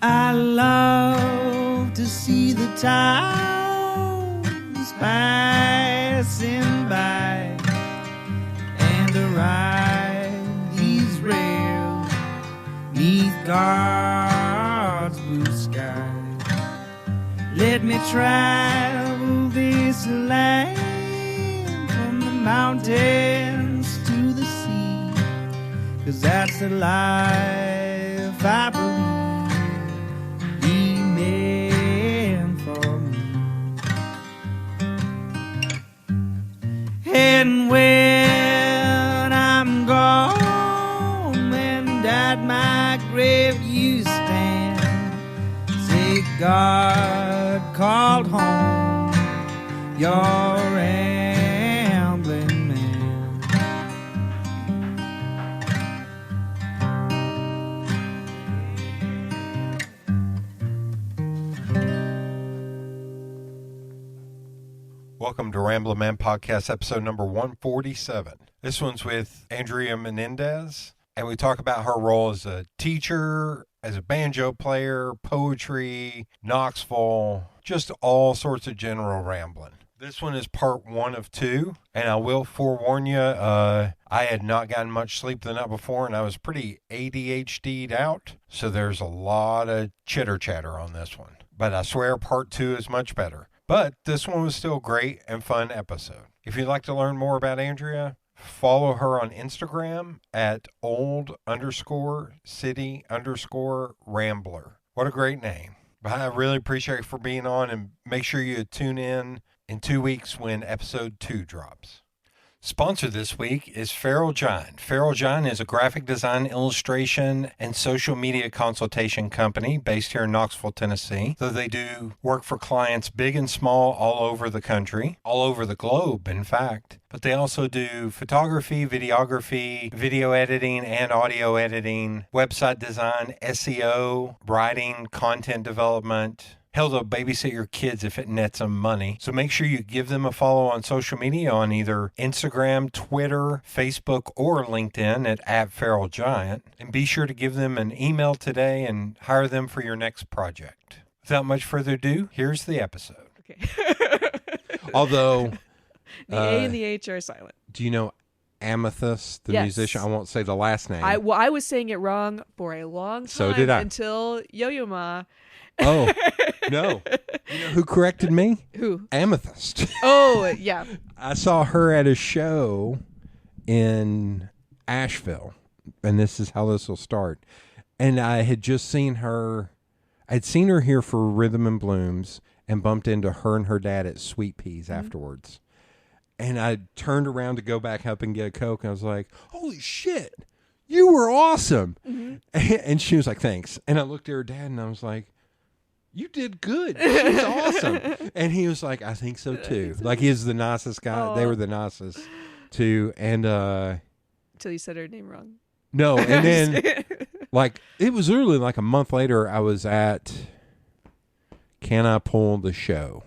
I love to see the towns passing by and to ride these rails neath God's blue sky. Let me travel this land from the mountains to the sea, 'cause that's the life I believe He meant for me. And when I'm gone and at my grave you stand, say God called home your rambling man. Welcome to Ramblin' Man Podcast, episode number 147. This one's with Andrea Menendez, and we talk about her role as a teacher, as a banjo player, poetry, Knoxville, just all sorts of general rambling. This one is part 1 of 2, and I will forewarn you, I had not gotten much sleep the night before, and I was pretty ADHD'd out, so there's a lot of chitter-chatter on this one. But I swear part 2 is much better. But this one was still a great and fun episode. If you'd like to learn more about Andrea, follow her on Instagram at old_city_rambler. What a great name. But I really appreciate you for being on, and make sure you tune in 2 weeks when episode 2 drops. Sponsor this week is Feral Giant. Feral Giant is a graphic design, illustration, and social media consultation company based here in Knoxville, Tennessee. So they do work for clients big and small all over the country, all over the globe, in fact. But they also do photography, videography, video editing, and audio editing, website design, SEO, writing, content development. Hell, they'll babysit your kids if it nets them money. So make sure you give them a follow on social media on either Instagram, Twitter, Facebook, or LinkedIn at Feral Giant. And be sure to give them an email today and hire them for your next project. Without much further ado, here's the episode. Okay. Although... the A and the H are silent. Do you know Amethyst, the Yes. musician? I won't say the last name. I was saying it wrong for a long time. So did I. Until Yo-Yo Ma. Oh, no. You know who corrected me? Who? Amethyst. Oh, yeah. I saw her at a show in Asheville, and this is how this will start. And I had just seen her. I'd seen her here for Rhythm and Blooms and bumped into her and her dad at Sweet Peas afterwards. And I turned around to go back up and get a Coke, and I was like, holy shit, you were awesome. Mm-hmm. And she was like, thanks. And I looked at her dad, and I was like, you did good. She's awesome. And he was like, I think so too. Like, he's the nicest guy. Aww. They were the nicest too. And Until you said her name wrong. no, and then like it was literally like a month later, I was at Can I Pull the Show?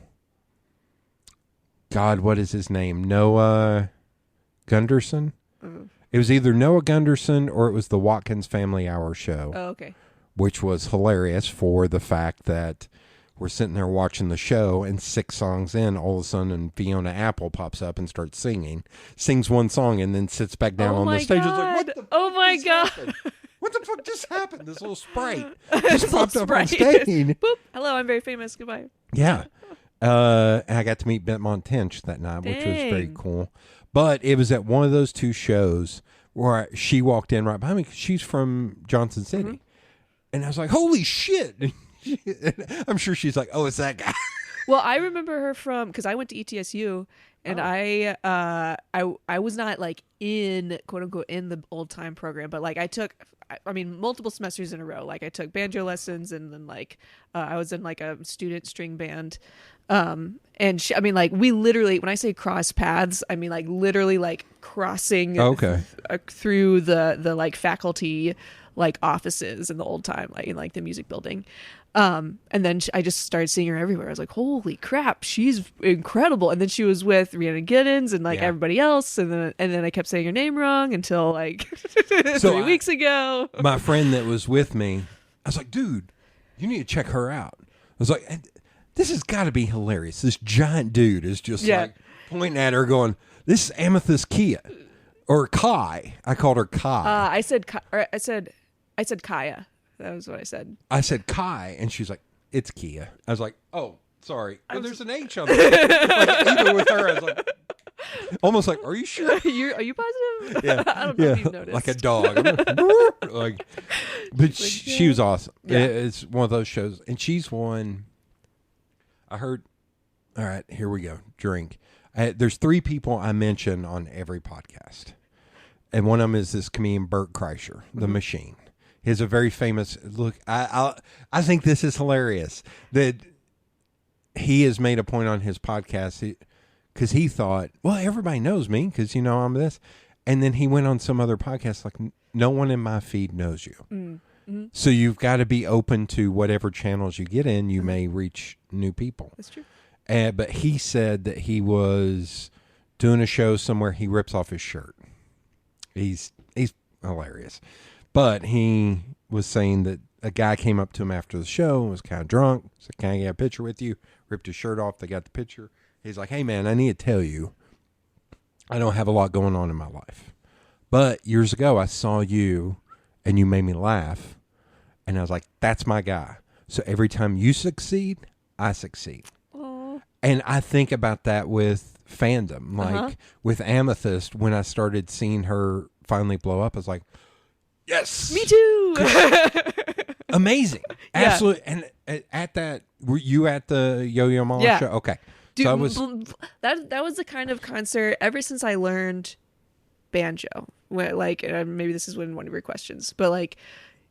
God, what is his name? Noah Gunderson? Mm-hmm. It was either Noah Gunderson or it was the Watkins Family Hour show. Oh, okay. Which was hilarious for the fact that we're sitting there watching the show, and 6 songs in, all of a sudden Fiona Apple pops up and starts singing, sings one song, and then sits back down on the stage. God. It's like, what the fuck oh my God. happened? What the fuck just happened? This little sprite just popped up Sprite. on stage. Boop. Hello, I'm very famous. Goodbye. Yeah. And I got to meet Bent Montench that night, which was very cool. But it was at one of those 2 shows where she walked in right behind me, because she's from Johnson City. Mm-hmm. And I was like, holy shit. I'm sure she's like, oh, it's that guy. Well, I remember her from, because I went to ETSU, and I was not like in, quote unquote, in the old time program, but like I took, multiple semesters in a row. Like I took banjo lessons, and then like I was in like a student string band. And she, we literally, when I say cross paths, like literally like crossing through the like faculty like offices in the old time, like in like the music building. And then I just started seeing her everywhere. I was like, holy crap, she's incredible. And then she was with Rhiannon Giddens and like everybody else. And then I kept saying her name wrong until like 3 weeks ago. My friend that was with me, I was like, dude, you need to check her out. I was like, this has got to be hilarious. This giant dude is just like pointing at her going, this is Amethyst Kia. Or Kai. I called her Kai. I said Kaya. That was what I said. I said Kai, and she's like, it's Kia. I was like, oh, sorry. Oh, there's an H on there. Like, even with her, I was like, almost like, are you sure? Are you positive? Yeah. I don't know if you've noticed. Like a dog. Like, but she was awesome. Yeah. It's one of those shows. And she's one, I heard, all right, here we go. Drink. There's 3 people I mention on every podcast. And one of them is this comedian, Bert Kreischer, the Machine. He's a very famous, look, I think this is hilarious, that he has made a point on his podcast, because he thought, well, everybody knows me, because, I'm this. And then he went on some other podcast, like, no one in my feed knows you. Mm-hmm. So you've got to be open to whatever channels you get in, you may reach new people. That's true. But he said that he was doing a show somewhere. He rips off his shirt. He's hilarious. But he was saying that a guy came up to him after the show and was kind of drunk. Said, can I get a picture with you? Ripped his shirt off. They got the picture. He's like, hey, man, I need to tell you, I don't have a lot going on in my life. But years ago, I saw you and you made me laugh. And I was like, that's my guy. So every time you succeed, I succeed. And I think about that with fandom, like with Amethyst, when I started seeing her finally blow up, I was like, yes. Me too. Amazing. Yeah. Absolutely. And at that, were you at the Yo-Yo Ma show? Okay. Dude, so I was, that was the kind of concert ever since I learned banjo. Maybe this is one of your questions, but like,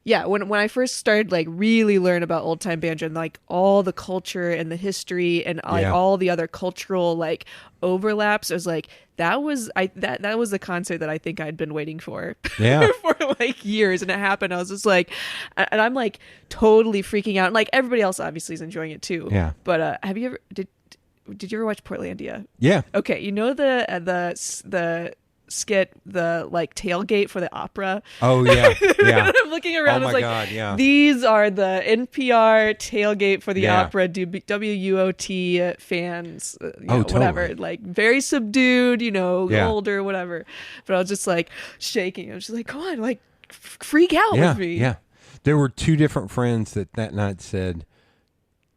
yeah, when I first started like really learn about old time banjo and like all the culture and the history and like all the other cultural like overlaps, I was like, that was the concert that I think I'd been waiting for for like years, and it happened. I was just like, and I'm like totally freaking out, and like everybody else obviously is enjoying it too. Yeah. But did you ever watch Portlandia? Yeah. Okay, you know the skit, the like tailgate for the opera. Oh yeah, yeah. I'm looking around. Oh my like, God, yeah. These are the NPR tailgate for the opera WUOT fans. Whatever. Totally. Like very subdued, older, whatever. But I was just like shaking. I was just like, come on, like freak out with me. Yeah. There were 2 different friends that night said,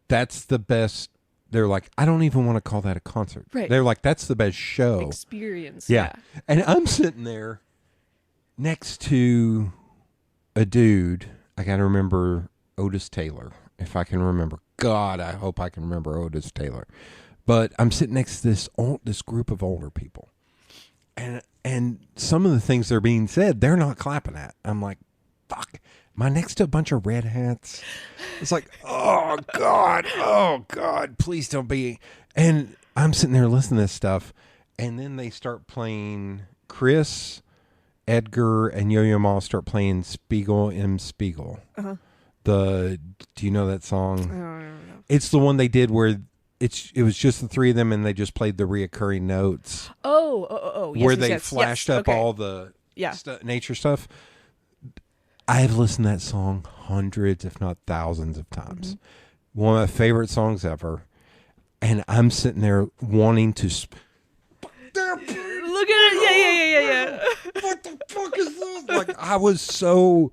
"That's the best." They're like, I don't even want to call that a concert. Right. They're like, that's the best show. Experience. Yeah. And I'm sitting there next to a dude. I got to remember Otis Taylor, if I can remember. God, I hope I can remember Otis Taylor. But I'm sitting next to this group of older people. And some of the things that are being said, they're not clapping at. I'm like, fuck. Am I next to a bunch of red hats? It's like, oh, God, please don't be. And I'm sitting there listening to this stuff, and then they start playing Chris, Edgar, and Yo-Yo Ma start playing Spiegel M. Spiegel. Uh-huh. Do you know that song? I don't know. It's the one they did where it was just the 3 of them, and they just played the reoccurring notes. Oh. Yes, where yes, they yes, flashed yes. up all the nature stuff. I've listened to that song hundreds, if not thousands of times. Mm-hmm. One of my favorite songs ever. And I'm sitting there wanting to... Look at it. Yeah. What the fuck is this? Like, I was so...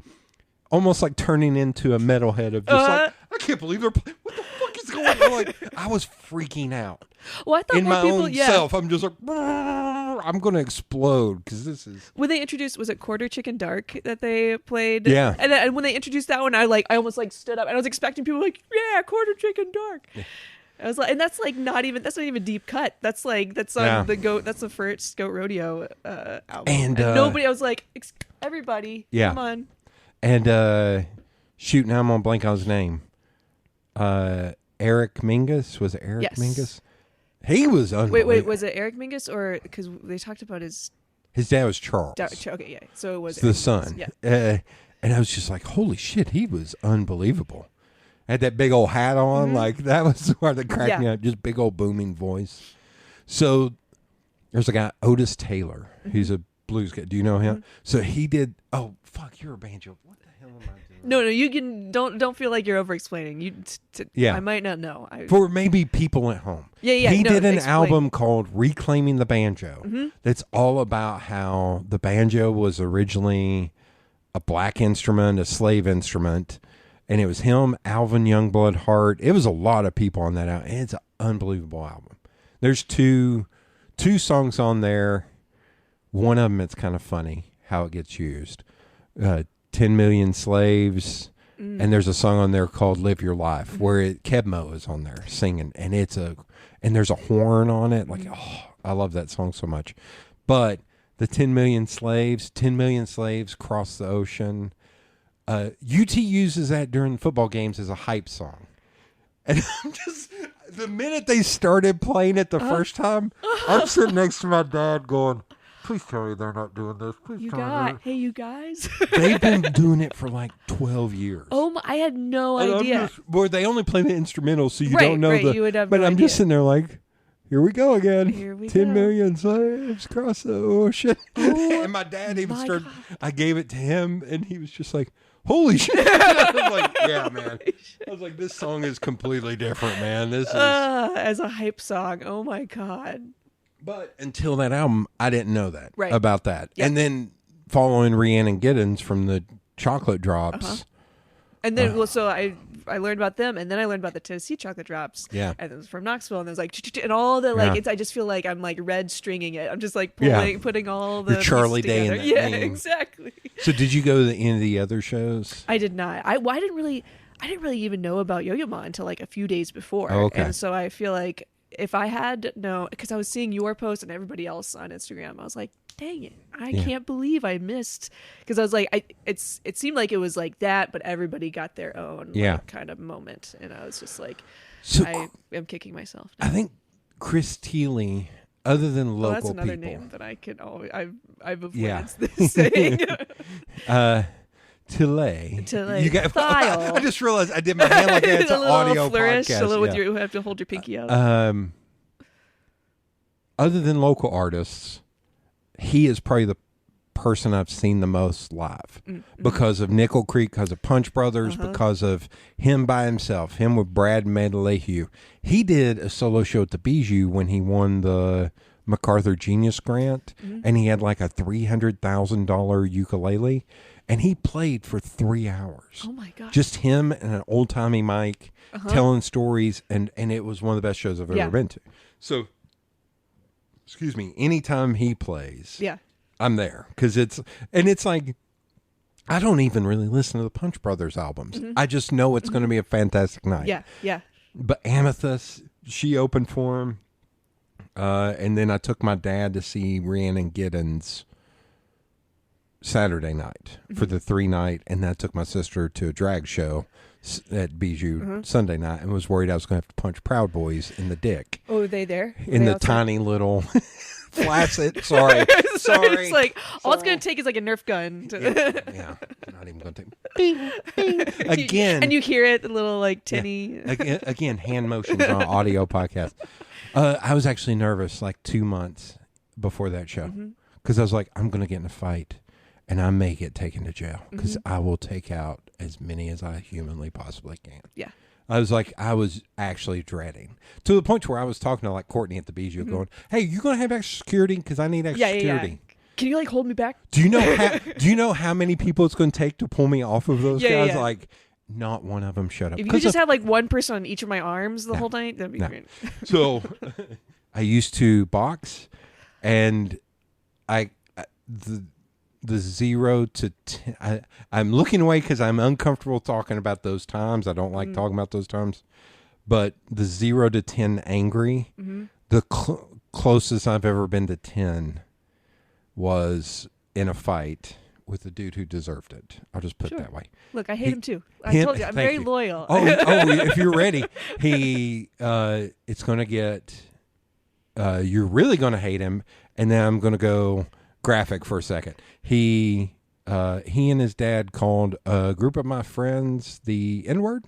Almost like turning into a metalhead of just like, I can't believe they're playing. What the fuck is going on? Like, I was freaking out. Well, I thought in more my people, own self, I'm just like, I'm going to explode because this is. When they introduced, was it Quarter Chicken Dark that they played? Yeah. And when they introduced that one, I almost like stood up and I was expecting people like, yeah, Quarter Chicken Dark. Yeah. I was like, and that's like not even deep cut. That's on the Goat. That's the first Goat Rodeo album. And nobody. I was like, everybody, come on. And shoot, now I'm on blank on his name. Eric Mingus, was it Eric Mingus? He was unbelievable. Wait, was it Eric Mingus or because they talked about his dad was Charles. Okay, yeah. So it was the son. Yeah. And I was just like, holy shit, he was unbelievable. Had that big old hat on, like that was where the cracked me up. Just big old booming voice. So there's a guy, Otis Taylor. He's a blues guy. Do you know him? So he did. Oh fuck, you're a banjo. What the hell am I doing? No, you can don't feel like you're over explaining. Yeah. I might not know. For maybe people at home. Yeah. He no, did an explain. album called Reclaiming the Banjo. That's all about how the banjo was originally a black instrument, a slave instrument, and it was him, Alvin Youngblood Hart. It was a lot of people on that album. It's an unbelievable album. There's two songs on there. One of them, it's kind of funny how it gets used. 10 Million Slaves, and there's a song on there called Live Your Life where Kebmo is on there singing, and there's a horn on it. Like, I love that song so much. But the 10 Million Slaves cross the ocean. UT uses that during football games as a hype song. And I'm just, the minute they started playing it the first time, I'm sitting next to my dad going, please tell me they're not doing this. Please tell me. Hey, you guys. They've been doing it for like 12 years. Oh, I had no And idea. Well, they only play the instrumental, so you Right, don't know right, the. you would have but no I'm idea. just sitting there like, here we go again. Here we 10 go. million slaves cross the ocean. Oh, and my dad even my started. God. I gave it to him, and he was just like, "Holy shit!" I was like, "Yeah, man." I was like, "This song is completely different, man. This is." as a hype song. Oh my God. But until that album, I didn't know that Right. about that. Yep. And then following Rhiannon Giddens from the Chocolate Drops. And then, so I learned about them, and then I learned about the Tennessee Chocolate Drops. Yeah. And it was from Knoxville, and it was like, and all the, like, Yeah. I just feel like I'm like red stringing it. I'm just like Yeah. putting all the Your Charlie pieces Day in together. that Yeah, meme. exactly. So did you go to any of the other shows? I did not. I didn't really even know about Yo-Yo Ma until like a few days before. Oh, okay. And so I feel like if I had because I was seeing your post and everybody else on Instagram, I was like, dang it, I can't believe I missed, because I was like, it seemed like it was like that, but everybody got their own like, kind of moment, and I was just like, So I am kicking myself now. I think Chris Thiele, other than Well, local that's another people, name that I can always I've avoided Yeah. this saying. Tile. You got. Thile. I just realized I did my hand like that. It's a an little audio flourish, podcast. a little with yeah. you have to hold your pinky out. Other than local artists, he is probably the person I've seen the most live because of Nickel Creek, because of Punch Brothers, because of him by himself, him with Brad Medlehue. He did a solo show at the Bijou when he won the MacArthur Genius Grant, and he had like a $300,000 ukulele, and he played for 3 hours. Oh my God. Just him and an old timey mic telling stories, and it was one of the best shows I've ever been to. So, excuse me, anytime he plays, Yeah. I'm there, because it's like, I don't even really listen to the Punch Brothers albums. I just know it's going to be a fantastic night. Yeah. Yeah. But Amethyst, she opened for him. And then I took my dad to see Rhiannon Giddens Saturday night for the 3-night, and then I took my sister to a drag show at Bijou Sunday night, and was worried I was going to have to punch Proud Boys in the dick. Oh, are they there? Were In they the outside? tiny little flaccid. Sorry. It's like all it's going to take is like a Nerf gun. To Yeah. Not even going to take. Bing, bing. Again. and you hear it, the little like tinny. Again, hand motions on an audio podcast. I was actually nervous like 2 months before that show, because I was like, I'm going to get in a fight and I may get taken to jail, because I will take out as many as I humanly possibly can. Yeah. I was actually dreading, to the point where I was talking to like Courtney at the Bijou going, hey, you going to have extra security? Because I need extra security. Can you like hold me back? Do you know how many people it's going to take to pull me off of those guys? Yeah. Like, not one of them shut up. If you could just have like one person on each of my arms the whole night, that'd be great. So I used to box, and the 0 to 10. I'm looking away because I'm uncomfortable talking about those times. I don't like talking about those times. But the 0 to 10 angry, the closest I've ever been to 10 was in a fight with the dude who deserved it. I'll just put it that way. Look, I hate him too. I told you, I'm very loyal. Oh, if you're ready, it's going to get, you're really going to hate him. And then I'm going to go graphic for a second. He and his dad called a group of my friends the N-word.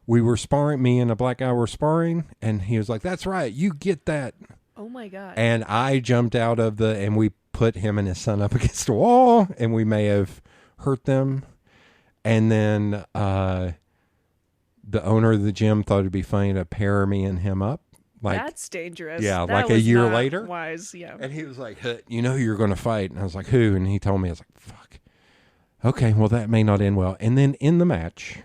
We were sparring, me and a black guy were sparring, and he was like, that's right, you get that. Oh my God. And I jumped out of and we put him and his son up against a wall, and we may have hurt them. And then the owner of the gym thought it'd be funny to pair me and him up. Like, that's dangerous. Yeah, That like a was year not later. Wise, yeah. And he was like, "Huh, you know who you're going to fight?" And I was like, "Who?" And he told me. I was like, "Fuck. Okay, well, that may not end well." And then in the match,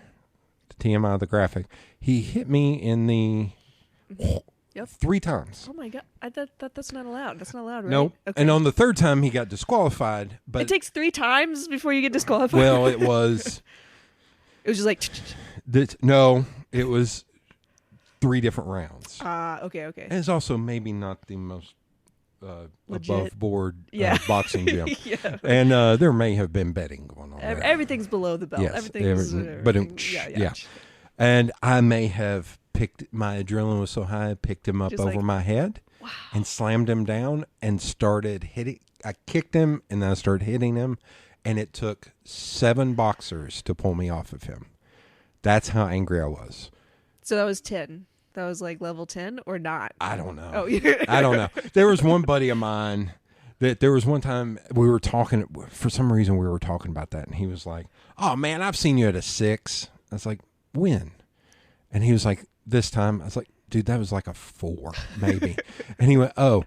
the TMI of the graphic, he hit me in the Yep. 3 times. Oh my god, that's not allowed. That's not allowed, right? Nope. Okay. And on the 3rd time, he got disqualified. But it takes 3 times before you get disqualified. well, it was it was just like. no, it was 3 different rounds. Okay. And it's also maybe not the most above board Yeah. boxing gym. Yeah. And there may have been betting going on. there. Everything's below the belt. Yes, Everything's. but yeah. And I may have my adrenaline was so high, I picked him up Just over like, my head and slammed him down and started hitting. I kicked him and then I started hitting him, and it took 7 boxers to pull me off of him. That's how angry I was. So that was 10. That was like level 10 or not? I don't know. Oh, yeah. I don't know. There was one buddy of mine that there was one time we were talking, for some reason we were talking about that, and he was like, "Oh man, I've seen you at a 6." I was like, "When?" And he was like, "This time." I was like, "Dude, that was like a 4, maybe." And he went, oh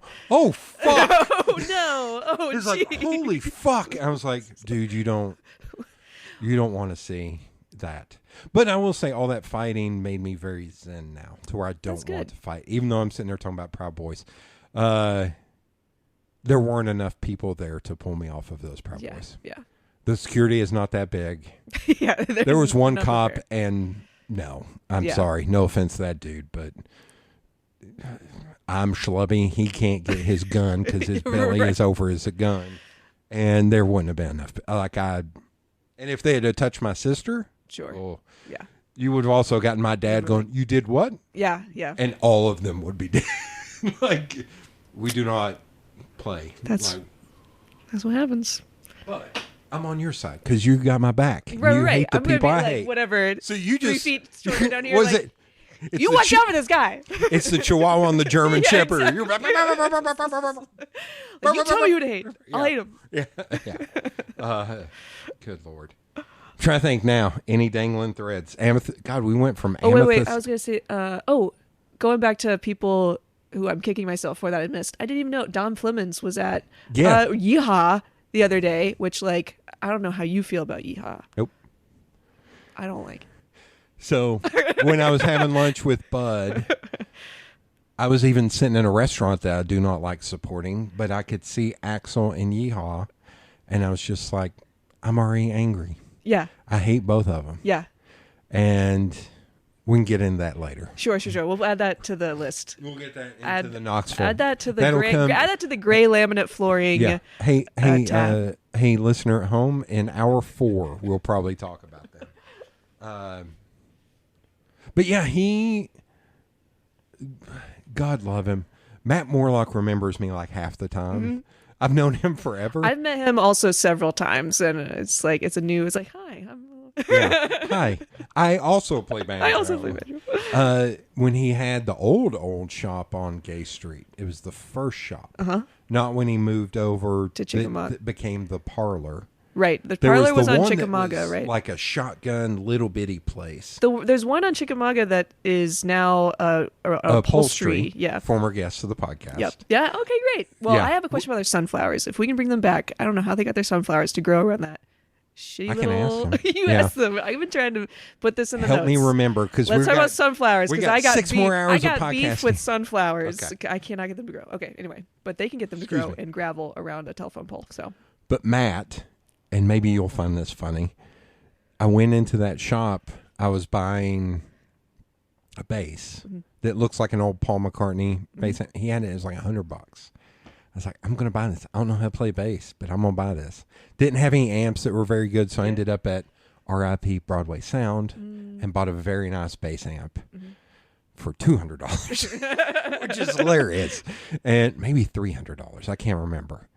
fuck. Oh no! Oh, He was like, "Holy fuck." I was like, "Dude, you don't want to see that." But I will say all that fighting made me very zen now, to where I don't want to fight. Even though I'm sitting there talking about Proud Boys, there weren't enough people there to pull me off of those Proud Boys. Yeah. The security is not that big. Yeah. There was one cop, and no, I'm sorry. No offense to that dude, but I'm schlubby. He can't get his gun because his belly is over his gun. And there wouldn't have been enough. And if they had touched my sister... Sure. Oh, yeah. You would have also gotten my dad going, "You did what?" Yeah, yeah. And all of them would be dead. Like, we do not play. That's what happens. But I'm on your side because you got my back. Right, you right. hate the I'm gonna people be I like, hate. whatever. So you 3 just feet shorter down here. Was like, it? It's you the watch out for this guy. It's the Chihuahua and the German Yeah, Shepherd. exactly. You're Like, you tell me who to hate. I'll hate him. Yeah. Good Lord. I'm trying to think now. Any dangling threads? Amethyst. God, we went from Oh, amethyst. wait. I was going to say, going back to people who I'm kicking myself for that I missed. I didn't even know Don Flemons was at Yeehaw the other day, which, like, I don't know how you feel about Yeehaw. Nope. I don't like it. So when I was having lunch with Bud, I was even sitting in a restaurant that I do not like supporting, but I could see Axel and Yeehaw, and I was just like, I'm already angry. Yeah. I hate both of them. Yeah. And we can get into that later. Sure. We'll add that to the list. We'll get that into the Knoxville. Add that to the That'll gray. come- Add that to the gray laminate flooring. Yeah. Hey, tab. hey, listener at home, in hour 4, we'll probably talk about that. But yeah, God love him. Matt Morlock remembers me like half the time. Mm-hmm. I've known him forever. I've met him also several times, and it's like it's hi. Hi. I also play banjo. I also play banjo. When he had the old shop on Gay Street, it was the first shop. Not when he moved over to Chickamauga. That became the parlor. Right. The There parlor was the on one Chickamauga, that was right? like a shotgun little bitty place. There's one on Chickamauga that is now upholstery. Yeah. Former guest of the podcast. Yep. Yeah. Okay, great. Well, Yeah. I have a question about their sunflowers. If we can bring them back, I don't know how they got their sunflowers to grow around that shitty I can little... ask them. You ask them. I've been trying to put this in the Help notes. me remember, because Let's talk about sunflowers, because I got 6 beef. more hours I got of beef podcasting. with sunflowers. Okay. I cannot get them to grow. Okay, anyway, but they can get them to Excuse grow me. in gravel around a telephone pole. So, But Matt, and maybe you'll find this funny, I went into that shop. I was buying a bass that looks like an old Paul McCartney bass. He had it as like $100. I was like, I'm going to buy this. I don't know how to play bass, but I'm going to buy this. Didn't have any amps that were very good, so I ended up at RIP Broadway Sound and bought a very nice bass amp for $200, which is hilarious, and maybe $300. I can't remember.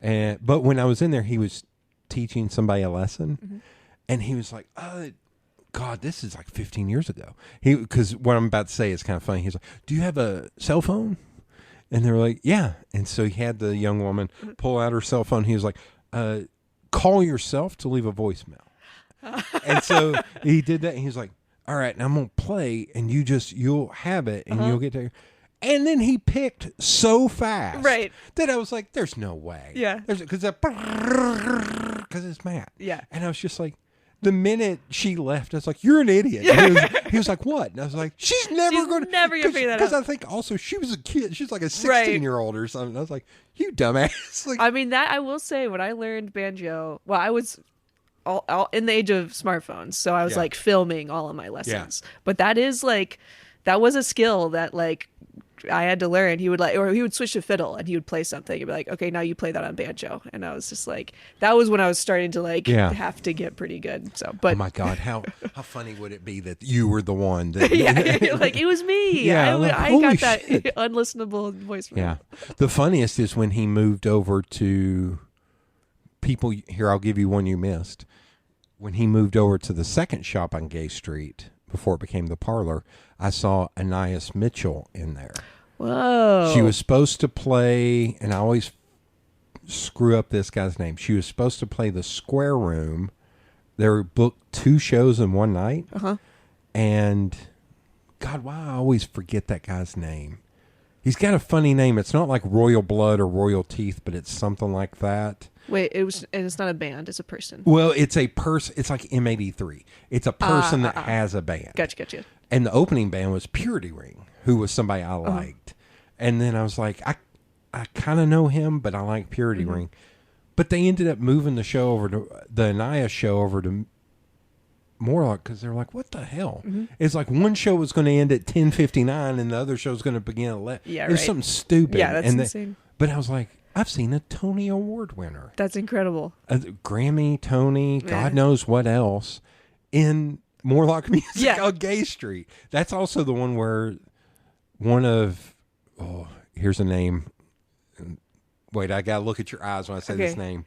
But when I was in there, he was teaching somebody a lesson, and he was like, God, this is like 15 years ago. Because what I'm about to say is kind of funny. He's like, do you have a cell phone? And they were like, yeah. And so he had the young woman pull out her cell phone. He was like, call yourself to leave a voicemail. And so he did that, and he was like, all right, now I'm going to play, and you'll have it, and you'll get there. And then he picked so fast that I was like, there's no way. Yeah. Because it's Matt. Yeah. And I was just like, the minute she left, I was like, you're an idiot. And he was like, what? And I was like, she's never going to figure that out. Because I think also she was a kid. She's like a 16-year-old or something. I was like, you dumbass. Like, I mean, that I will say, when I learned banjo, well, I was all in the age of smartphones, so I was like filming all of my lessons. But that was a skill that like I had to learn. He would switch to fiddle and he would play something. He'd be like, okay, now you play that on banjo. And I was just like, that was when I was starting to have to get pretty good. So, but oh my God, how funny would it be that you were the one that like it was me. Yeah, I got that unlistenable voice. Yeah. The funniest is when he moved over to people here. I'll give you one you missed. When he moved over to the second shop on Gay Street before it became the Parlor, I saw Anais Mitchell in there. Whoa. She was supposed to play, and I always screw up this guy's name. She was supposed to play the Square Room. They were booked 2 shows in one night. And God, why I always forget that guy's name. He's got a funny name. It's not like Royal Blood or Royal Teeth, but it's something like that. Wait, and it's not a band, it's a person. Well, it's a person. It's like M83. It's a person that has a band. Gotcha. And the opening band was Purity Ring, who was somebody I liked. And then I was like, I kind of know him, but I like Purity Ring. But they ended up moving the show over to the Anaya show over to Morlock because they're like, what the hell? It's like one show was going to end at 10:59 and the other show was going to begin at 11. Yeah, it was something stupid. Yeah, that's insane. But I was like, I've seen a Tony Award winner. That's incredible. A Grammy, Tony, God knows what else in Morlock Music on Gay Street. That's also the one where here's a name. Wait, I got to look at your eyes when I say this name.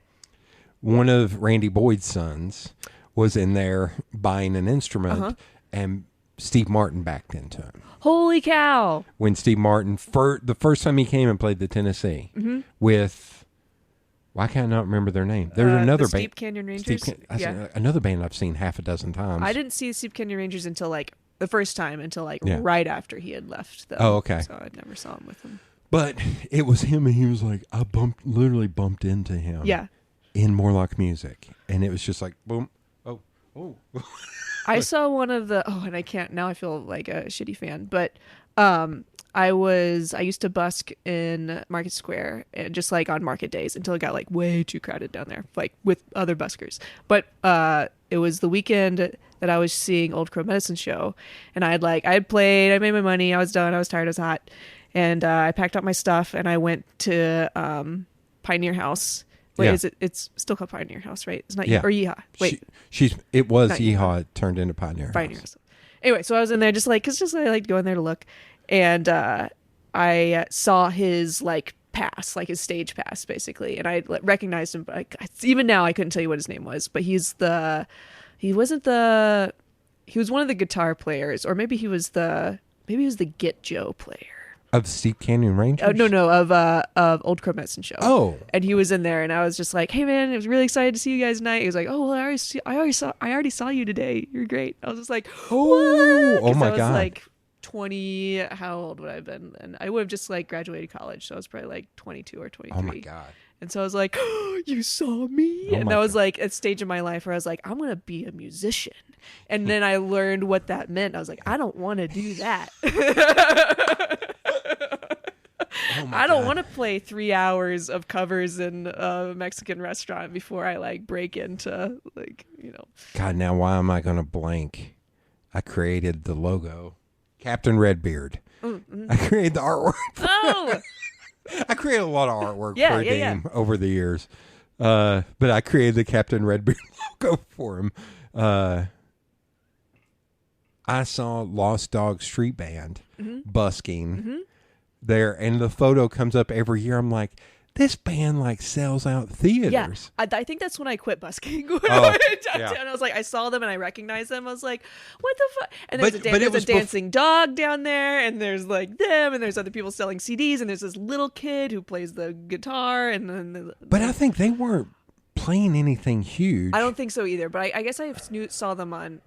One of Randy Boyd's sons was in there buying an instrument, and Steve Martin backed into him. Holy cow. When Steve Martin, the first time he came and played the Tennessee with, why can't I not remember their name? There's another band. Steep Canyon Rangers? Another band I've seen half a dozen times. I didn't see Steep Canyon Rangers until the first time, right after he had left, though. Oh, okay. So I never saw him with him. But it was him, and he was like, I literally bumped into him. Yeah. In Morlock Music. And it was just like, boom. Oh. I saw one of the, and I can't, now I feel like a shitty fan, but I used to busk in Market Square, and just on market days until it got way too crowded down there, with other buskers. But it was the weekend that I was seeing Old Crow Medicine Show, and I had played, I made my money, I was done, I was tired, I was hot, and I packed up my stuff and I went to Pioneer House. Wait, it's still called Pioneer House, right? It's not or Yeehaw. Wait. It was Yeehaw. It turned into Pioneer House. Anyway, so I was in there just I like going there to look. And I saw his pass, his stage pass, basically. And I recognized him, but even now I couldn't tell you what his name was. But he was one of the guitar players, or maybe he was the Get Joe player. Of Steep Canyon Rangers? No, of Old Crow Medicine Show. Oh. And he was in there, and I was just like, hey man, I was really excited to see you guys tonight. He was like, oh, well, I already saw you today. You're great. I was just like, what? Oh my God. I was 20, how old would I have been? And I would have just graduated college, so I was probably 22 or 23. Oh my God. And so I was like, oh, you saw me? Oh and that was a stage in my life where I was like, I'm going to be a musician. And then I learned what that meant. I was like, I don't want to do that. I don't want to play 3 hours of covers in a Mexican restaurant before I break into God, now why am I going to blank? I created the logo. Captain Redbeard. I created the artwork. I created a lot of artwork for Dean over the years. But I created the Captain Redbeard logo for him. I saw Lost Dog Street Band busking there, and the photo comes up every year. I'm like, this band sells out theaters. Yeah, I think that's when I quit busking. When I went downtown, I was like, I saw them and I recognized them. I was like, what the fuck? And there's a dancing dog down there, and there's them, and there's other people selling CDs, and there's this little kid who plays the guitar, and then. But I think they weren't playing anything huge. I don't think so either. But I guess I saw them on.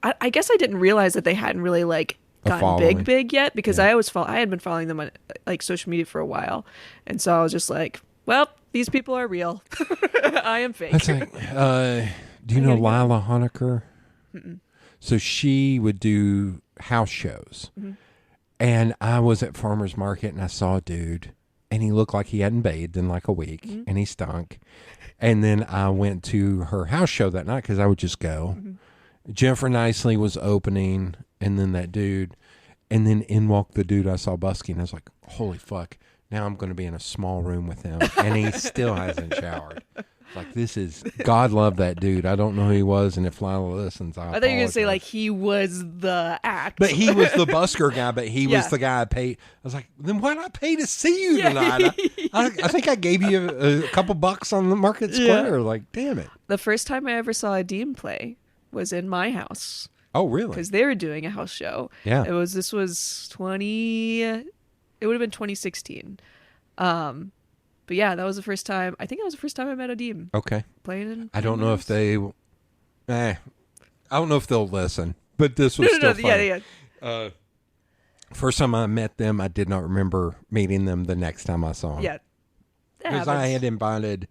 I guess I didn't realize that they hadn't really like gotten following. big yet, because I had been following them on like social media for a while, and so I was just like, well, these people are real. I am fake. That's like, do you know Lila Honecker? So she would do house shows. And I was at farmer's market and I saw a dude and he looked like he hadn't bathed in like a week and he stunk. And then I went to her house show that night because I would just go. Jennifer Nicely was opening, and then that dude, and then in walked the dude I saw busking. I was like, holy fuck, now I'm going to be in a small room with him. And he still hasn't showered. Like, this is, God love that dude. I don't know who he was, and if Lila listens, I thought you were going to say, like, he was the act. But he was the busker guy, but he was the guy I paid. I was like, then why'd I pay to see you tonight? I think I gave you a couple bucks on the Market Square. Like, damn it. The first time I ever saw a Deem play was in my house. Oh, really? Because they were doing a house show. Yeah. This was it would have been 2016. But yeah, that was the first time. I think that was the first time I met a Deem. Okay. Playing. I don't know if they. I don't know if they'll listen. But this was still fun. Yeah. First time I met them, I did not remember meeting them the next time I saw them. Yeah. Because I had invited.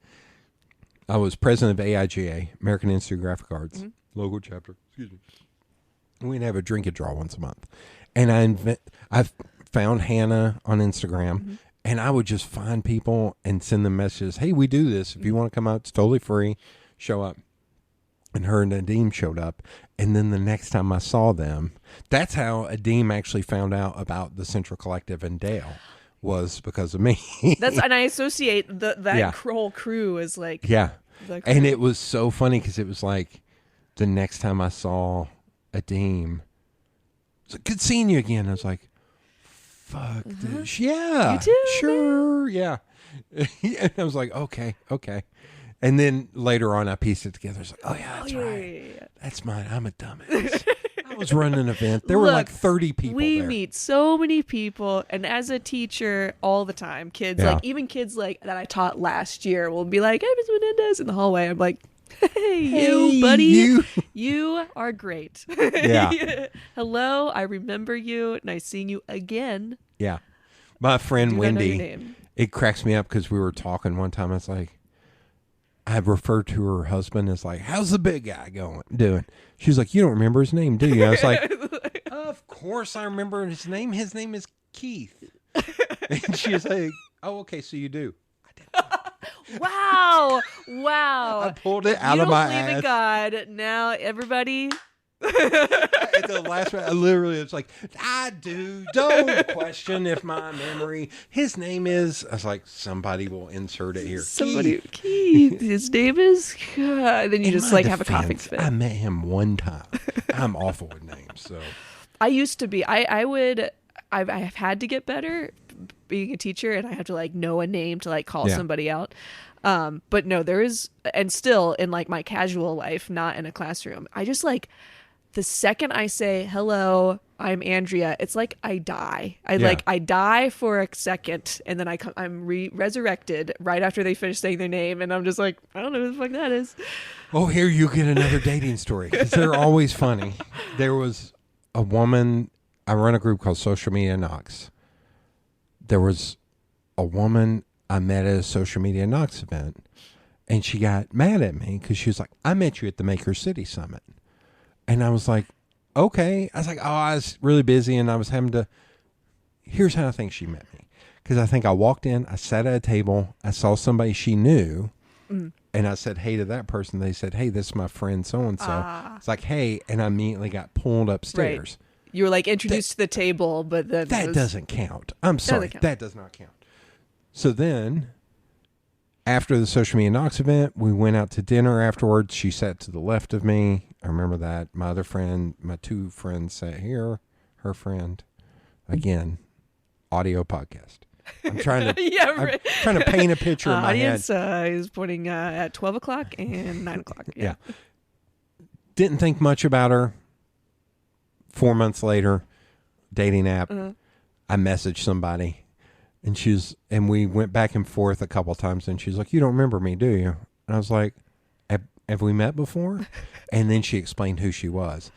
I was president of AIGA, American Institute of Graphic Arts, local chapter. Excuse me. We'd have a drink and draw once a month, and I found Hannah on Instagram. And I would just find people and send them messages. Hey, we do this. If you want to come out, it's totally free. Show up. And her and Adeem showed up. And then the next time I saw them, that's how Adeem actually found out about the Central Collective and Dale, was because of me. And I associate that whole crew as like. Yeah. And it was so funny because it was like the next time I saw Adeem, it's like, good seeing you again. I was like, fuck this. Yeah. You too, sure. Man. Yeah. And I was like, okay. And then later on, I pieced it together. I was like, oh, yeah, that's right. Yeah. That's mine. I'm a dumbass. I was running an event. There were like 30 people we there. Meet so many people. And as a teacher, all the time, kids, like even kids like that I taught last year will be like, hey, Ms. Menendez in the hallway. I'm like, hey, you, buddy. You are great. Yeah. Hello, I remember you. Nice seeing you again. Yeah. My friend Wendy, it cracks me up because we were talking one time. I was like, I referred to her husband as like, how's the big guy doing? She's like, you don't remember his name, do you? I was like, of course I remember his name. His name is Keith. And she's like, oh, okay, so you do. Wow. I pulled it out of my ass. You don't believe in God. Now, everybody. At the last minute, it's like, I do. Don't question if my memory. His name is. I was like, somebody will insert it here. Keith. His name is. Then you just like have a coughing fit. I met him one time. I'm awful with names, so. I used to be. I've had to get better being a teacher, and I have to like know a name to like call somebody out. But no, there is, and still in like my casual life, not in a classroom, I just like the second I say hello, I'm Andrea, it's like I die. I die for a second, and then I'm resurrected right after they finish saying their name, and I'm just like, I don't know who the fuck that is. Oh, here you get another dating story because they're always funny. There was a woman. I run a group called Social Media Knox. There was a woman I met at a Social Media Knox event, and she got mad at me because she was like, I met you at the Maker City Summit. And I was like, okay. I was like, oh, I was really busy, and I was having to. Here's how I think she met me. Because I think I walked in, I sat at a table, I saw somebody she knew, and I said, hey, to that person. They said, hey, this is my friend so-and-so. It's like, hey, and I immediately got pulled upstairs. Right. You were like introduced to the table, but then that doesn't count. I'm sorry, that does not count. So then, after the Social Media Knox event, we went out to dinner afterwards. She sat to the left of me. I remember that. My other friend, my two friends sat here. Her friend, again, audio podcast. I'm trying to, I'm trying to paint a picture in my audience, head. Is pointing at 12 o'clock and 9 o'clock. Yeah. Didn't think much about her. 4 months later, dating app, I messaged somebody, and we went back and forth a couple times, and she's like, you don't remember me, do you? And I was like, have we met before? And then she explained who she was.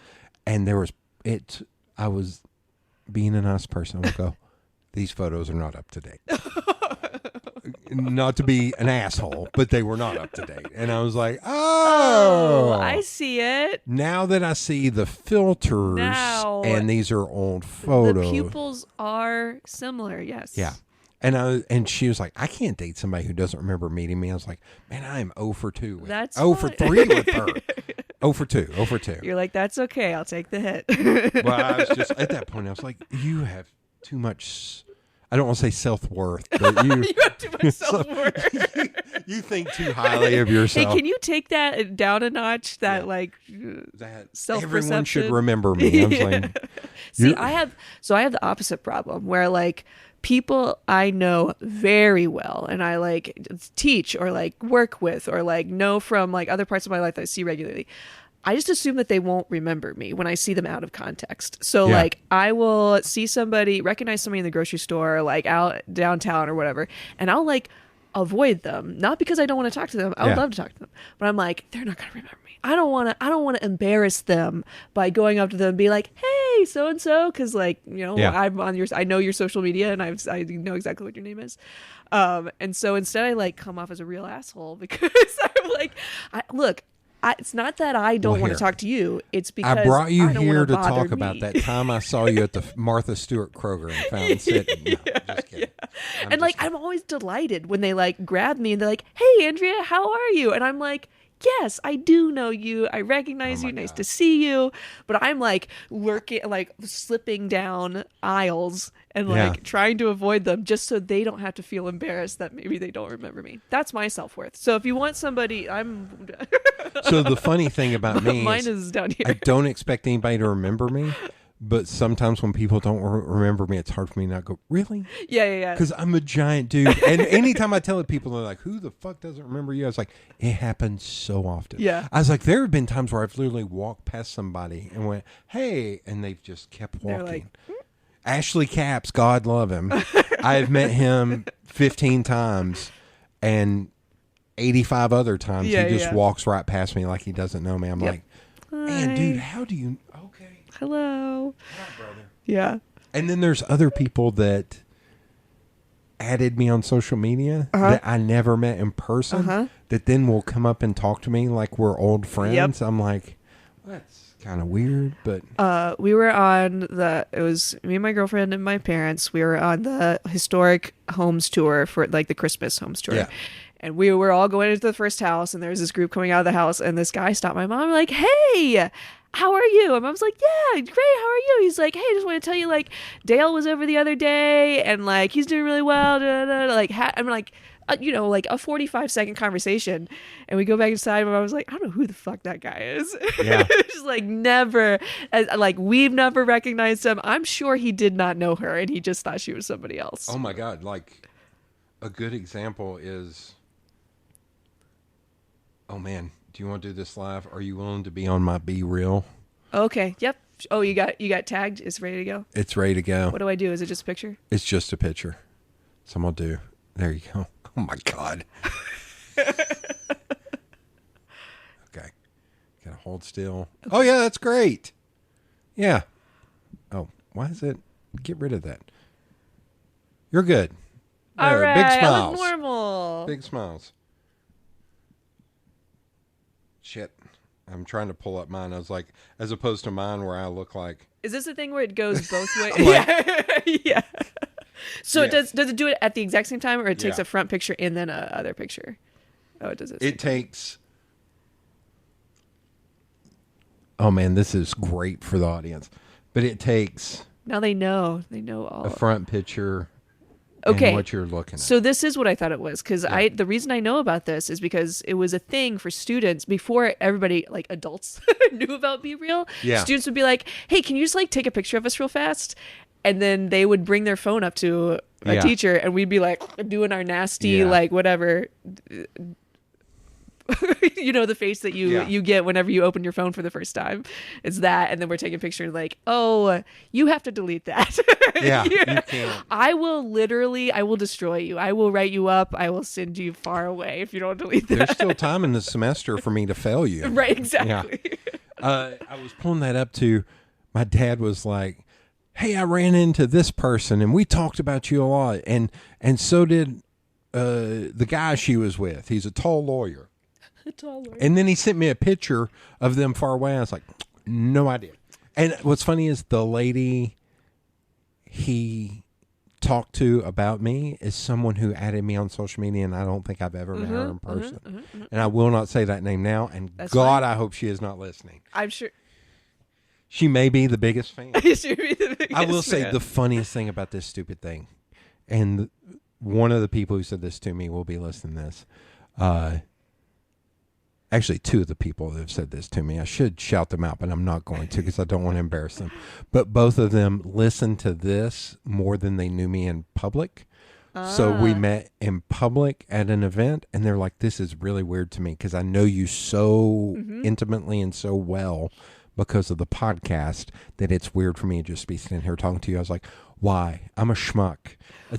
And I was being a nice person. I would go, these photos are not up to date. Not to be an asshole, but they were not up to date. And I was like, oh, I see it. Now that I see the filters and these are old photos. The pupils are similar, yes. Yeah. And she was like, I can't date somebody who doesn't remember meeting me. I was like, man, I am 0 for 2. That's 0 for 3 with her. 0 for 2. 0 for 2. You're like, that's okay. I'll take the hit. Well, I was just, at that point, I was like, you have too much, I don't want to say self-worth, but you. You have too much self-worth. you think too highly of yourself. Hey, can you take that down a notch? That that self-perception? Everyone should remember me. I'm saying. See, I have the opposite problem where like people I know very well and I like teach or like work with or like know from like other parts of my life that I see regularly. I just assume that they won't remember me when I see them out of context. So like I will see recognize somebody in the grocery store, like out downtown or whatever, and I'll like avoid them. Not because I don't want to talk to them. I would love to talk to them. But I'm like, they're not going to remember me. I don't want to embarrass them by going up to them and be like, hey, so and so, because like, you know, I know your social media and I know exactly what your name is. And so instead I like come off as a real asshole because I'm like, it's not that I don't want to talk to you. It's because I brought you I don't here to bother talk me. about that time I saw you at the Martha Stewart Kroger and found sitting. No, just kidding. And like, I'm always delighted when they like grab me and they're like, hey, Andrea, how are you? And I'm like, yes, I do know you. I recognize you. Nice to see you. But I'm like lurking, like slipping down aisles and like trying to avoid them just so they don't have to feel embarrassed that maybe they don't remember me. That's my self-worth. So if you want somebody, I'm... So the funny thing about me Mine is down here. I don't expect anybody to remember me. But sometimes when people don't remember me, it's hard for me not to go, really? Yeah. Because I'm a giant dude. And anytime I tell it, people are like, who the fuck doesn't remember you? I was like, it happens so often. Yeah. I was like, there have been times where I've literally walked past somebody and went, hey, and they've just kept walking. Like, Ashley Capps, God love him. I have met him 15 times and 85 other times he just walks right past me like he doesn't know me. I'm like, man, dude, how do you... Okay. Hello. Hi, brother. Yeah. And then there's other people that added me on social media that I never met in person that then will come up and talk to me like we're old friends. I'm like, well, that's kind of weird, but we were on it was me and my girlfriend and my parents. We were on the historic homes tour for like the Christmas homes tour. Yeah. And we were all going into the first house and there was this group coming out of the house and this guy stopped my mom like, hey, how are you? And Mom's like, yeah, great. How are you? He's like, hey, I just want to tell you, like, Dale was over the other day, and like he's doing really well. Like, I'm like, you know, like a 45-second conversation, and we go back inside. And I was like, I don't know who the fuck that guy is. Yeah, just like never, like we've never recognized him. I'm sure he did not know her, and he just thought she was somebody else. Oh my god! Like a good example is, oh man. Do you want to do this live? Are you willing to be on my Be Real? Okay. Yep. Oh, you got tagged. It's ready to go. It's ready to go. What do I do? Is it just a picture? It's just a picture. So I'm gonna do. There you go. Oh my god. Okay. Gotta hold still. Okay. Oh yeah, that's great. Yeah. Oh, why is it? Get rid of that. You're good. There, all right. Big smiles. I look normal. Big smiles. Shit. I'm trying to pull up mine. I was like, as opposed to mine where I look like... Is this a thing where it goes both ways? Like, yeah. So does it do it at the exact same time or it takes a front picture and then a other picture? Oh, it does it. It takes... Oh man, this is great for the audience. But it takes... Now they know. They know all. A front picture... Okay. And what you're looking at. So this is what I thought it was because the reason I know about this is because it was a thing for students before everybody like adults knew about Be Real. Yeah. Students would be like, "Hey, can you just like take a picture of us real fast?" And then they would bring their phone up to a teacher and we'd be like doing our nasty like whatever the face that you get whenever you open your phone for the first time. It's that, and then we're taking a picture and like, oh, you have to delete that. Yeah, you can't. I will destroy you. I will write you up. I will send you far away if you don't delete that. There's still time in the semester for me to fail you. Right, exactly. Yeah. I was pulling that up to, my dad was like, hey, I ran into this person and we talked about you a lot. And so did the guy she was with. He's a tall lawyer. And then he sent me a picture of them far away. I was like, no idea. And what's funny is the lady he talked to about me is someone who added me on social media, and I don't think I've ever met her in person. And I will not say that name now. And That's God, fine. I hope she is not listening. I'm sure. She may be the biggest fan. She be the biggest I will say fan. the funniest thing about this stupid thing, and one of the people who said this to me will be listening to this. Actually, two of the people that have said this to me, I should shout them out, but I'm not going to because I don't want to embarrass them. But both of them listened to this more than they knew me in public. So we met in public at an event, and they're like, this is really weird to me because I know you so intimately and so well because of the podcast that it's weird for me to just be sitting here talking to you. I was like, why? I'm a schmuck.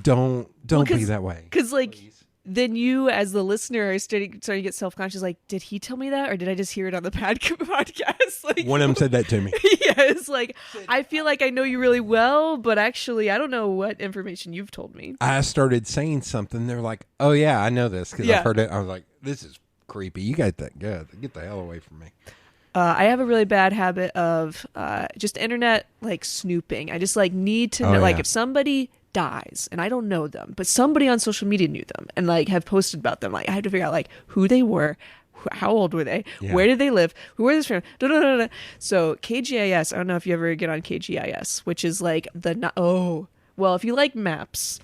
Don't be that way. Because like, Please. then you as the listener are starting to get self-conscious. Like, did he tell me that, or did I just hear it on the podcast? Like, One of them said that to me. Yeah, it's like, I feel like I know you really well, but actually I don't know what information you've told me. I started saying something. They're like, oh, yeah, I know this because I've heard it. I was like, this is creepy. You got that good. Get the hell away from me. I have a really bad habit of just internet like snooping. I just like need to know, like if somebody dies and I don't know them, but somebody on social media knew them and like have posted about them. Like I have to figure out like who they were, how old were they, where did they live, who were this from. So KGIS, I don't know if you ever get on KGIS, which is like well, if you like maps,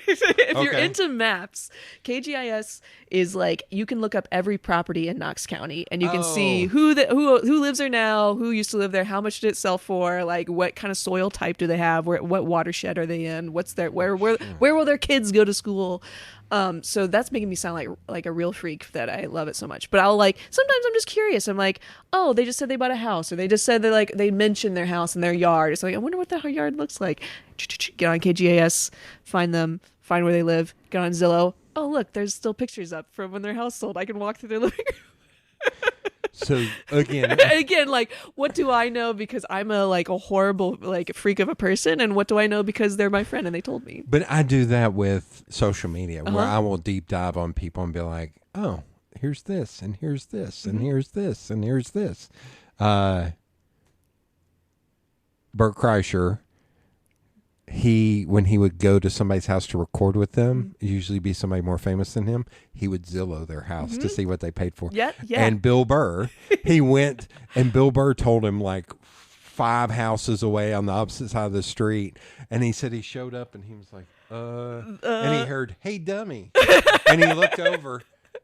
if you're into maps, KGIS is like you can look up every property in Knox County and you can see who lives there now, who used to live there, how much did it sell for, like what kind of soil type do they have, what watershed are they in, what's their where will their kids go to school. So that's making me sound like a real freak that I love it so much. But I'll like sometimes I'm just curious. I'm like, oh, they just said they bought a house, or they just said they mentioned their house and their yard. It's like I wonder what that yard looks like. Get on KGIS, find them, find where they live. Get on Zillow. Oh, look, there's still pictures up from when their house sold. I can walk through their living room. So again, like, what do I know because I'm a horrible like freak of a person, and what do I know because they're my friend and they told me? But I do that with social media where I will deep dive on people and be like, oh, here's this, and here's this, and here's this, and here's this. Bert Kreischer, when he would go to somebody's house to record with them, usually be somebody more famous than him, he would Zillow their house to see what they paid for. Yeah. And Bill Burr, he went, and Bill Burr told him like 5 houses away on the opposite side of the street, and he said he showed up and he was like, and he heard, hey, dummy. And he looked over.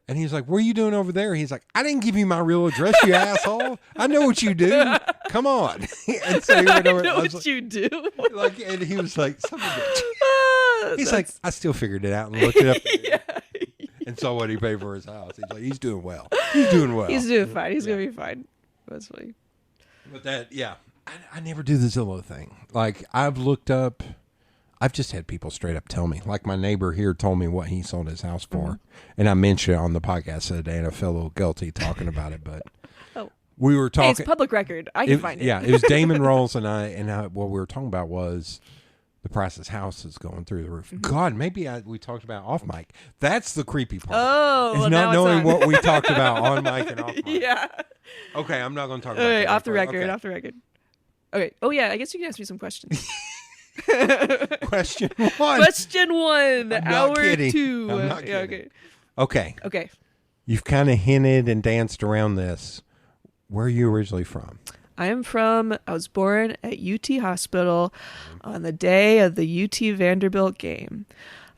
And he's like, what are you doing over there? He's like, I didn't give you my real address, you asshole. I know what you do. Come on. And so he went over. I know what you do. Like, and he was like, son of a bitch. He's like, I still figured it out and looked it up. And saw what he paid for his house. He's like, he's doing well. He's doing well. He's doing fine. He's going to be fine. That's funny. But I never do the Zillow thing. Like, I've just had people straight up tell me. Like my neighbor here told me what he sold his house for. And I mentioned it on the podcast the other day, and I felt a little guilty talking about it. But we were talking. Hey, it's public record. I can find it. Yeah, it was Damon Rolls and I, what we were talking about was the price of his house is going through the roof. God, maybe we talked about off mic. That's the creepy part. Oh, is not knowing what we talked about on mic and off mic. Yeah. Okay, I'm not going to talk about that. Off the record. Okay. Oh, yeah. I guess you can ask me some questions. Question 1. Question 1. I'm hour not kidding. 2. I'm not Yeah, kidding. Okay. You've kind of hinted and danced around this. Where are you originally from? I was born at UT Hospital on the day of the UT Vanderbilt game.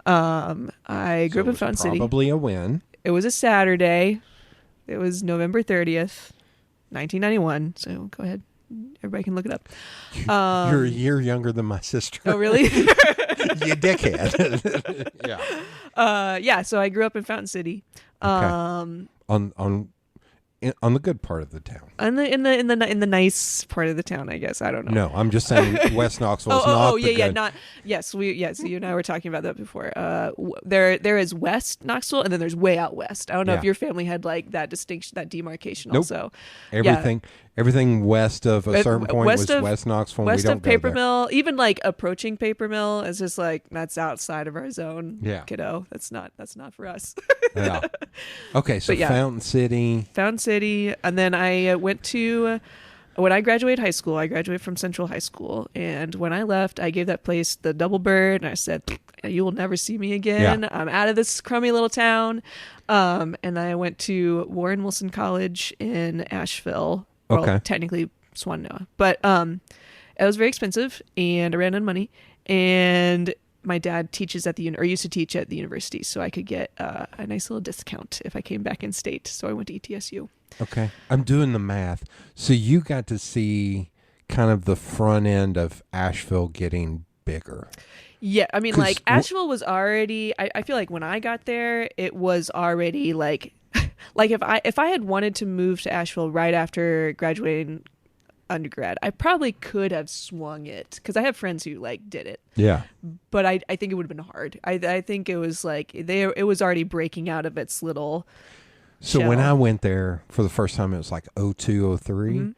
I grew up in Fountain City. Probably a win. It was a Saturday. It was November 30th, 1991. So go ahead. Everybody can look it up. You're a year younger than my sister. Oh, really? You dickhead. Yeah. So I grew up in Fountain City. Okay. on the good part of the town. In the nice part of the town, I guess. I don't know. No, I'm just saying West Knoxville is not the good. Not yes. You and I were talking about that before. There is West Knoxville, and then there's way out west. I don't know if your family had like that distinction, that demarcation. Nope. Also, Everything west of a certain point was of, West Knoxville. West we don't of Paper go there. Mill, even like approaching Paper Mill is just like that's outside of our zone. Yeah, kiddo, that's not for us. Yeah. Okay, so Fountain City, and then I went to. When I graduated high school, I graduated from Central High School, and when I left, I gave that place the double bird, and I said, "You will never see me again. Yeah. I'm out of this crummy little town." And I went to Warren Wilson College in Asheville. Well, Okay. technically Swananoa, but it was very expensive, and I ran out of money. And my dad teaches at used to teach at the university, so I could get a nice little discount if I came back in state. So I went to ETSU. Okay. I'm doing the math. So you got to see kind of the front end of Asheville getting bigger. Yeah, I mean, like, Asheville was already, I feel like when I got there, it was already, like, like, if I had wanted to move to Asheville right after graduating undergrad, I probably could have swung it, because I have friends who, like, did it. Yeah. But I think it would have been hard. I think it was, like, it was already breaking out of its little So shell. when I went there for the first time, it was like 02, 03. Mm-hmm.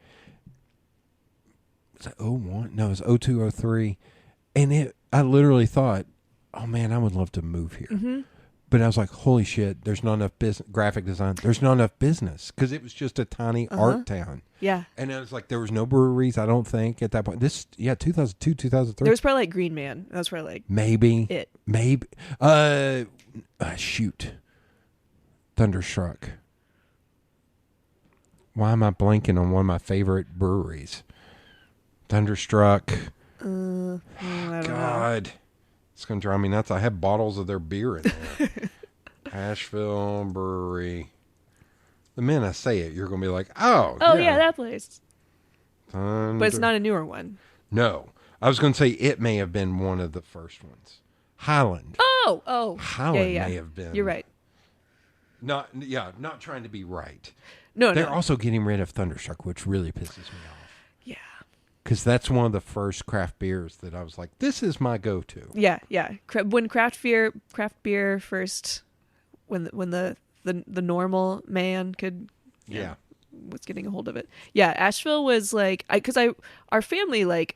Was it 01? No, it was 02, 03. And I literally thought, oh, man, I would love to move here. Mm-hmm. But I was like, holy shit, there's not enough graphic design. There's not enough business because it was just a tiny art town. Yeah. And I was like, there was no breweries, I don't think, at that point. 2002, 2003. There was probably, like, Green Man. That was probably, like, Maybe. it. Maybe. Shoot. Thunderstruck. Why am I blanking on one of my favorite breweries? Thunderstruck. I don't know. God. It's going to drive me nuts. I have bottles of their beer in there. Asheville Brewery. The minute I say it, you're going to be like, oh, yeah, that place. Thunder. But it's not a newer one. No. I was going to say it may have been one of the first ones. Highland. Oh. Highland yeah. may have been. You're right. Not trying to be right. No, They're also getting rid of Thunderstruck, which really pisses me off. Yeah. Because that's one of the first craft beers that I was like, this is my go-to. Yeah. When craft beer first, when the normal man could, was getting a hold of it. Yeah, Asheville was like, our family, like,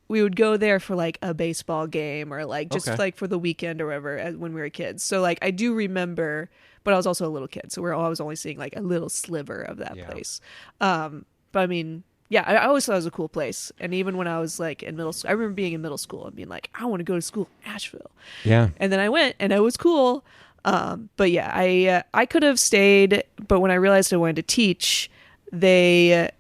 we would go there for like a baseball game or like just like for the weekend or whatever when we were kids. So like I do remember, but I was also a little kid, so I was only seeing like a little sliver of that place. But I mean, yeah, I always thought it was a cool place. And even when I was like in middle school, I remember being in middle school and being like, I want to go to school in Asheville. Yeah. And then I went and it was cool. But yeah, I could have stayed, but when I realized I wanted to teach, because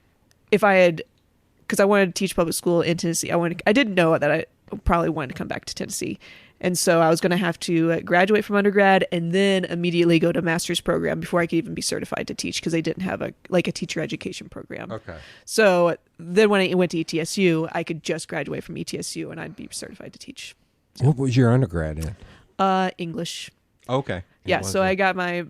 I wanted to teach public school in Tennessee. I didn't know that I probably wanted to come back to Tennessee. And so I was going to have to graduate from undergrad and then immediately go to master's program before I could even be certified to teach, because they didn't have a teacher education program. Okay. So then when I went to ETSU, I could just graduate from ETSU and I'd be certified to teach. So. What was your undergrad in? English. Okay. Yeah, so I got my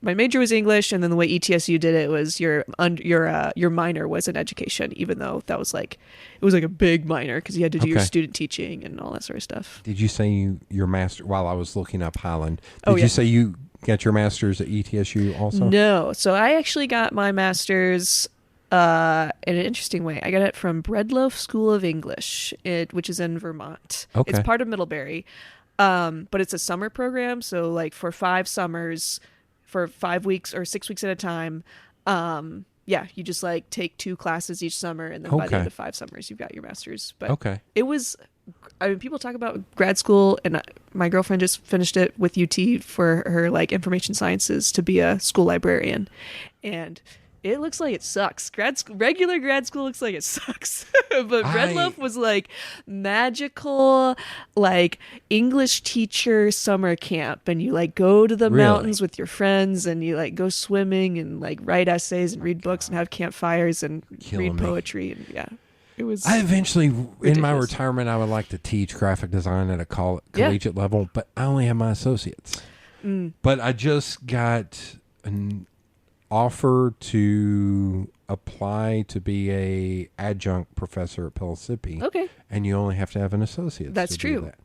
major was English, and then the way ETSU did it was your minor was in education, even though it was like a big minor because you had to do your student teaching and all that sort of stuff. Did you say your master? While I was looking up Highland, did you say you got your master's at ETSU also? No, so I actually got my master's in an interesting way. I got it from Breadloaf School of English, which is in Vermont. Okay. It's part of Middlebury. But it's a summer program, so like for 5 summers, for 5 weeks or 6 weeks at a time, you just like take 2 classes each summer, and then by the end of 5 summers, you've got your master's. But it was, I mean, people talk about grad school, and my girlfriend just finished it with UT for her like information sciences to be a school librarian, and it looks like it sucks. Regular grad school looks like it sucks. But Breadloaf was like magical, like English teacher summer camp. And you like go to the mountains with your friends and you like go swimming and like write essays and read books and have campfires and read poetry. And it was. I eventually, ridiculous. In my retirement, I would like to teach graphic design at a collegiate level, but I only have my associates. But I just got offer to apply to be a adjunct professor at Pellissippi. Okay. And you only have to have an associate. That's to do true. that.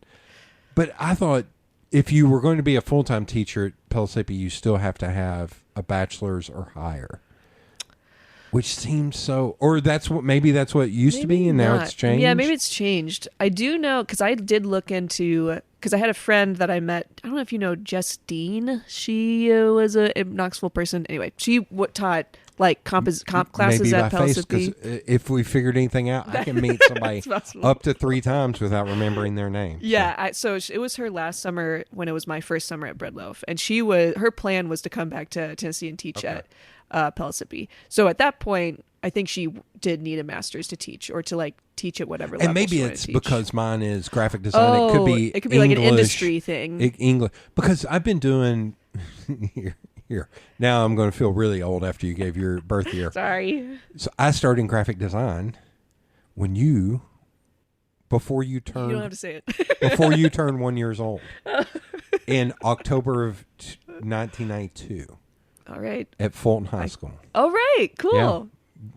But I thought if you were going to be a full-time teacher at Pellissippi, you still have to have a bachelor's or higher. Which seems so, or maybe that's what it used to be, and now it's changed. Yeah, maybe it's changed. I do know, because I did look into, because I had a friend that I met, I don't know if you know Justine. She was a Knoxville person. Anyway, she taught like comp classes maybe at by face, Pellissippi. because if we figured anything out, I can meet somebody up to 3 times without remembering their name. Yeah, so it was her last summer when it was my first summer at Breadloaf, and her plan was to come back to Tennessee and teach at Pellissippi. So at that point, I think she did need a master's to teach, or to like teach at whatever level. And maybe she wanted it's to teach. because mine is graphic design. It could be English, like an industry thing. English, because I've been doing here. Now I'm going to feel really old after you gave your birth year. Sorry. So I started in graphic design when before you You don't have to say it. before you turned 1 year old in October of 1992. All right. At Fulton High School. All right. Cool. Yeah.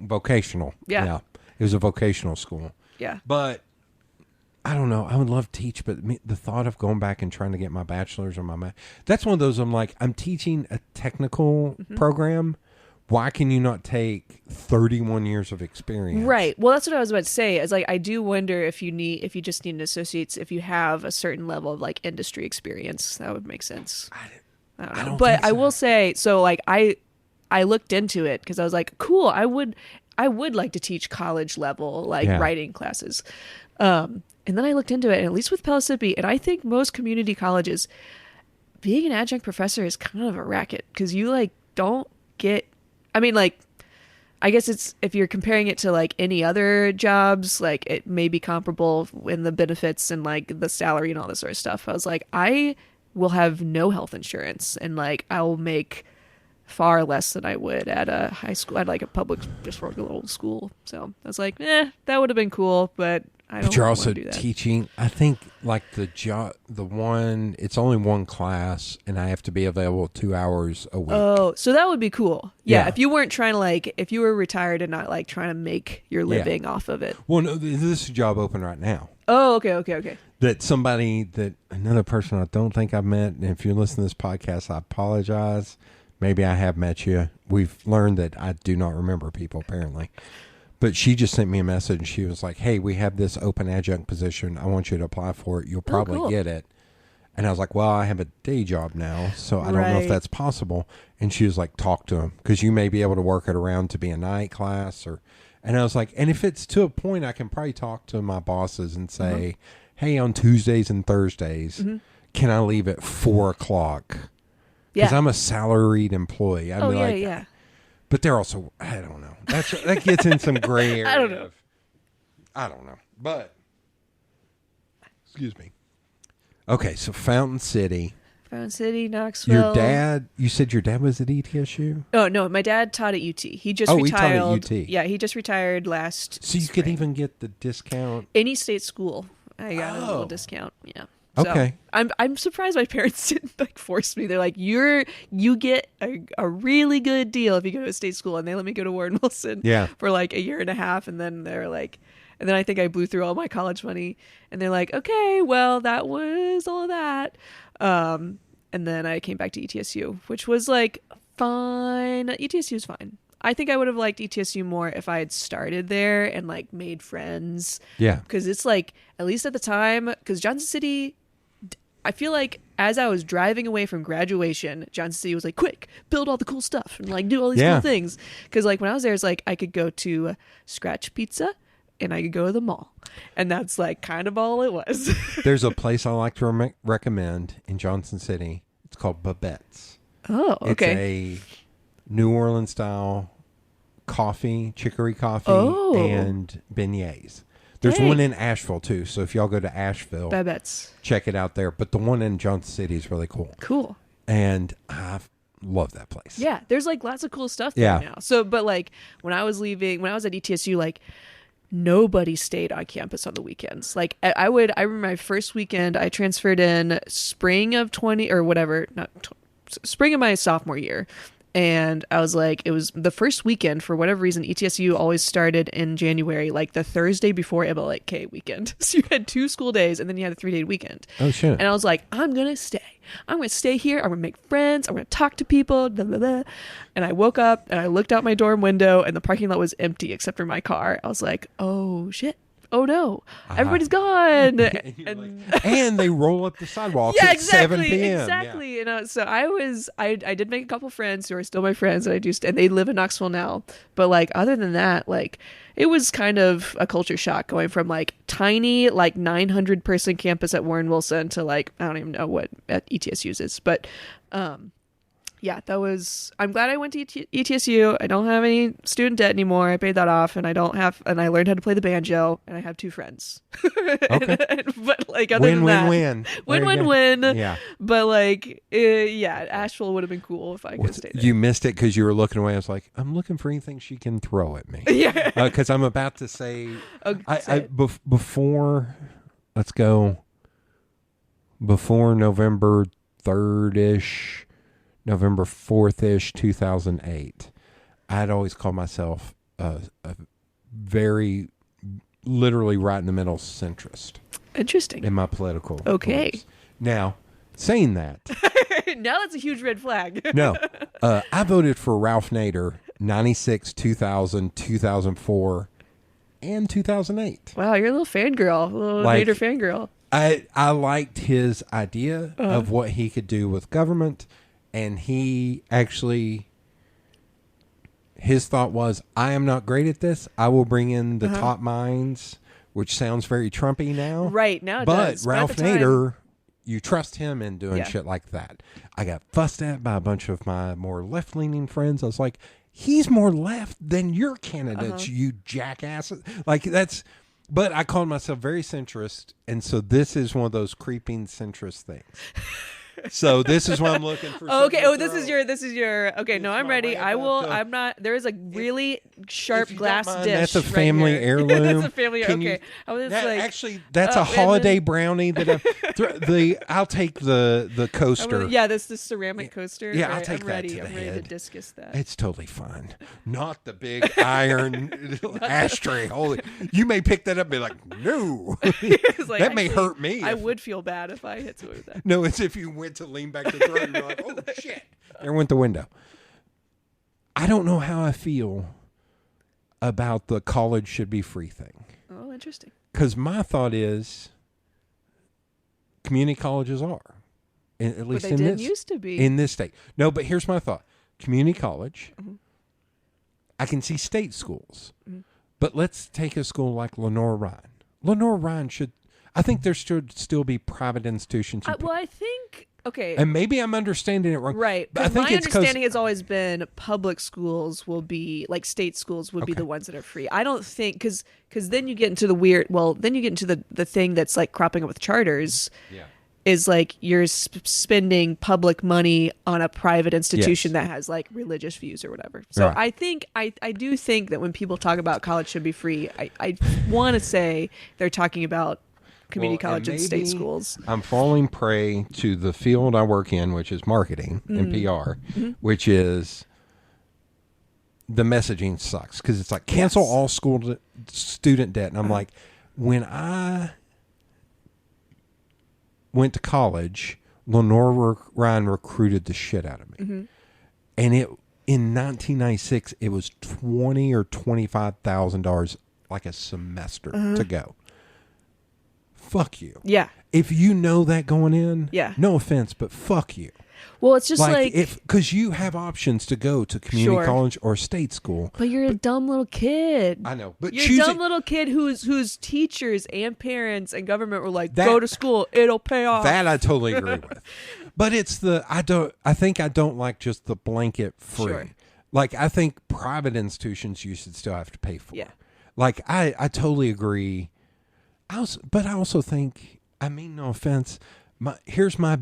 Vocational. Yeah. It was a vocational school. Yeah. But I don't know. I would love to teach, but the thought of going back and trying to get my bachelor's or that's one of those, I'm teaching a technical program. Why can you not take 31 years of experience? Right. Well, that's what I was about to say. Is like, I do wonder if you just need an associate's, if you have a certain level of like industry experience. That would make sense. I don't know. But I will say, so like I looked into it because I was like, cool, I would like to teach college level like writing classes. And then I looked into it, and at least with Pellissippi, and I think most community colleges, being an adjunct professor is kind of a racket because you like don't get, I mean, like, I guess it's, if you're comparing it to like any other jobs, like it may be comparable in the benefits and like the salary and all this sort of stuff. I was like, I will have no health insurance, and like I'll make far less than I would at a high school, at like a public, just regular school. So I was like, that would have been cool, but I don't. But you're also do that. teaching. I think like it's only one class, and I have to be available 2 hours a week. Oh, so that would be cool. Yeah, if you weren't trying to like, if you were retired and not like trying to make your living off of it. Well, no, this is a job open right now. Oh, okay. Another person I don't think I've met, and if you're listening to this podcast, I apologize. Maybe I have met you. We've learned that I do not remember people, apparently. But she just sent me a message, and she was like, hey, we have this open adjunct position. I want you to apply for it. You'll probably get it. And I was like, well, I have a day job now, so I don't know if that's possible. And she was like, talk to him, because you may be able to work it around to be a night class. And I was like, and if it's to a point, I can probably talk to my bosses and say, hey, on Tuesdays and Thursdays, can I leave at 4 o'clock? Because I'm a salaried employee. I'd be like, but they're also, I don't know. That gets in some gray area. I don't know. But, excuse me. Okay, so Fountain City, Knoxville. Your dad, you said your dad was at ETSU? Oh, no, my dad taught at UT. He just retired. He taught at UT. Yeah, he just retired last So you spring. could even get the discount? Any state school, I got a little discount. Yeah. So Okay. I'm surprised my parents didn't like force me. They're like, you get a really good deal if you go to a state school, and they let me go to Warren Wilson for like a year and a half, and then they're like, and then I think I blew through all my college money, and they're like, okay, well, that was all of that. And then I came back to ETSU, which was like fine. ETSU is fine. I think I would have liked ETSU more if I had started there and like made friends. Yeah. Because it's like, at least at the time, because Johnson City, I feel like as I was driving away from graduation, Johnson City was like, quick, build all the cool stuff and like do all these cool things. Because like when I was there, it's like I could go to Scratch Pizza and I could go to the mall. And that's like kind of all it was. There's a place I like to recommend in Johnson City. It's called Babette's. Oh, okay. It's a New Orleans style coffee, chicory coffee, and beignets. There's one in Asheville too. So if y'all go to Asheville, Babette's, check it out there. But the one in Johnson City is really cool. Cool. And I love that place. Yeah, there's like lots of cool stuff there now. So, but like when I was at ETSU, like nobody stayed on campus on the weekends. Like I remember my first weekend, I transferred in spring of 20 or whatever, spring of my sophomore year. And I was like, it was the first weekend. For whatever reason, ETSU always started in January, like the Thursday before MLK weekend. So you had 2 school days and then you had a 3-day weekend. Oh, shit. And I was like, I'm going to stay. I'm going to stay here. I'm going to make friends. I'm going to talk to people. Blah, blah, blah. And I woke up and I looked out my dorm window and the parking lot was empty except for my car. I was like, oh, shit. Oh no! Everybody's gone, and they roll up the sidewalk yeah, at exactly, 7 p.m. Exactly. Yeah. And so I did make a couple friends who are still my friends, and and they live in Knoxville now. But like other than that, like it was kind of a culture shock going from like tiny like 900 person campus at Warren Wilson to like I don't even know what at ETS uses, but yeah, I'm glad I went to ETSU. I don't have any student debt anymore. I paid that off, and I learned how to play the banjo, and I have 2 friends. Okay. But like other than that, win. Yeah. But like, yeah, Asheville would have been cool if I could stay there. You missed it because you were looking away. I was like, I'm looking for anything she can throw at me. Yeah. Because I'm about to say, before November 3rd-ish. November 4th-ish, 2008. I'd always called myself a very, literally right in the middle centrist. Interesting. In my political Okay. beliefs. Now, saying that. Now that's a huge red flag. No. I voted for Ralph Nader 96, 2000, 2004, and 2008. Wow, you're a little fangirl. A little Nader fangirl. I liked his idea of what he could do with government. And he actually, his thought was, I am not great at this. I will bring in the top minds, which sounds very Trumpy now. Right, now it But does. Ralph Nader, you trust him in doing shit like that. I got fussed at by a bunch of my more left-leaning friends. I was like, he's more left than your candidates, you jackasses. Like, that's... But I called myself very centrist, and so this is one of those creeping centrist things. So this is what I'm looking for. Okay. Oh, this is your. Okay. No, I'm ready. I will. I'm not. There is a really sharp glass dish. That's a family heirloom. That's a family. Okay. Actually, that's a holiday brownie that I'll take the coaster. This ceramic coaster. Yeah, I'll take I'm that ready. to the I'm head. ready to discus that. It's totally fine. Not the big iron ashtray. Holy, you may pick that up and be like, no. Like, that may hurt me. I would feel bad if I hit something with that. No, it's if you went to lean back to throw, you're like, oh shit, there went the window. I don't know how I feel about the college should be free thing. Oh, interesting. Because my thought is, community colleges are, at least but they didn't used to be in this state. No, but here's my thought: community college. Mm-hmm. I can see state schools, but let's take a school like Lenore Ryan. Lenore Ryan should. I think there should still be private institutions. Well, I think, okay. And maybe I'm understanding it wrong. Right. But I think my understanding has always been public schools will be, like state schools would be the ones that are free. I don't think, because then you get into the thing that's like cropping up with charters. Yeah. Is like you're spending public money on a private institution that has like religious views or whatever. So I think, I do think that when people talk about college should be free, I want to say they're talking about community college and state schools. I'm falling prey to the field I work in, which is marketing and PR, which is the messaging sucks because it's like cancel all student debt. And I'm like, when I went to college, Lenore Ryan recruited the shit out of me. And in 1996, it was $20,000 or $25,000 like a semester to go. Fuck you. Yeah. If you know that going in, no offense, but fuck you. Well, it's just like because you have options to go to community college or state school. But you're a dumb little kid. I know, but you're a dumb little kid whose teachers and parents and government were like, go to school, it'll pay off. That I totally agree with. But it's I don't like just the blanket free. Sure. Like I think private institutions you should still have to pay for. Yeah. Like I totally agree. But I also think, I mean, no offense, here's my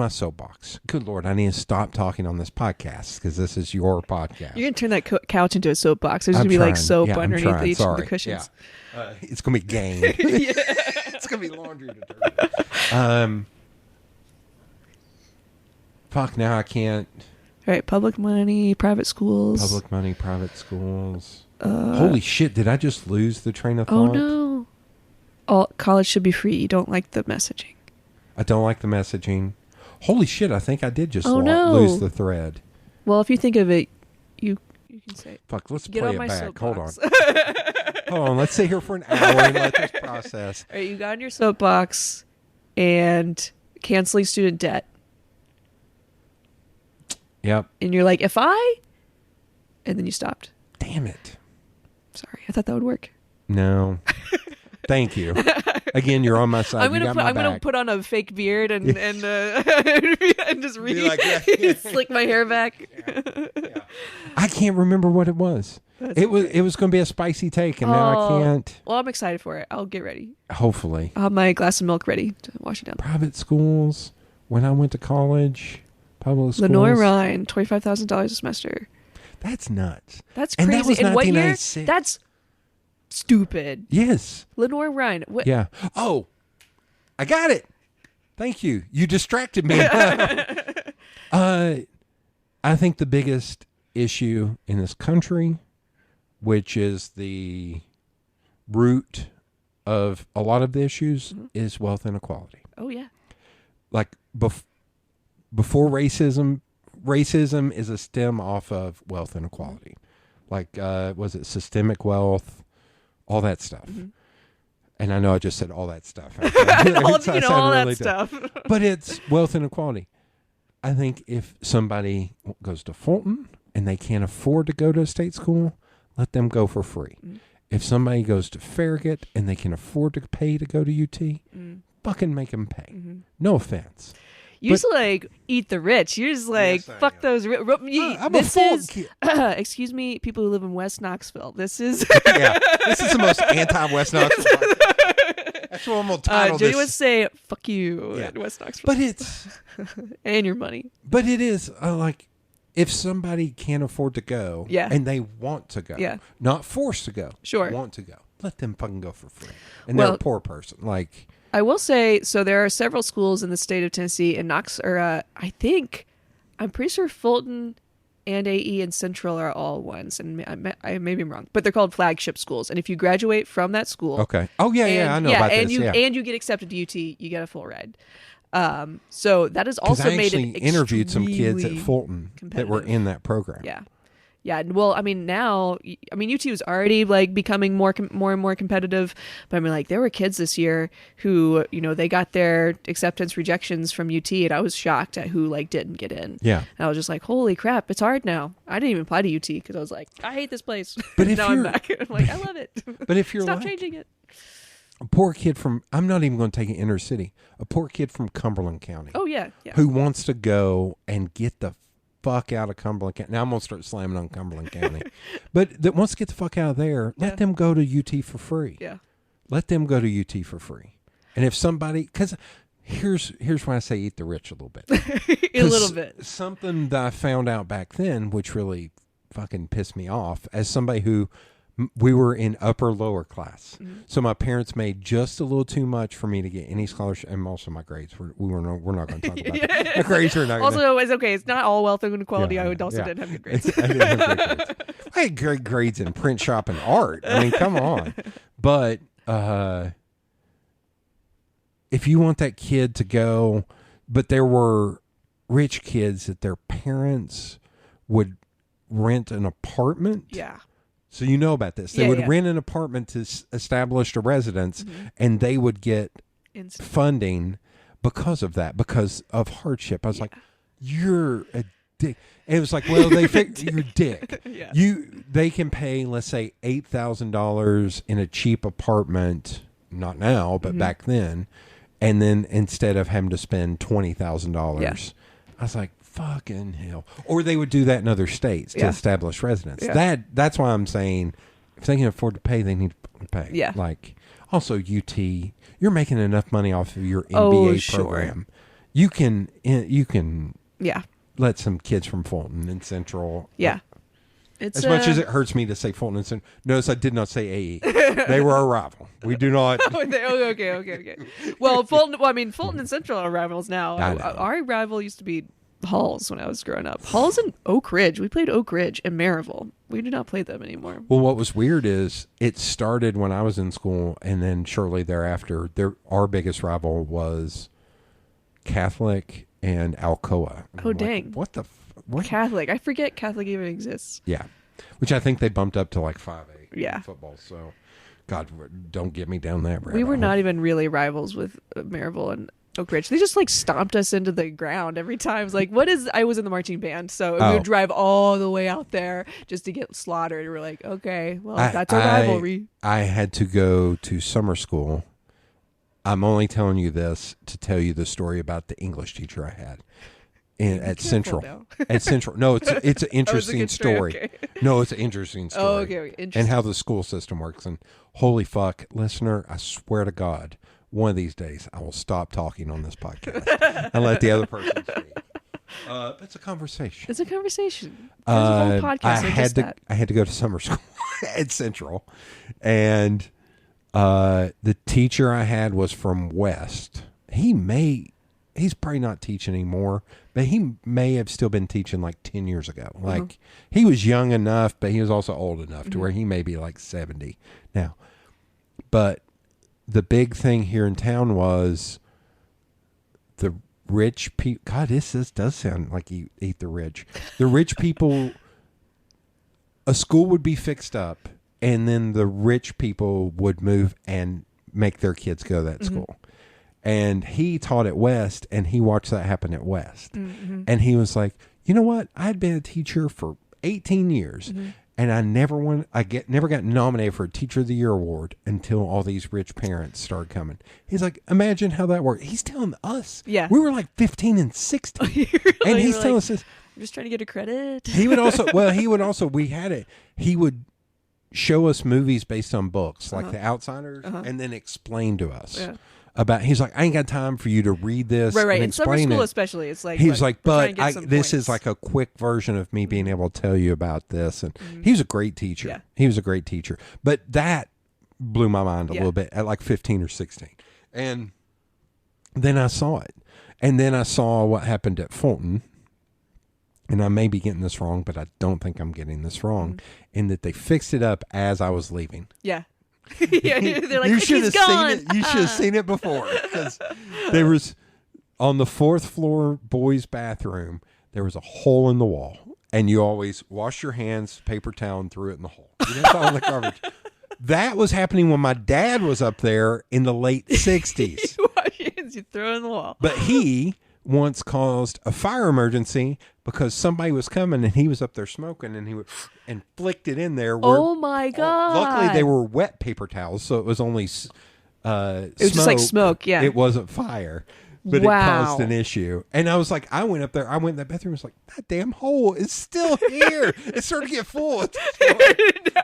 soapbox. Good Lord, I need to stop talking on this podcast because this is your podcast. You're going to turn that couch into a soapbox. There's going to be like soap underneath each of the cushions. Yeah. It's going to be game. It's going to be laundry detergent. Fuck, now I can't. All right, public money, private schools. Public money, private schools. Holy shit, did I just lose the train of thought? Oh, no. All college should be free. You don't like the messaging. I don't like the messaging. Holy shit, I think I did just no. lose the thread. Well, if you think of it, you can say it. Fuck, let's Get play on it my back. Hold on. soapbox. Hold on, let's sit here for an hour and let this process. All right, you got on your soapbox and canceling student debt. Yep. And you're like, and then you stopped. Damn it. Sorry, I thought that would work. No. Thank you. Again, you're on my side. I'm gonna put on a fake beard and just slick my hair back. Yeah. I can't remember what it was. It was going to be a spicy take, and now I can't. Well, I'm excited for it. I'll get ready. Hopefully, I'll have my glass of milk ready to wash it down. Private schools. When I went to college, public schools. Lenoir Rhine, $25,000 a semester. That's nuts. That's and crazy. That was In what year? 1996. That's stupid. Yes. Lenoir Rhine. What? Yeah. Oh, I got it. Thank you. You distracted me. I think the biggest issue in this country, which is the root of a lot of the issues, is wealth inequality. Oh, yeah. Like before racism is a stem off of wealth inequality. Like, was it systemic wealth? All that stuff. Mm-hmm. And I know I just said all that stuff. all that stuff. But it's wealth inequality. I think if somebody goes to Fulton and they can't afford to go to a state school, let them go for free. Mm. If somebody goes to Farragut and they can afford to pay to go to UT, fucking make them pay. Mm-hmm. No offense. You used to eat the rich. You're just like, yes, fuck those rich. I'm a Fulton kid. Excuse me, people who live in West Knoxville. This is this is the most anti-West Knoxville. That's what I'm gonna title this. Jody would say, "Fuck you," in West Knoxville. But it's and your money. But it is if somebody can't afford to go, and they want to go, not forced to go, want to go, let them fucking go for free. And they're a poor person, I will say, so there are several schools in the state of Tennessee, and I'm pretty sure Fulton and AE and Central are all ones, and maybe I'm wrong, but they're called flagship schools. And if you graduate from that school, okay, I know about this. And you get accepted to UT, you get a full ride. So that has also made it interviewed some kids at Fulton that were in that program. Yeah. Well, now, UT was already becoming more and more competitive, but there were kids this year who, they got their acceptance rejections from UT, and I was shocked at who didn't get in. Yeah. And I was just like, holy crap, it's hard now. I didn't even apply to UT because I was like, I hate this place. But if now I'm back. I'm like, I love it. But if you're stop changing it. A poor kid I'm not even going to take an inner city. A poor kid from Cumberland County. Oh yeah. Who wants to go and get the fuck out of Cumberland County. Now I'm going to start slamming on Cumberland County. But that wants to get the fuck out of there, let them go to UT for free. Yeah. Let them go to UT for free. And if somebody, because here's why I say eat the rich a little bit. A little bit. Something that I found out back then, which really fucking pissed me off, as somebody who, we were in lower class. Mm-hmm. So my parents made just a little too much for me to get any scholarship, and also my grades. We're not going to talk about that. My grades are not. Also, it's okay. It's not all wealth inequality. I didn't have good grades. I didn't have good grades. I had great grades in print shop and art. I mean, come on. But if you want that kid to go, but there were rich kids that their parents would rent an apartment. Yeah. So you know about this. They would rent an apartment to establish a residence, and they would get funding because of that, because of hardship. I was like, you're a dick. And it was like, well, they think you're a dick. Yeah. They can pay, let's say, $8,000 in a cheap apartment, not now, but back then, and then instead of having to spend $20,000, I was like, fucking hell. Or they would do that in other states to establish residence. That's why I'm saying if they can afford to pay, they need to pay. Yeah. Also UT, you're making enough money off of your MBA program. You can let some kids from Fulton and Central. Yeah. As much as it hurts me to say Fulton and Central. Notice I did not say AE. They were a rival. We do not. Okay. Well, Fulton and Central are rivals now. Our rival used to be halls when I was growing up. Halls and Oak Ridge. We played Oak Ridge and Maryville. We do not play them anymore. Well, what was weird is it started when I was in school, and then shortly thereafter, our biggest rival was Catholic and Alcoa. And Oh, I'm dang. Like, what the... What? Catholic. I forget Catholic even exists. Yeah. Which I think they bumped up to like 5A Yeah. in football. So, God, don't get me down that rabbit We were hole. not even really rivals with Maryville and Oak Ridge. They just like stomped us into the ground every time. It's like, I was in the marching band, so we would drive all the way out there just to get slaughtered. We're like, okay, well, that's our rivalry. I had to go to summer school. I'm only telling you this to tell you the story about the English teacher I had at Central. now. At Central. No, it's an interesting good story, story. okay. No, it's an interesting story. Oh, okay. Interesting. And how the school system works. And holy fuck, listener, I swear to God, one of these days I will stop talking on this podcast and let the other person speak. It's a conversation. It's a conversation. There's a whole podcast. I had to go to summer school at Central, and the teacher I had was from West. He's probably not teaching anymore, but he may have still been teaching like 10 years ago. Like he was young enough, but he was also old enough to where he may be like 70 now. But the big thing here in town was the rich people. God, this does sound like you eat the rich. The rich people, a school would be fixed up, and then the rich people would move and make their kids go to that school. And he taught at West, and he watched that happen at West. And he was like, you know what? I'd been a teacher for 18 years, and I never got nominated for a Teacher of the Year award until all these rich parents started coming. He's like, imagine how that worked. He's telling us. Yeah. We were like 15 and 16. And he's telling us this. I'm just trying to get a credit. He would also, we had it. He would show us movies based on books, like The Outsiders, and then explain to us about, he's like, I ain't got time for you to read this. Right. And In summer explain school it. especially, it's like, He was like, we're trying but to get some this points. is like a quick version of me being able to tell you about this. And he was a great teacher. Yeah. He was a great teacher. But that blew my mind a Yeah. little bit at like 15 or 16. And then I saw it. And then I saw what happened at Fulton. And I may be getting this wrong, but I don't think I'm getting this wrong, in that they fixed it up as I was leaving. Yeah. Yeah, they're like, You should he's have gone. seen it. You should have seen it before, because there was on the 4th floor boys' bathroom. There was a hole in the wall, and you always wash your hands, paper towel, and threw it in the hole. You didn't throw it in the garbage. That was happening when my dad was up there in the late 60s. You wash your hands, you throw it in the wall. But he once caused a fire emergency because somebody was coming, and he was up there smoking, and he would and flicked it in there. Oh my God. Luckily, they were wet paper towels, so it was only it was just like smoke, yeah. It wasn't fire, but Wow. it caused an issue. And I was like, I went up there, I went in that bathroom, I was like, that damn hole is still here. It started to get full.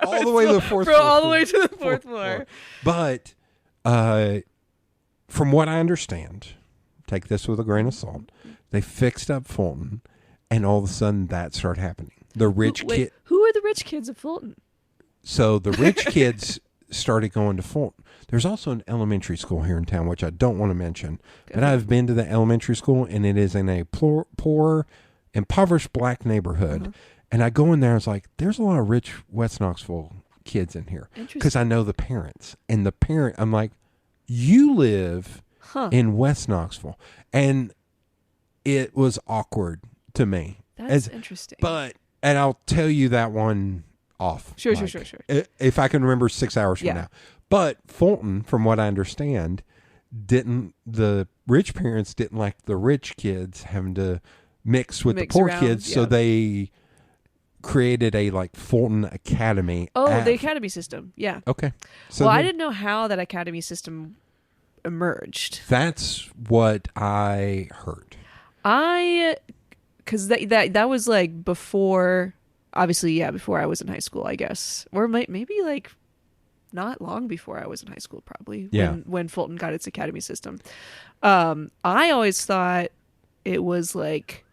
All the way to the 4th floor. All the way to the 4th floor. But from what I understand, take this with a grain of salt, they fixed up Fulton, and all of a sudden that started happening. The rich kid. Who are the rich kids of Fulton? So the rich kids started going to Fulton. There's also an elementary school here in town, which I don't want to mention, but I've been to the elementary school, and it is in a poor impoverished black neighborhood. And I go in there, and it's like, there's a lot of rich West Knoxville kids in here, because I know the parents. And the parent, I'm like, you live in West Knoxville. And it was awkward to me. That's interesting. And I'll tell you that one off. Sure. If I can remember 6 hours from now. But Fulton, from what I understand, the rich parents didn't like the rich kids having to mix with the poor kids, so they created a like Fulton Academy. The academy system. Yeah. Okay. So well, I didn't know how that academy system emerged. That's what I heard. Because that was like before, obviously, before I was in high school, I guess, or maybe like not long before I was in high school, probably. When Fulton got its academy system. I always thought it was like.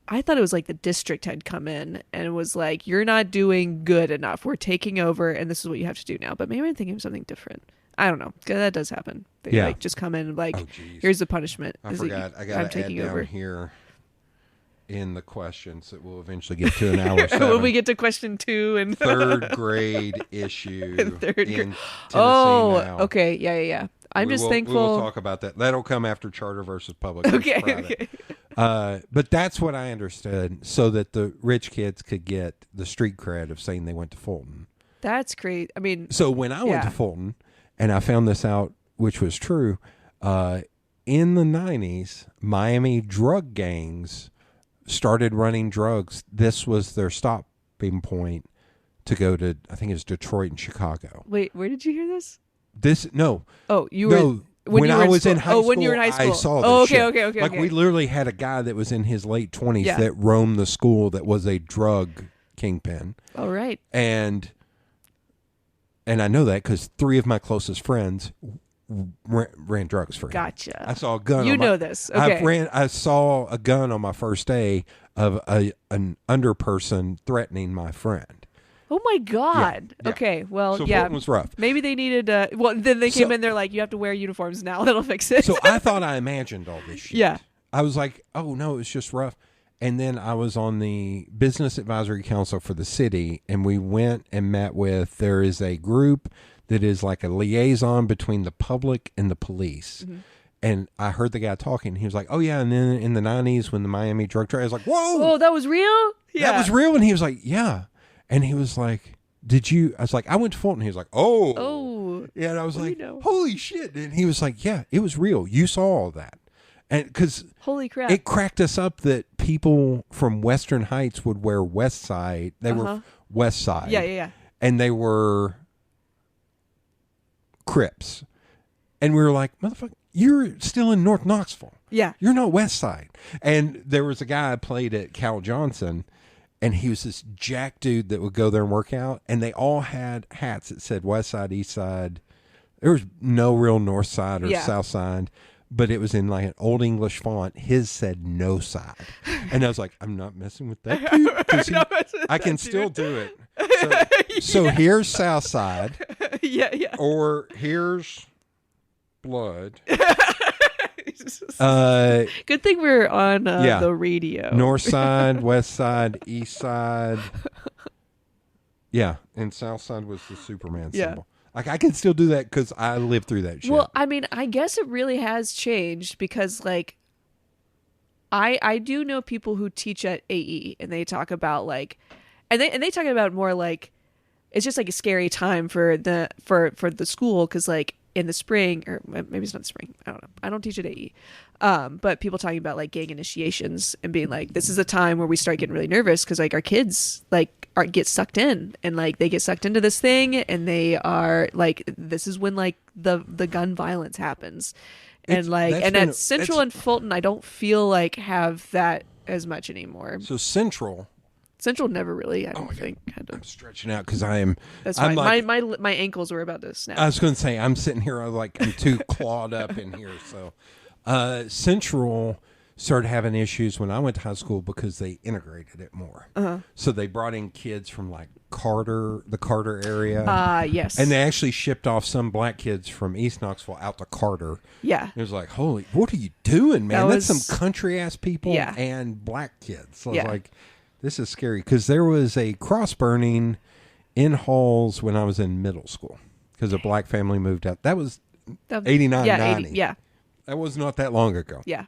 I thought it was like the district had come in and it was like, you're not doing good enough. We're taking over and this is what you have to do now. But maybe I'm thinking of something different. I don't know. That does happen. They like just come in and like, here's the punishment. I forgot. I got to add down here. in the questions that we'll eventually get to an hour 7. When we get to question 2 and third grade issue in Tennessee now. Okay, yeah. I'm just thankful. We'll talk about that. That'll come after Charter versus Public. Okay. But that's what I understood, so that the rich kids could get the street cred of saying they went to Fulton. That's great. I mean, so when I went to Fulton, and I found this out, which was true, in the 90s, Miami drug gangs started running drugs. This was their stopping point to go to, I think it was Detroit and Chicago. Wait, where did you hear this? No. Oh, you were. No. When I was in high school, when you were in high school, I saw this shit. Okay. Like, we literally had a guy that was in his late 20s Yeah. that roamed the school that was a drug kingpin. All right. And I know that because 3 of my closest friends ran drugs for him. Gotcha. I saw a gun. You know this. Okay. I saw a gun on my first day of an underperson threatening my friend. Oh my God. Yeah. Okay. Well, So yeah. Fulton was rough. Maybe they needed. Well, then they came in. They're like, you have to wear uniforms now. That'll fix it. So I thought I imagined all this shit. Yeah. I was like, oh no, it's just rough. And then I was on the Business Advisory Council for the city, and we went and met with, there is a group that is like a liaison between the public and the police. Mm-hmm. And I heard the guy talking. He was like, oh yeah, and then in the 90s when the Miami drug trial, I was like, whoa. Oh, that was real? Yeah. That was real? And he was like, yeah. And he was like, did you? I was like, I went to Fulton. He was like, oh. Oh. Yeah, and I was like, you know? Holy shit. And he was like, yeah, it was real. You saw all that. And because holy crap, it cracked us up that people from Western Heights would wear West Side. They were West Side. Yeah. And they were Crips. And we were like, motherfucker, you're still in North Knoxville. Yeah. You're not West Side. And there was a guy I played at Cal Johnson, and he was this jack dude that would go there and work out. And they all had hats that said West Side, East Side. There was no real North Side or South Side. But it was in like an old English font. His said no side. And I was like, I'm not messing with that dude. 'Cause I can still do it. So here's South Side. Yeah. Or here's blood. Good thing we're on the radio. North Side, West Side, East Side. Yeah. And South Side was the Superman symbol. Like, I can still do that because I lived through that shit. Well, I mean, I guess it really has changed because, like, I do know people who teach at AE, and they talk about, like, and they talk about more like it's just like a scary time for the school because, like, in the spring, or maybe it's not the spring, I don't know. I don't teach at AE, but people talking about like gang initiations and being like, this is a time where we start getting really nervous because like our kids get sucked in, and like they get sucked into this thing, and they are like, this is when like the gun violence happens, and at Central and Fulton, I don't feel like have that as much anymore. So Central never really, I don't think. I'm stretching out because I am. That's fine. Like, my ankles were about to snap. I was going to say, I'm sitting here like I'm too clawed up in here. So Central started having issues when I went to high school because they integrated it more. So they brought in kids from like the Carter area. Yes. And they actually shipped off some black kids from East Knoxville out to Carter. Yeah. It was like, holy, what are you doing, man? That's some country ass people and black kids. So I was like, this is scary because there was a cross burning in Halls when I was in middle school because a black family moved out. That was 89, 90. That was not that long ago. Yeah.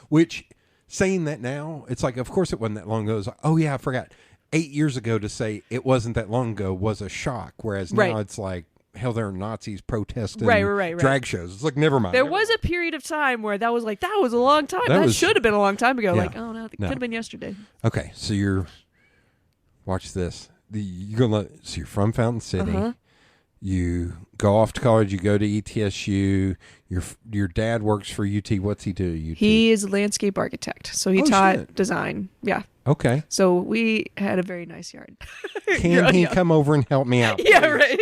Which, saying that now, it's like, of course it wasn't that long ago. It's like, oh yeah, I forgot. 8 years ago to say it wasn't that long ago was a shock. Whereas now it's like, hell, there are Nazis protesting drag shows. It's like, never mind. There was a period of time where that was like, that was a long time. That should have been a long time ago. Like, oh no, it could have been yesterday. Okay, so watch this. So you're from Fountain City. You go off to college. You go to ETSU. Your dad works for UT. What's he do? UT? He is a landscape architect. So he taught design. Yeah. Okay. So we had a very nice yard. Can he come over and help me out? Yeah, right.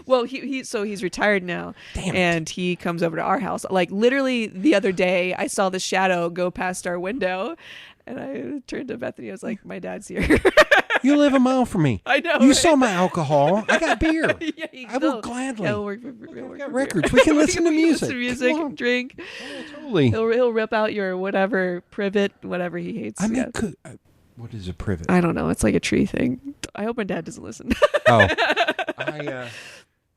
Well, he's retired now. Damn it. And he comes over to our house. Like literally the other day, I saw the shadow go past our window, And I turned to Bethany. I was like, my dad's here. You live a mile from me. I know. You right? saw my alcohol. I got beer. Yeah, I will gladly. Yeah, we'll work got for records. beer. We can listen to music. Listen to music, Come on. drink. Totally. He'll rip out your whatever privet, whatever he hates. I mean, Yeah. what is a privet? I don't know. It's like a tree thing. I hope my dad doesn't listen. Oh,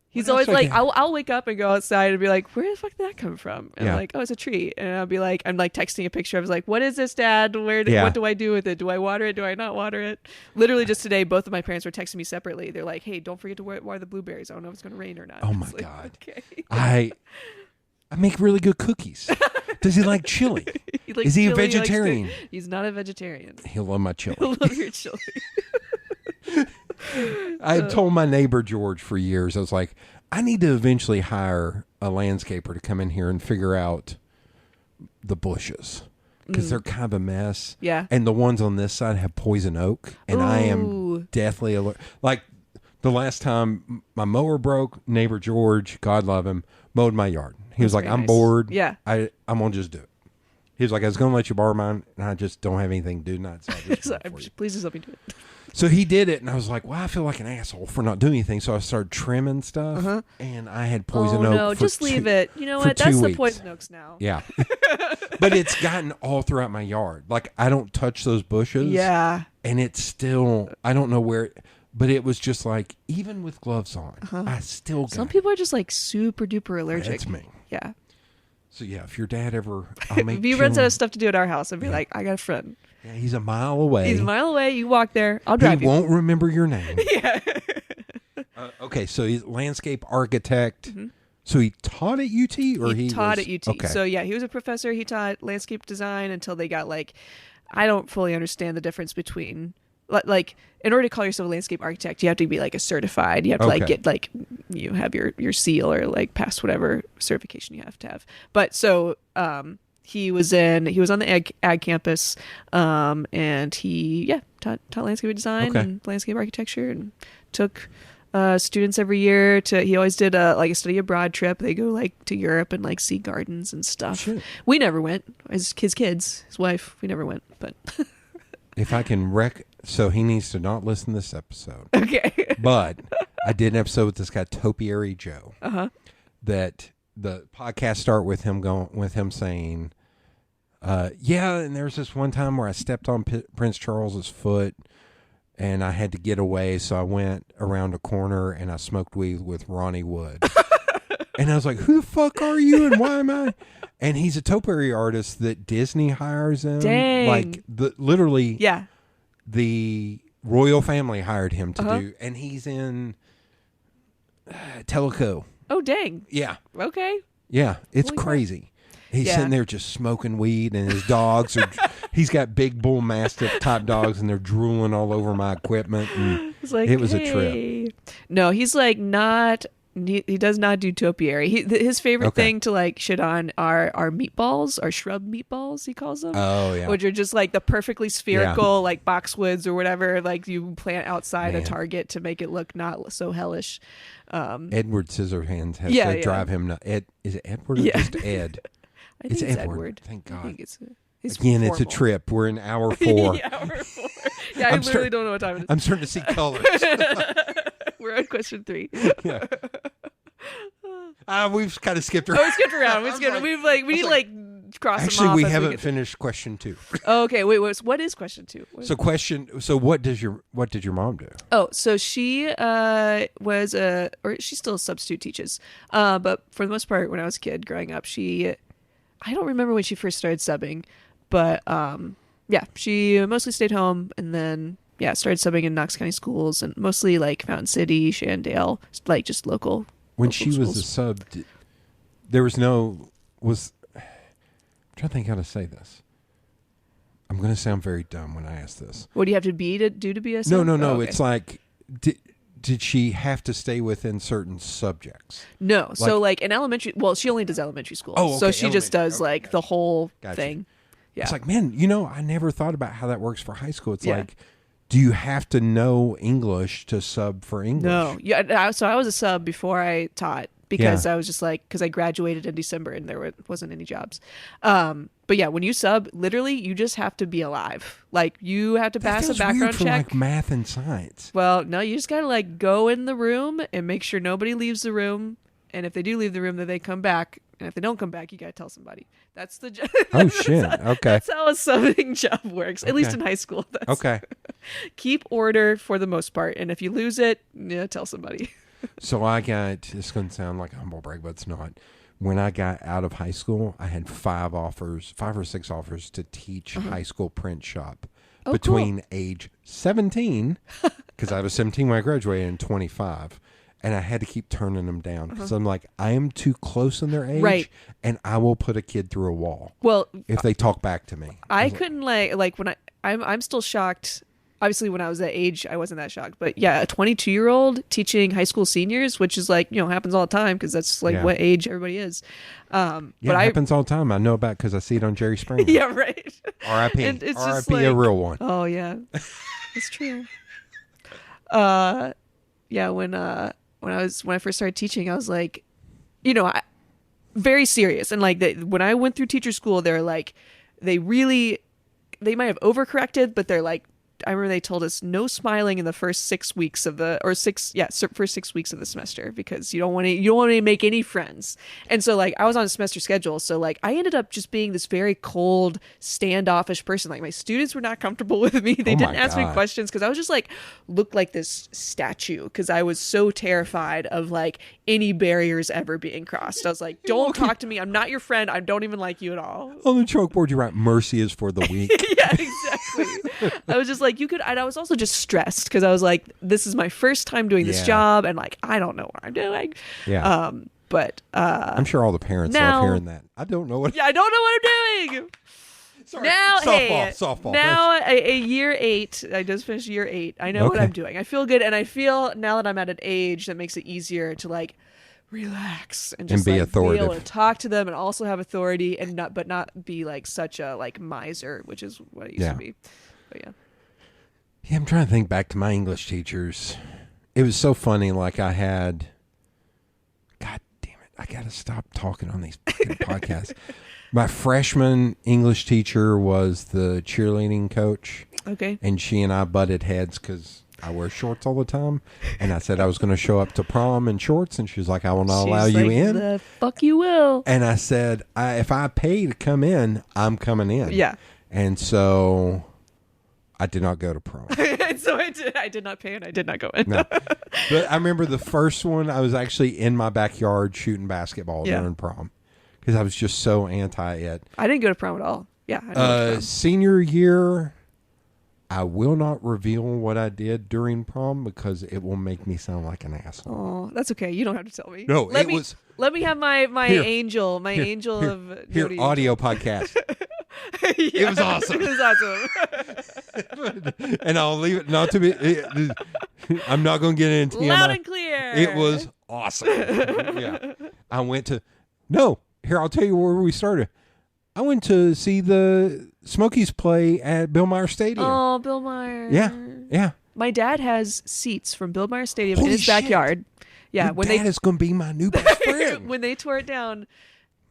He's What always else I like, can- I'll wake up and go outside and be like, where the fuck did that come from? And Yeah. I'm like, oh, it's a tree. And I'll be like, I'm like texting a picture. I was like, what is this, Dad? Yeah. What do I do with it? Do I water it? Do I not water it? Literally just today, both of my parents were texting me separately. They're like, hey, don't forget to water the blueberries. I don't know if it's going to rain or not. Oh I my was like, God. Okay. I make really good cookies. Does he like chili? likes Is he a chili, likes to- vegetarian? He's not a vegetarian. He'll love my chili. I love your chili. I had told my neighbor George for years, I was like, I need to eventually hire a landscaper to come in here and figure out the bushes because they're kind of a mess. Yeah. And the ones on this side have poison oak, and I am Ooh. deathly alert. Like the last time my mower broke, neighbor George, God love him, mowed my yard. He was That's like, very I'm nice. bored. Yeah. I'm going to just do it. He was like, I was going to let you borrow mine, and I just don't have anything to do tonight. So, I just So, did it for you. please do something to it. So he did it, and I was like, well, I feel like an asshole for not doing anything. So I started trimming stuff, and I had poison oak. no, for just leave it. You know for what? That's 2 the weeks. poison oaks now. Yeah. But it's gotten all throughout my yard. Like, I don't touch those bushes. Yeah. And it's still, I don't know where, but it was just like, even with gloves on, I still got Some people are just like super duper allergic. That's me. Yeah. So yeah, if your dad ever, I'll make If he runs chili- out of stuff to do at our house, I'd be like, I got a friend. Yeah, he's a mile away. He's a mile away. You walk there. I'll He drive you. won't remember your name. Yeah. Okay, so he's a landscape architect. So he taught at UT, or he taught was- at UT. Okay. So yeah, he was a professor. He taught landscape design until they got like, I don't fully understand the difference between like in order to call yourself a landscape architect, you have to be like a certified. You have to like Okay. get like you have your seal or like pass whatever certification you have to have. But so he was on the ag campus, and he taught landscape design Okay. and landscape architecture and took students every year he always did a study abroad trip. They go like to Europe and like see gardens and stuff. Shit. We never went. His kids, his wife, we never went. But If I can so he needs to not listen to this episode. okay. But I did an episode with this guy Topiary Joe. That the podcast start with him saying, yeah, and there's this one time where I stepped on Prince Charles's foot, and I had to get away, so I went around a corner and I smoked weed with Ronnie Wood. And I was like, who the fuck are you and why am I? And he's a topiary artist that Disney hires him. Dang. Like, literally, Yeah. the royal family hired him to do, and he's in Teleco. Oh dang. Yeah. Okay. Yeah, it's Holy crap. crazy. He's Yeah. sitting there just smoking weed, and his dogs are. He's got big bull mastiff type dogs, and they're drooling all over my equipment. And It's like it was a trip. hey. No, he's like not. He does not do topiary. His favorite Okay. thing to like shit on are meatballs, or shrub meatballs. He calls them. Oh yeah, Which are just like the perfectly spherical, like boxwoods or whatever, like you plant outside a Man. Target to make it look not so hellish. Edward Scissorhands has Yeah, to yeah. drive him. Is it Edward or Yeah. just Ed? I think It's it's Edward. Edward. Thank I God. think it's Again, it's a formal. trip. We're in hour 4. Yeah, hour 4. Yeah, I I'm literally start- don't know what time it is. I'm starting to see colors. We're on question 3. We've kind of skipped Oh, around. we skipped around. We I was skipped. like- We need like cross them Actually, off. we as haven't get- finished question 2. Oh, okay. Wait. What is question 2? So what did your mom do? Oh, so she was or she still substitute teaches. But for the most part, when I was a kid growing up, I don't remember when she first started subbing, but she mostly stayed home and then started subbing in Knox County schools and mostly like Fountain City, Shandale, like just local. When local she was a schools. sub, there was no I'm trying to think how to say this. I'm going to sound very dumb when I ask this. What do you have to be to do to be a No, sub? no. Oh, okay. It's like, did she have to stay within certain subjects? No. So like in elementary, well, she only does elementary school. Oh, So okay, she just elementary. does Okay, like gotcha. the whole Gotcha. thing. Yeah. It's like, man, I never thought about how that works for high school. It's Yeah. like, do you have to know English to sub for English? No. Yeah. So I was a sub before I taught. because Yeah. I was just like, because I graduated in December and there wasn't any jobs. But yeah, when you sub, literally, you just have to be alive. Like, you have to That pass a feels weird background for check. like math and science. Well, no, you just gotta like go in the room and make sure nobody leaves the room. And if they do leave the room, then they come back. And if they don't come back, you gotta tell somebody. That's the job. Oh shit. Okay. That's how a subbing job works. At least Okay. in high school. That's, Okay. Keep order for the most part, and if you lose it, yeah, tell somebody. So I got, this going to sound like a humble brag, but it's not. When I got out of high school, I had 5 or 6 offers to teach high school print shop Oh, between age 17, because I was 17 when I graduated, and 25. And I had to keep turning them down because I'm like, I am too close in their age, Right. and I will put a kid through a wall Well, if they talk back to me. I couldn't like when I'm still shocked. Obviously, when I was that age, I wasn't that shocked. But yeah, a 22-year-old teaching high school seniors, which is like, happens all the time because that's like Yeah. what age everybody is. Yeah, But it I happens all the time. I know about because I see it on Jerry Springer. yeah, right. R.I.P. And it's just R.I.P. a like- real one. Oh yeah, it's true. Yeah, when I first started teaching, I was like, very serious, and like when I went through teacher school, they're like, they might have overcorrected, but they're like, I remember they told us no smiling in the first 6 weeks of first 6 weeks of the semester because you don't want to make any friends. And so like I was on a semester schedule, so like I ended up just being this very cold, standoffish person. Like my students were not comfortable with me. They Oh my didn't ask me God. questions because I was just like looked like this statue because I was so terrified of like any barriers ever being crossed. I was like, don't talk to me. I'm not your friend. I don't even like you at all. On the chalkboard, you write, "Mercy is for the weak." Yeah, exactly. I was just like, and I was also just stressed because I was like, this is my first time doing this Yeah. job, and like, I don't know what I'm doing. Yeah. But I'm sure all the parents now- love hearing that. I don't know what. yeah, I don't know what I'm doing. Sorry. Now, Softball. Now, a year 8, I just finished year 8. I know what Okay. I'm doing. I feel good, and I feel now that I'm at an age that makes it easier to like relax and just be like, authoritative. be able to talk to them and also have authority and not be like such a like miser, which is what it used Yeah. to be. But yeah. Yeah, I'm trying to think back to my English teachers. It was so funny. Like I had, God damn it, I gotta stop talking on these fucking podcasts. My freshman English teacher was the cheerleading coach, Okay. and she and I butted heads because I wear shorts all the time. And I said I was going to show up to prom in shorts, and she was like, "I will not allow She's you like, in." The fuck you will. And I said, if I pay to come in, I'm coming in. Yeah. And so I did not go to prom. And so I did not pay and I did not go in. No. But I remember the first one, I was actually in my backyard shooting basketball Yeah. during prom because I was just so anti it. I didn't go to prom at all. Yeah. I didn't go to prom. Senior year, I will not reveal what I did during prom because it will make me sound like an asshole. Oh, that's okay. You don't have to tell me. No, let it me, was- Let me have my Here. angel, my angel Here, of here, Nudie. audio podcast. Yeah, was awesome. It was awesome. And I'll leave it not to be. I'm not going to get into Loud TMI. and clear. It was awesome. Yeah. I went to, no, here, I'll tell you where we started. I went to see the Smokies play at Bill Meyer Stadium. Oh, Bill Meyer. Yeah. My dad has seats from Bill Meyer Stadium Holy in his shit. backyard. Yeah, Your when dad is going to be my new best friend. when they tore it down,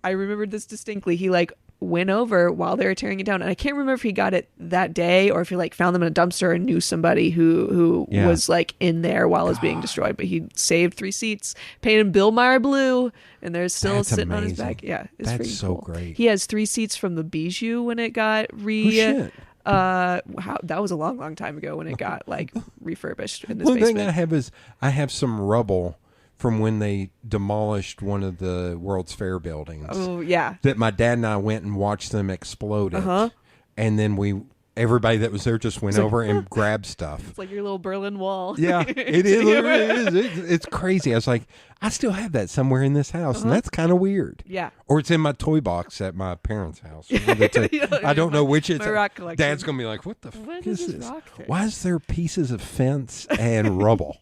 I remembered this distinctly. He like went over while they were tearing it down, and I can't remember if he got it that day or if he like found them in a dumpster and knew somebody who Yeah. was like in there while it was being destroyed. But he saved 3 seats, painted Bill Meyer blue, and they're still That's sitting on his amazing. back. Yeah, it's That's freaking so cool. great. He has 3 seats from the Bijou when it got Oh, shit. that was a long time ago when it got like refurbished in this One thing basement. I have is I have some rubble from when they demolished one of the World's Fair buildings. Oh yeah. That my dad and I went and watched them explode it. Uh-huh. And then everybody that was there just went over and grabbed stuff. It's like your little Berlin Wall. Yeah, it is. It is. It's crazy. I was like, I still have that somewhere in this house, and that's kind of weird. Yeah. Or it's in my toy box at my parents' house. One of the two. I don't know which it's. My rock collection. Dad's gonna be like, "What the What fuck is is this this? rock thing?" Why is there pieces of fence and rubble?"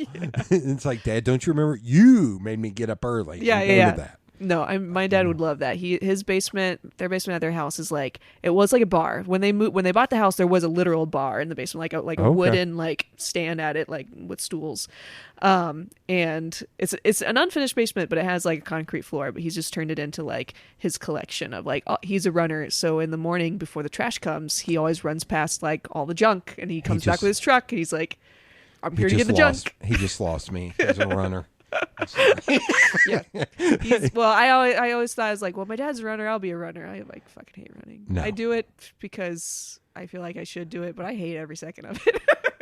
It's like, Dad, don't you remember? You made me get up early. Yeah, and yeah, go yeah. to that. No, my dad would love that. Their basement at their house is like, it was like a bar. When they bought the house, there was a literal bar in the basement, like a Okay. wooden like stand at it, like with stools. And it's an unfinished basement, but it has like a concrete floor. But he's just turned it into like his collection of like, he's a runner. So in the morning before the trash comes, he always runs past like all the junk, and he comes back with his truck, and he's like, I'm here to get the junk. He just lost me as a runner. Yeah. I always thought, I was like, well, my dad's a runner, I'll be a runner. I like fucking hate running. No. I do it because I feel like I should do it, but I hate every second of it.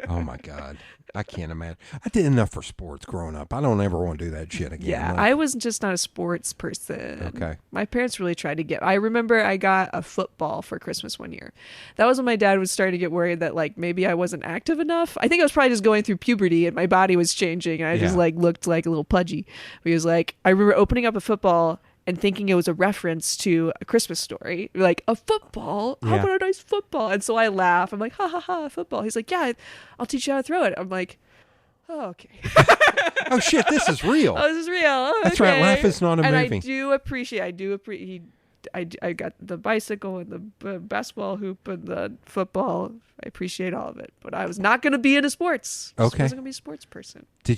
Oh my God. I can't imagine. I did enough for sports growing up. I don't ever want to do that shit again. Yeah, Like, I was just not a sports person. Okay. My parents really tried to I remember I got a football for Christmas one year. That was when my dad was starting to get worried that like maybe I wasn't active enough. I think I was probably just going through puberty and my body was changing and I just like looked like a little pudgy. He was like, I remember opening up a football and thinking it was a reference to A Christmas Story. Like, a football? How Yeah. about a nice football? And so I laugh. I'm like, ha ha ha, football. He's like, yeah, I'll teach you how to throw it. I'm like, oh, okay. oh shit, this is real. Oh, this is real. Oh, That's right. okay. Life is not a and movie. I do appreciate. I got the bicycle and the basketball hoop and the football. I appreciate all of it, but I was not going to be into sports. I Okay. wasn't going to be a sports person. Do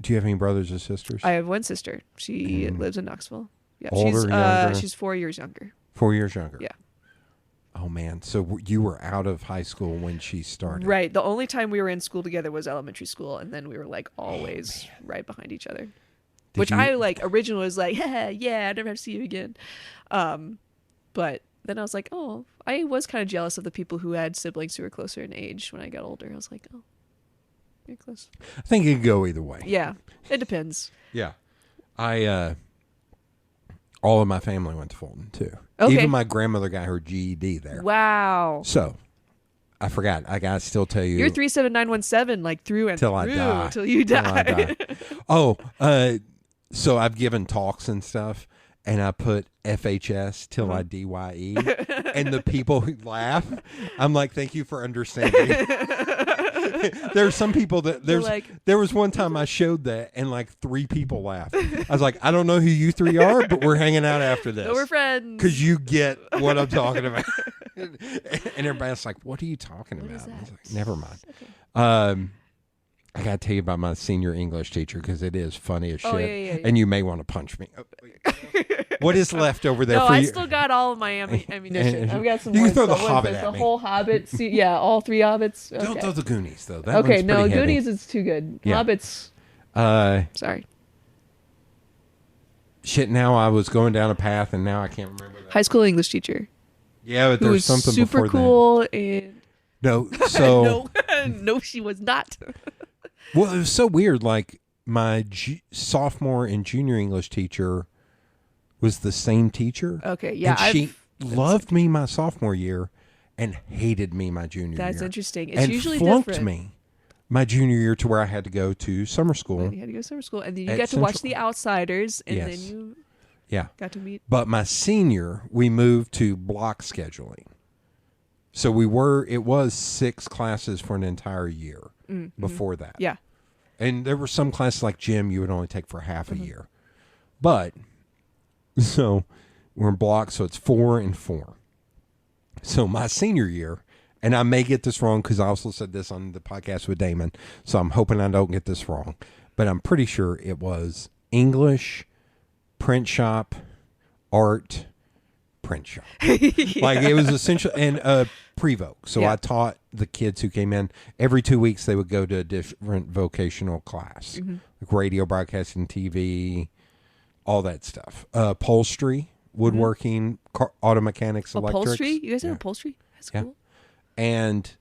you have any brothers or sisters? I have one sister. She lives in Knoxville. Yeah, Older, younger? she's 4 years younger. 4 years younger. Yeah. Oh man, so you were out of high school when she started. Right. The only time we were in school together was elementary school, and then we were like always right behind each other. Which I like originally was like, yeah, I never have to see you again. But then I was like, oh, I was kind of jealous of the people who had siblings who were closer in age when I got older. I was like, oh, you're close. I think it could go either way. Yeah, it depends. Yeah. All of my family went to Fulton too. Okay. Even my grandmother got her GED there. Wow. So, I forgot. I got to still tell you. You're 37917, like through and Till I through die. till you Till I die. die. So I've given talks and stuff, and I put FHS till I DYE, and the people who laugh, I'm like, thank you for understanding. There's some people that there was one time I showed that and like 3 people laughed. I was like, I don't know who you 3 are, but we're hanging out after this. So we're friends. Because you get what I'm talking about. And everybody's like, what are you talking What about? is I was that? like, never mind. Okay. I got to tell you about my senior English teacher because it is funny as shit. Oh, yeah. And you may want to punch me. Oh, what is left over there No, for I you? still got all of my ammunition. I've got some You more can throw the stuff. Hobbit There's at the me. whole Hobbit. Yeah, all 3 Hobbits. Okay. Don't throw the Goonies, though. That Okay, one's no, pretty heavy. Goonies is too good. Yeah. Hobbits. Sorry. Shit, now I was going down a path, and now I can't remember that. High school English teacher. Yeah, but Who there's was something super before cool and that. No, so... no, she was not. Well, it was so weird. Like, my sophomore and junior English teacher was the same teacher. Okay, yeah, And she loved me my sophomore year and hated me my junior year. That's interesting. It's and usually flunked different. me my junior year to where I had to go to summer school. And you had to go to summer school, and then you At got to watch Central. The Outsiders, and then Yes. you Yeah. got to meet. But my senior, we moved to block scheduling. So it was 6 classes for an entire year before that. Yeah. And there were some classes like gym you would only take for half a year. But, so we're in blocks, so it's 4 and 4. So my senior year, and I may get this wrong because I also said this on the podcast with Damon, so I'm hoping I don't get this wrong. But I'm pretty sure it was English, print shop, art, print shop. Like it was essential, and pre-voc. So Yeah. I taught the kids who came in every 2 weeks. They would go to a different vocational class, like radio, broadcasting, TV, all that stuff. Upholstery, woodworking, auto mechanics, electrics. Upholstery? You guys have Yeah. upholstery? That's Yeah. cool. And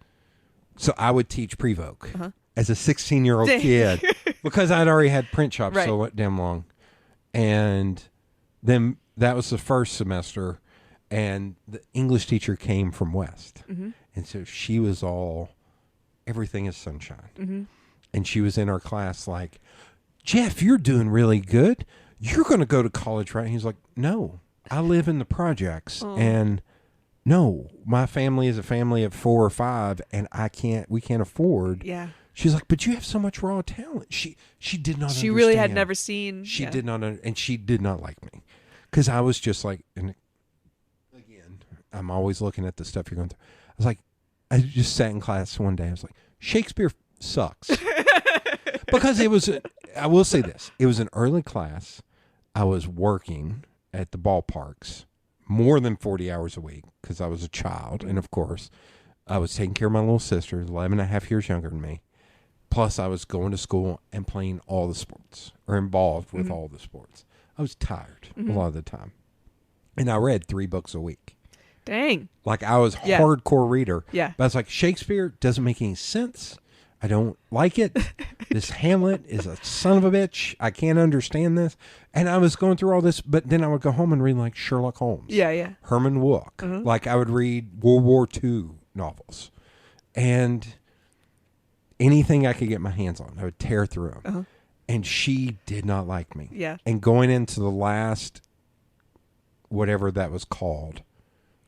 so I would teach pre-voc Uh-huh. as a 16-year-old kid because I'd already had print shop Right. so damn long. And then that was the first semester, and the English teacher came from West. And so she was all, everything is sunshine. And she was in our class like, Jeff, you're doing really good. You're going to go to college, right? And he's like, no, I live in the projects. And no, my family is a family of 4 or 5, and we can't afford. Yeah. She's like, but you have so much raw talent. She did not. She really had understand. never seen. She yeah. did not, and she did not like me because I was just like, and again, I'm always looking at the stuff you're going through. I was like, I just sat in class one day. I was like, Shakespeare sucks because it was. I will say this: it was an early class. I was working at the ballparks more than 40 hours a week because I was a child, and of course, I was taking care of my little sister, 11 and a half years younger than me. Plus, I was going to school and playing all the sports or involved with all the sports. I was tired a lot of the time. And I read 3 books a week. Dang. Like, I was hardcore reader. Yeah. But I was like, Shakespeare doesn't make any sense. I don't like it. This Hamlet is a son of a bitch. I can't understand this. And I was going through all this, but then I would go home and read, like, Sherlock Holmes. Yeah, yeah. Herman Wouk. Like, I would read World War II novels. And anything I could get my hands on, I would tear through them. And she did not like me. Yeah. And going into the last, whatever that was called,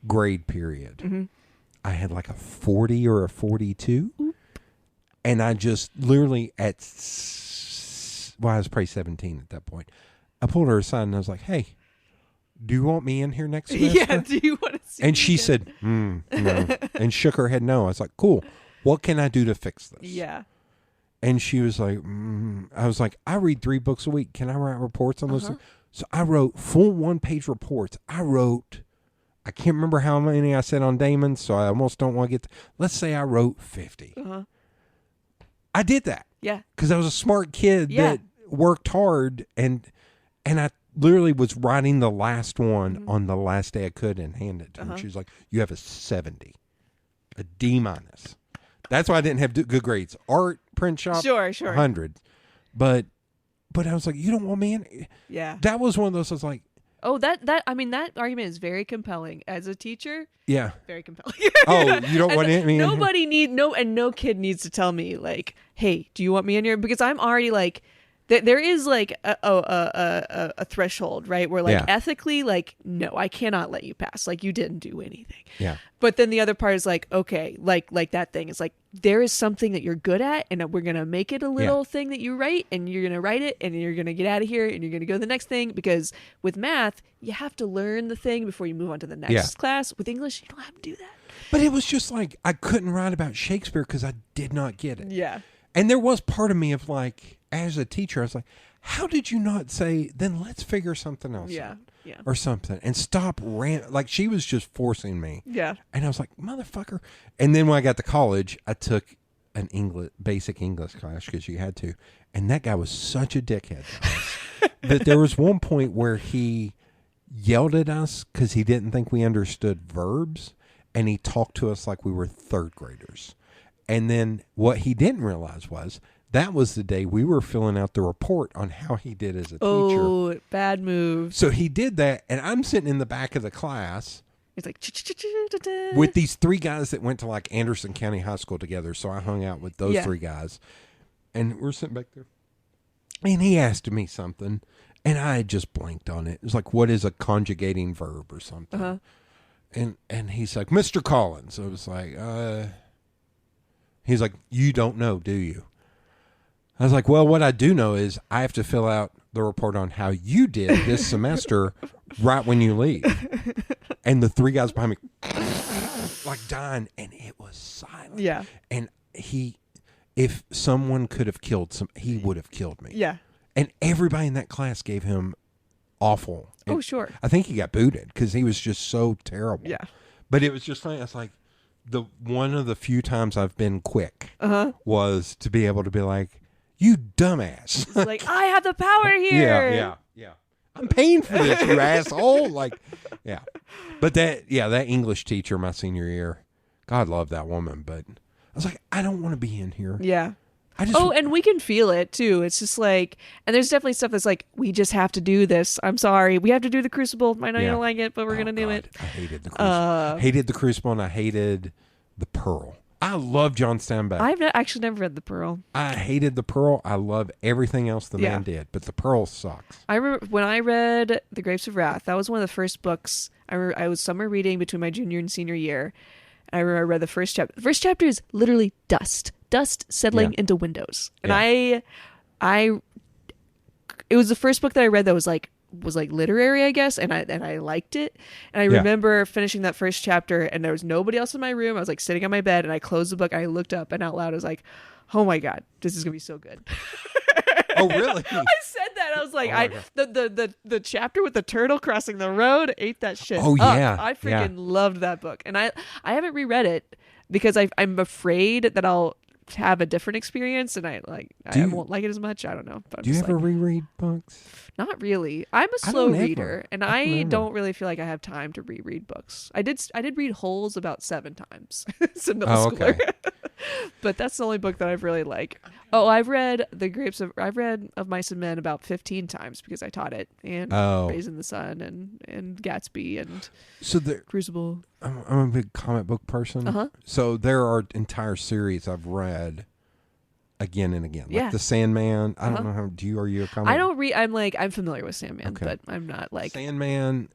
grade period, I had like a 40 or a 42. Oop. And I just literally I was probably 17 at that point. I pulled her aside and I was like, hey, do you want me in here next semester? Yeah, do you want to see And me she again? said, no, and shook her head no. I was like, cool. What can I do to fix this? Yeah. And she was like, I was like, I read 3 books a week. Can I write reports on this? So I wrote full 1-page reports. I can't remember how many I said on Damon, so I almost don't want to get, let's say I wrote 50. I did that. Yeah. Because I was a smart kid that worked hard, and I literally was writing the last one on the last day I could and handed it to her. She was like, you have a 70, a D-. That's why I didn't have good grades. Art, print shop, Sure. 100. But I was like, you don't want me in? Yeah. That was one of those, I was like, Oh, that argument is very compelling. As a teacher, yeah. very compelling. Oh, you don't want me in here? No kid needs to tell me like, hey, do you want me in here? Because I'm already like, there is like a threshold, right? Where like ethically, like, no, I cannot let you pass. Like, you didn't do anything. Yeah. But then the other part is like, okay, like that thing is like, there is something that you're good at, and we're gonna make it a little thing that you write, and you're gonna write it, and you're gonna get out of here, and you're gonna go to the next thing. Because with math, you have to learn the thing before you move on to the next class. With English, you don't have to do that. But it was just like, I couldn't write about Shakespeare because I did not get it. Yeah. And there was part of me of like, as a teacher, I was like, how did you not say, then let's figure something else out? Yeah. Or something. And stop like, she was just forcing me. Yeah. And I was like, motherfucker. And then when I got to college, I took an basic English class because you had to. And that guy was such a dickhead to us that there was one point where he yelled at us because he didn't think we understood verbs. And he talked to us like we were 3rd graders. And then what he didn't realize was that was the day we were filling out the report on how he did as a teacher. Oh, bad move. So he did that, and I'm sitting in the back of the class. It's like with these 3 guys that went to like Anderson County High School together. So I hung out with those 3 guys, and we're sitting back there. And he asked me something, and I had just blanked on it. It was like, what is a conjugating verb or something? And he's like, Mr. Collins. I was like, he's like, you don't know, do you? I was like, well, what I do know is I have to fill out the report on how you did this semester right when you leave. And the 3 guys behind me, like dying, and it was silent. Yeah. And if someone could have killed he would have killed me. Yeah. And everybody in that class gave him awful. Oh, And sure. I think he got booted because he was just so terrible. Yeah. But it was just funny. It's like one of the few times I've been quick was to be able to be like, you dumbass. It's like, I have the power here. Yeah. I'm paying for this, you asshole. Like, yeah. But that English teacher my senior year, God love that woman. But I was like, I don't want to be in here. Yeah. Oh, and we can feel it too. It's just like, and there's definitely stuff that's like, we just have to do this. I'm sorry. We have to do the Crucible. I know you don't like it, but we're going to do it. I hated the Crucible. Hated the Crucible, and I hated the Pearl. I love John Steinbeck. I've actually never read The Pearl. I hated the Pearl. I love everything else the man did, but the Pearl sucks. I remember when I read The Grapes of Wrath, that was one of the first books I was summer reading between my junior and senior year. I remember I read the first chapter. The first chapter is literally dust. dust settling Yeah. into windows. And Yeah. it was the first book that I read that was like literary, I guess, and I liked it. And I Yeah. remember finishing that first chapter, and there was nobody else in my room. I was like sitting on my bed, and I closed the book. And I looked up, and out loud I was like, "Oh my god, this is gonna be so good." Oh, really? I said that. I was like, Oh my God. the chapter with the turtle crossing the road ate that shit. Oh, up. yeah. I Yeah. freaking loved that book, and I haven't reread it because I'm afraid that I'll have a different experience, and I Do you- won't like it as much. I don't know. But I'm Do you just ever like, reread books? not really. I'm a I slow don't ever. reader, and I don't I ever. don't really feel like I have time to reread books. I did read Holes about 7 times as a middle Oh, schooler. okay. But that's the only book that I've really like. Oh, I've read Of Mice and Men about 15 times because I taught it, and Oh. Raising the Sun and Gatsby and So there, Crucible. I'm a big comic book person. Uh-huh. So there are entire series I've read again and again. Like Yeah. The Sandman. I Uh-huh. don't know how. Are you a comic? I don't read. I'm familiar with Sandman, Okay. but I'm not like. Sandman,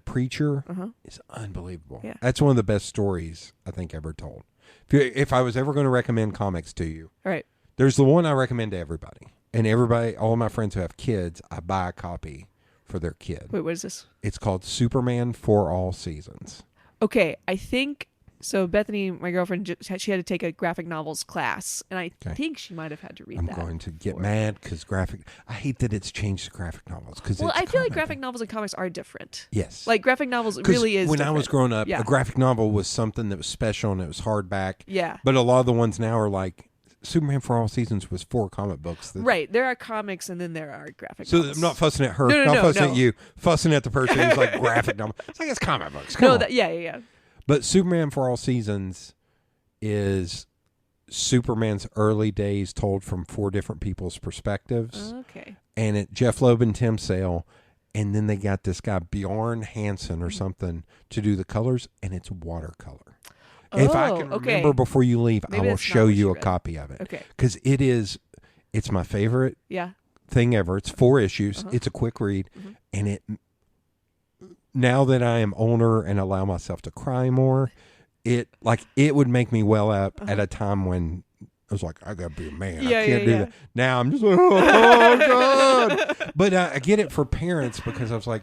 Preacher Uh-huh. is unbelievable. Yeah. That's one of the best stories I think ever told. If I was ever going to recommend comics to you, All right. there's the one I recommend to everybody. And everybody, all my friends who have kids, I buy a copy for their kid. Wait, what is this? It's called Superman for All Seasons. Okay, I think so. Bethany, my girlfriend, she had to take a graphic novels class, and I Okay. think she might have had to read I'm that. going to get for- mad because I hate that it's changed to graphic novels. Well, I feel like graphic novels and comics are different. Yes. Like graphic novels 'Cause really is. when I was different. growing up, Yeah. a graphic novel was something that was special and it was hardback. Yeah. But a lot of the ones now are like Superman for All Seasons was 4 comic books. Right. There are comics and then there are graphic So novels. I'm not fussing at her, No, not fussing no. at you, fussing at the person who's like graphic novel. It's like it's comic books. Come No, on. yeah. But Superman for All Seasons is Superman's early days told from 4 different people's perspectives. Okay. And Jeff Loeb and Tim Sale, and then they got this guy Bjorn Hansen or something to do the colors, and it's watercolor. If I can okay. remember before you leave, Maybe I will that's not show what you you a read. copy of it. Okay. Because it's my favorite Yeah. thing ever. It's 4 issues. Uh-huh. It's a quick read, Mhm. and now that I am older and allow myself to cry more, it would make me well up at a time when I was like, I gotta be a man. Yeah, I can't yeah, do yeah. that. Now I'm just like, oh god. But I get it for parents because I was like,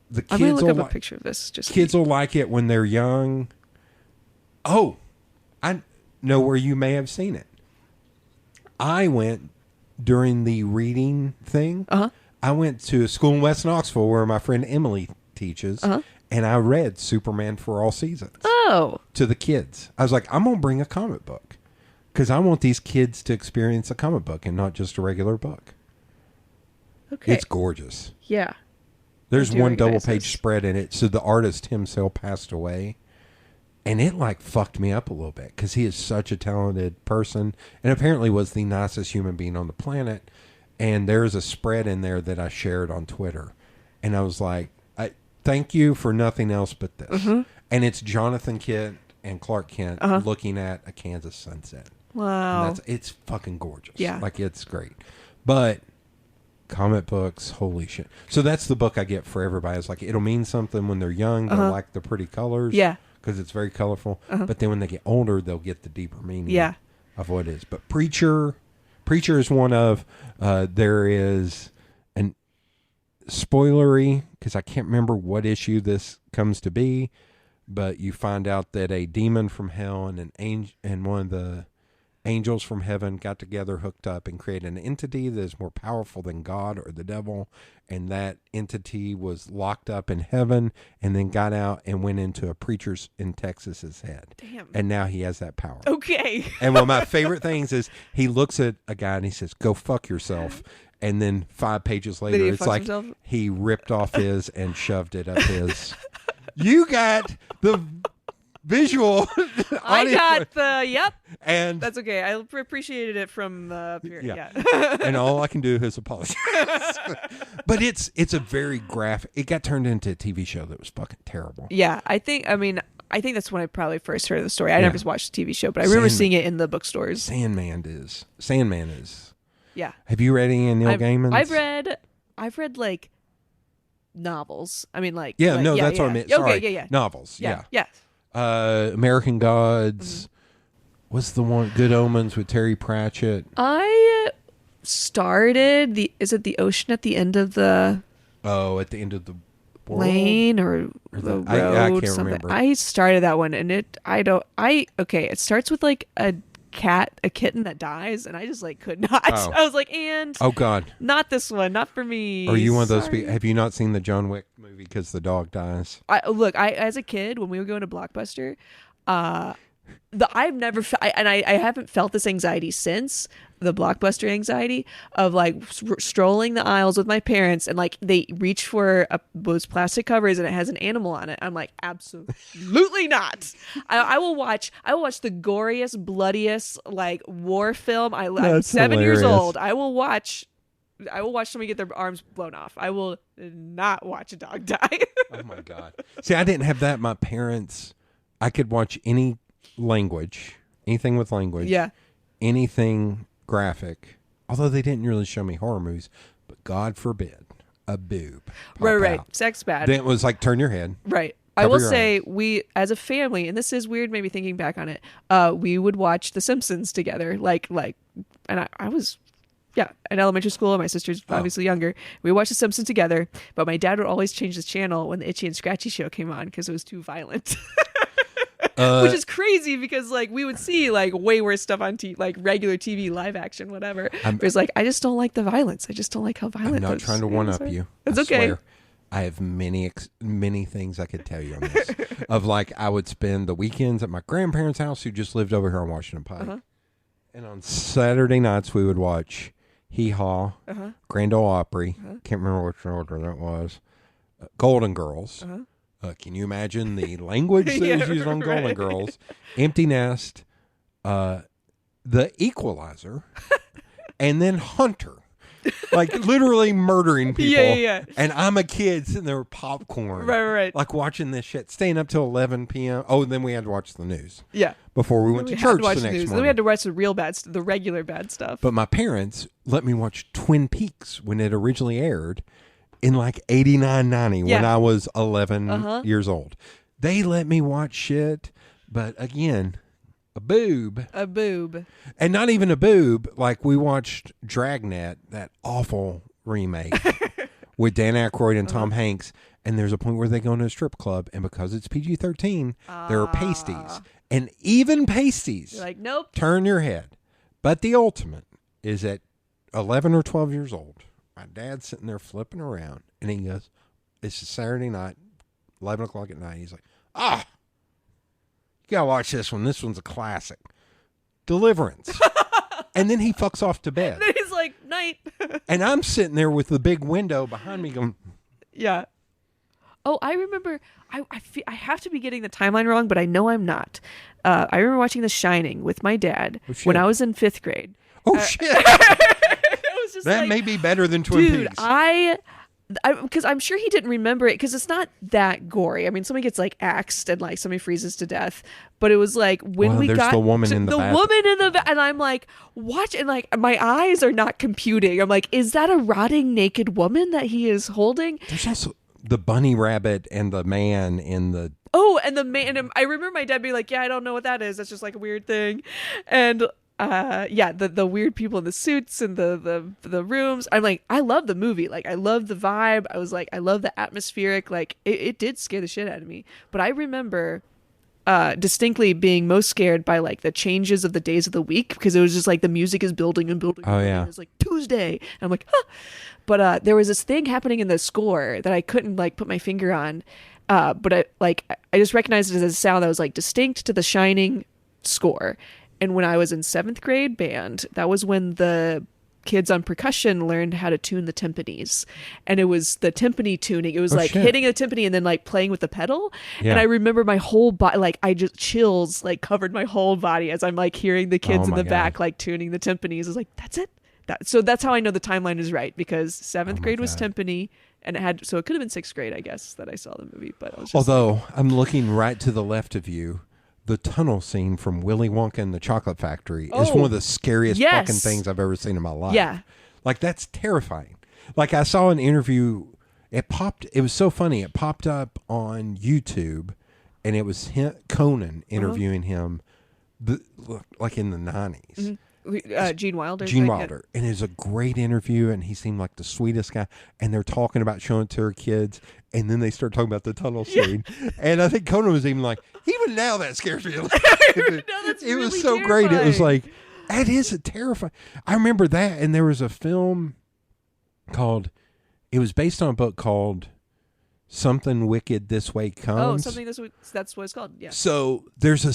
the I'm gonna kids look will up a picture of this. Just kids will like it when they're young. Oh, I know where you may have seen it. I went during the reading thing. Uh-huh. I went to a school in West Knoxville where my friend Emily teaches, Uh-huh. and I read Superman for All Seasons Oh. to the kids. I was like, I'm going to bring a comic book because I want these kids to experience a comic book and not just a regular book. Okay. It's gorgeous. Yeah. There's I do one recognize double-page this. spread in it. So the artist himself passed away. And it fucked me up a little bit because he is such a talented person and apparently was the nicest human being on the planet. And there's a spread in there that I shared on Twitter. And I was like, thank you for nothing else but this. Mm-hmm. And it's Jonathan Kent and Clark Kent looking at a Kansas sunset. Wow. And it's fucking gorgeous. Yeah. It's great. But comic books, holy shit. So that's the book I get for everybody. It's like, it'll mean something when they're young. They'll like the pretty colors. Yeah. Because it's very colorful. But then when they get older, they'll get the deeper meaning Yeah. of what it is. But Preacher is one of, there is an spoilery, because I can't remember what issue this comes to be, but you find out that a demon from hell and an angel and one of the angels from heaven got together, hooked up, and created an entity that is more powerful than God or the devil. And that entity was locked up in heaven and then got out and went into a preacher in Texas's head. Damn. And now he has that power. Okay. And one of my favorite things is he looks at a guy and he says, "Go fuck yourself." And then 5 pages later, he it's fucks like himself? he ripped off his and shoved it up his. You got the visual. I audio. got the yep. And That's okay. I appreciated it from up here. Yeah. Yeah. and all I can do is apologize. But it's a very graphic. It got turned into a TV show that was fucking terrible. Yeah. I think that's when I probably first heard of the story. I Yeah. never watched the TV show, but I remember Sandman. seeing it in the bookstores. Sandman is. Yeah. Have you read any of Neil Gaiman's? I've read like novels. I mean, like Yeah, like, no, yeah, that's yeah. what I meant. Okay, Sorry. yeah. Novels. Yeah. Yeah. Yeah. American Gods. What's the one? Good Omens with Terry Pratchett. I started is it the ocean at the end of the At the end of the world? lane or the road? I can't something. remember. I started that one, and it starts with like a kitten that dies, and I just like could not. Oh. I was like, and Oh God, not this one, not for me. are you one of those Sorry. people? Have you not seen the John Wick movie because the dog dies? I as a kid when we were going to Blockbuster, I've never I haven't felt this anxiety since the Blockbuster anxiety of like strolling the aisles with my parents, and like they reach for those plastic covers and it has an animal on it. I'm like, absolutely not. I will watch the goriest, bloodiest like war film. I'm That's 7 years hilarious. old. I will watch somebody get their arms blown off. I will not watch a dog die. Oh my God. See, I didn't have that. My parents, I could watch any language, anything with language. Yeah. Anything graphic. Although they didn't really show me horror movies, but God forbid a boob. pop Right. out. Sex bad. Then it was like turn your head. Right. I Cover will your say we, as a family, and this is weird, maybe thinking back on it, we would watch The Simpsons together. And I was, in elementary school. My sister's obviously younger. We watched The Simpsons together, but my dad would always change the channel when the Itchy and Scratchy show came on because it was too violent. Which is crazy because like we would see like way worse stuff on like regular TV, live action, whatever. But it's like I just don't like the violence. I just don't like how violent. I'm not those trying to one things up are. you. It's I okay. swear. I have many things I could tell you on this. Of like, I would spend the weekends at my grandparents' house, who just lived over here on Washington Pike, and on Saturday nights we would watch Hee Haw, Grand Ole Opry. Can't remember which order that was. Golden Girls. Can you imagine the language that was used on Golden right. Girls? Empty Nest, The Equalizer, and then Hunter. Like literally murdering people. Yeah. And I'm a kid sitting there with popcorn. Right. Like watching this shit, staying up till 11 p.m. Oh, and then we had to watch the news Yeah. before we went to had church watch the next news. Then morning. we had to watch the real bad, the regular bad stuff. But my parents let me watch Twin Peaks when it originally aired in like 89, 90 when Yeah. I was 11 years old. They let me watch shit, but again, a boob. A boob. And not even a boob. Like we watched Dragnet, that awful remake with Dan Aykroyd and Tom Hanks. And there's a point where they go into a strip club, and because it's PG-13, there are pasties. And even pasties You're like, nope. turn your head. But the ultimate is at 11 or 12 years old. My dad's sitting there flipping around, and he goes, it's a Saturday night, 11 o'clock at night. He's like, you gotta watch this one. This one's a classic. Deliverance. And then he fucks off to bed. Then he's like, night. And I'm sitting there with the big window behind me going, Yeah. Oh, I remember. I have to be getting the timeline wrong, but I know I'm not. I remember watching The Shining with my dad when I was in 5th grade. shit. I was just That like, may be better than Twin dude, Peaks. because I'm sure he didn't remember it because it's not that gory. I mean, somebody gets like axed and like somebody freezes to death, but it was like when Well, we there's got the woman to in the the bath- woman in the and I'm like, watch, and like my eyes are not computing. I'm like, is that a rotting naked woman that he is holding? There's also the bunny rabbit and the man in the... Oh, and the man. And I remember my dad being like, "Yeah, I don't know what that is. That's just like a weird thing," and. The weird people in the suits and the rooms. I'm like, I love the movie. Like, I love the vibe. I was like, I love the atmospheric. Like, it did scare the shit out of me. But I remember distinctly being most scared by like the changes of the days of the week because it was just like the music is building and building. Oh, yeah. And it's like Tuesday, and I'm like, huh. But there was this thing happening in the score that I couldn't like put my finger on. But I just recognized it as a sound that was like distinct to the Shining score. And when I was in 7th grade band, that was when the kids on percussion learned how to tune the timpanis. And it was the timpani tuning. It was like shit. hitting a timpani and then like playing with the pedal. Yeah. And I remember my whole body, like I just chills like covered my whole body as I'm like hearing the kids in my the God. back like tuning the timpanis. I was like, that's it. So that's how I know the timeline is right because 7th grade was God. timpani. And it could have been 6th grade, I guess, that I saw the movie. But I was just Although, I'm looking right to the left of you. The tunnel scene from Willy Wonka and the Chocolate Factory is one of the scariest yes. fucking things I've ever seen in my life. Yeah. Like, that's terrifying. Like, I saw an interview. It was so funny. It popped up on YouTube, and it was Conan interviewing him like in the 90s. Gene Wilder. Gene Wilder. And it was a great interview, and he seemed like the sweetest guy. And they're talking about showing it to their kids, and then they start talking about the tunnel scene. And I think Conan was even like, even now that scares me. It was so great. It was like, that is a terrifying. I remember that, and there was a film called, it was based on a book called Something Wicked This Way Comes. Oh, something that's what it's called. Yeah. So there's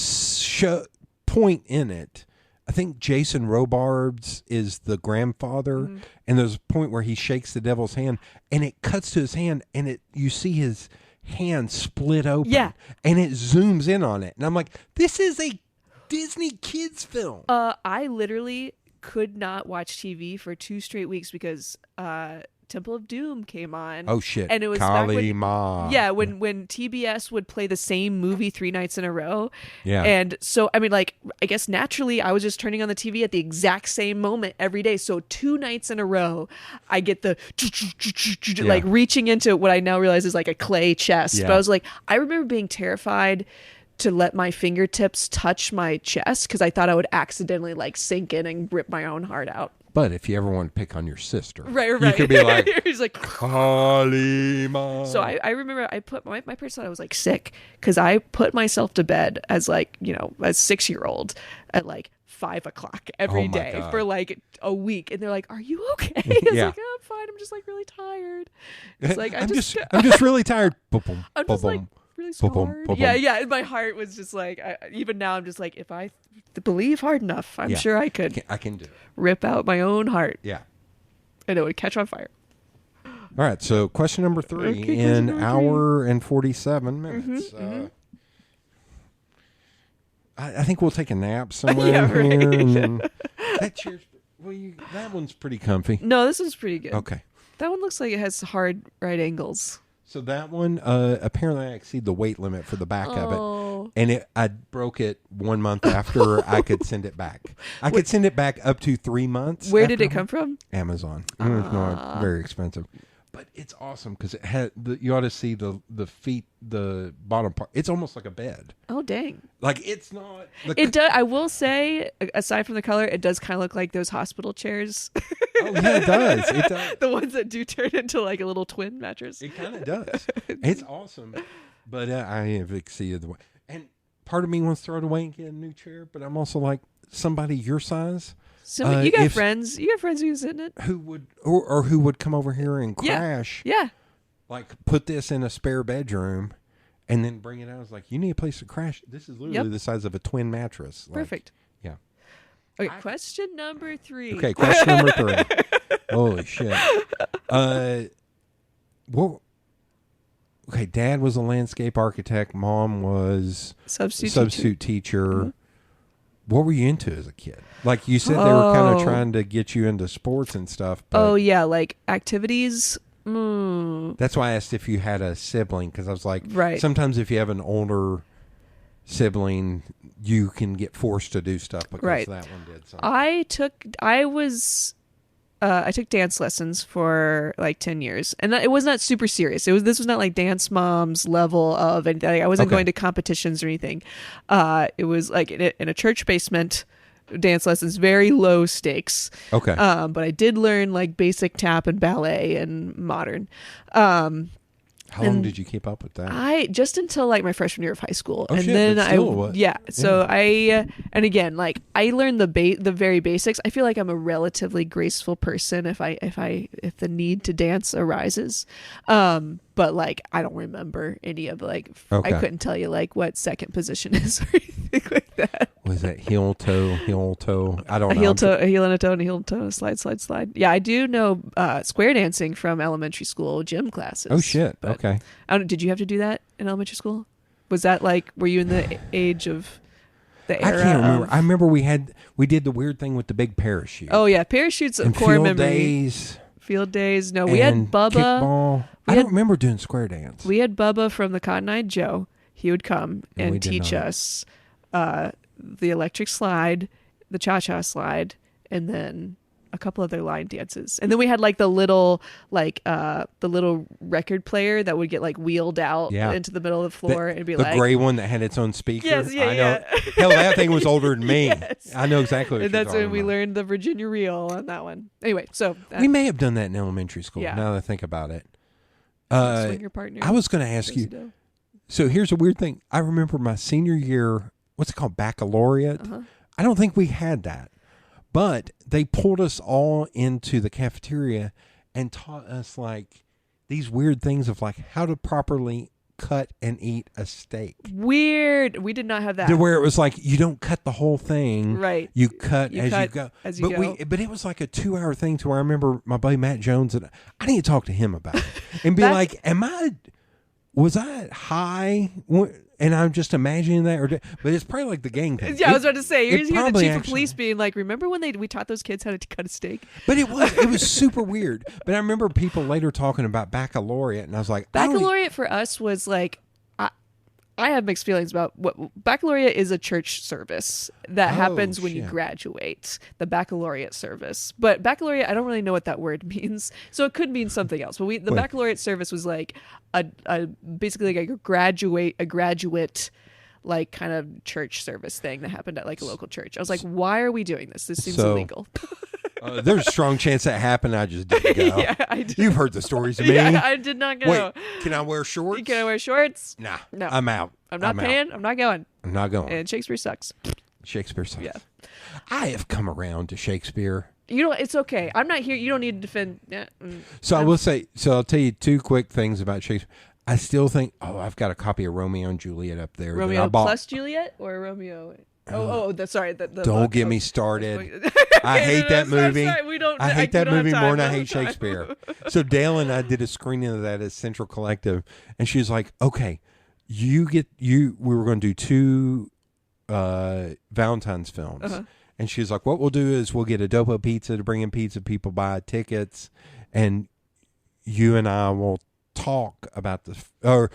a point in it. I think Jason Robards is the grandfather, and there's a point where he shakes the devil's hand, and it cuts to his hand, and you see his hand split open, and it zooms in on it, and I'm like, this is a Disney kids film. I literally could not watch TV for 2 straight weeks because Temple of Doom came on. Oh shit! And it was Kali Ma. Yeah, when TBS would play the same movie 3 nights in a row. Yeah. And so I mean, like, I guess naturally I was just turning on the TV at the exact same moment every day. So 2 nights in a row, I get the like reaching into what I now realize is like a clay chest. Yeah. But I was like, I remember being terrified to let my fingertips touch my chest because I thought I would accidentally like sink in and rip my own heart out. But if you ever want to pick on your sister, right. you could be like, he's like, Kali Ma. So I remember I put my parents thought I was like sick because I put myself to bed as like, you know, as 6-year-old at like 5 o'clock every day God. for like a week, and they're like, "Are you okay?" I was Yeah. like, "Oh, I'm fine. I'm just like really tired." It's like I'm just really tired. I'm just like really scarred. Boom. Yeah. And my heart was just like, even now, I'm just like, if I believe hard enough, I'm sure I could. I can do it. Rip out my own heart. Yeah. And it would catch on fire. All right. So question number 3 Okay, in question number hour and 47 minutes. I think we'll take a nap somewhere Yeah, in here. right. And then, that chair's, that one's pretty comfy. No, this is pretty good. Okay. That one looks like it has hard right angles. So that one, apparently I exceed the weight limit for the back of it. And I broke it 1 month after I could send it back. I could send it back up to 3 months. Where did it come from? Amazon. No, very expensive. But it's awesome because it had you ought to see the feet, the bottom part. It's almost like a bed. Oh, dang. Like it's not. It does. I will say, aside from the color, it does kind of look like those hospital chairs. Oh yeah, it does. It does. The ones that do turn into like a little twin mattress. It kind of does. It's awesome. But I have exceeded the way. And part of me wants to throw it away and get a new chair. But I'm also like, somebody your size. So you got friends. You got friends who sit in it. Who would or who would come over here and crash? Yeah. Like put this in a spare bedroom, and then bring it out. I was like, you need a place to crash. This is literally the size of a twin mattress. Like, Perfect. Yeah. Okay. Question number 3. Okay. Question number 3. Holy shit. Well. Okay. Dad was a landscape architect. Mom was substitute teacher. Mm-hmm. What were you into as a kid? Like you said, they were kind of trying to get you into sports and stuff. But like activities. That's why I asked if you had a sibling, because I was like, right. Sometimes if you have an older sibling, you can get forced to do stuff because that one did something. I took dance lessons for like 10 years, and it was not super serious. This was not like Dance Moms level of anything. I wasn't going to competitions or anything. It was like in a church basement, dance lessons, very low stakes. Okay. But I did learn like basic tap and ballet and modern. How long did you keep up with that? I just until like my freshman year of high school, and then and again, like I learned the very basics. I feel like I'm a relatively graceful person if the need to dance arises, but like I don't remember any of I couldn't tell you like what second position is or anything like that. Was that heel toe? I don't know. A heel and a toe and a heel and toe, slide. Yeah, I do know square dancing from elementary school gym classes. Oh shit! Okay. Did you have to do that in elementary school? Was that like, were you in the age of the era? I can't remember. I remember we did the weird thing with the big parachute. Oh yeah, parachutes and core field memory. Field days. No, we had Bubba. Kickball. I don't remember doing square dance. We had Bubba from the Cotton Eye Joe. He would come and teach us the electric slide, the cha-cha slide, and then a couple other line dances. And then we had like the little record player that would get like wheeled out into the middle of the floor and be the like, gray one that had its own speaker. Yes, yeah, I know. yeah. Hell, that thing was older than me. Yes. I know exactly what and you're that's when talking we about. learned the Virginia reel on that one. Anyway, so We may have done that in elementary school. Yeah. Now that I think about it. swing your partner. I was going to ask you. So here's a weird thing. I remember my senior year. What's it called? Baccalaureate. I don't think we had that, but they pulled us all into the cafeteria and taught us like these weird things of like how to properly cut and eat a steak. Weird. We did not have that. Where it was like you don't cut the whole thing. Right. You cut You as cut you go. as you go. But it was like a 2-hour thing to where I remember my buddy Matt Jones and I need to talk to him about it and be like, was I high? And I'm just imagining that, but it's probably like the gang thing. Yeah, I was about to say, you're the probably chief of police being like, remember when we taught those kids how to cut a steak? But it was super weird. But I remember people later talking about baccalaureate, and I was like, Baccalaureate for us was like, I have mixed feelings about what baccalaureate is. A church service that happens when you graduate, the baccalaureate service. But baccalaureate, I don't really know what that word means, so it could mean something else. But the baccalaureate service was like a basically like a graduate like kind of church service thing that happened at like a local church. I was like, why are we doing this? This seems illegal. There's a strong chance that happened. I just didn't go. Yeah, I did. You've heard the stories of me. Yeah, I did not go. Wait, can I wear shorts? Can I wear shorts? Nah, No. I'm out. I'm not paying. I'm not going. I'm not going. And Shakespeare sucks. Shakespeare sucks. Yeah. I have come around to Shakespeare. You know, it's okay. I'm not here. You don't need to defend. Yeah. So I will say, I'll tell you 2 quick things about Shakespeare. I still think, I've got a copy of Romeo and Juliet up there. Romeo that I bought. plus Juliet or Romeo? Sorry. Don't get me started. I hate that movie. I hate that movie more than I hate Shakespeare. So Dale and I did a screening of that at Central Collective, and she's like, "Okay, we were going to do 2 Valentine's films." And she's like, "What we'll do is we'll get a Dopo Pizza to bring in pizza. People buy tickets, and you and I will talk about the."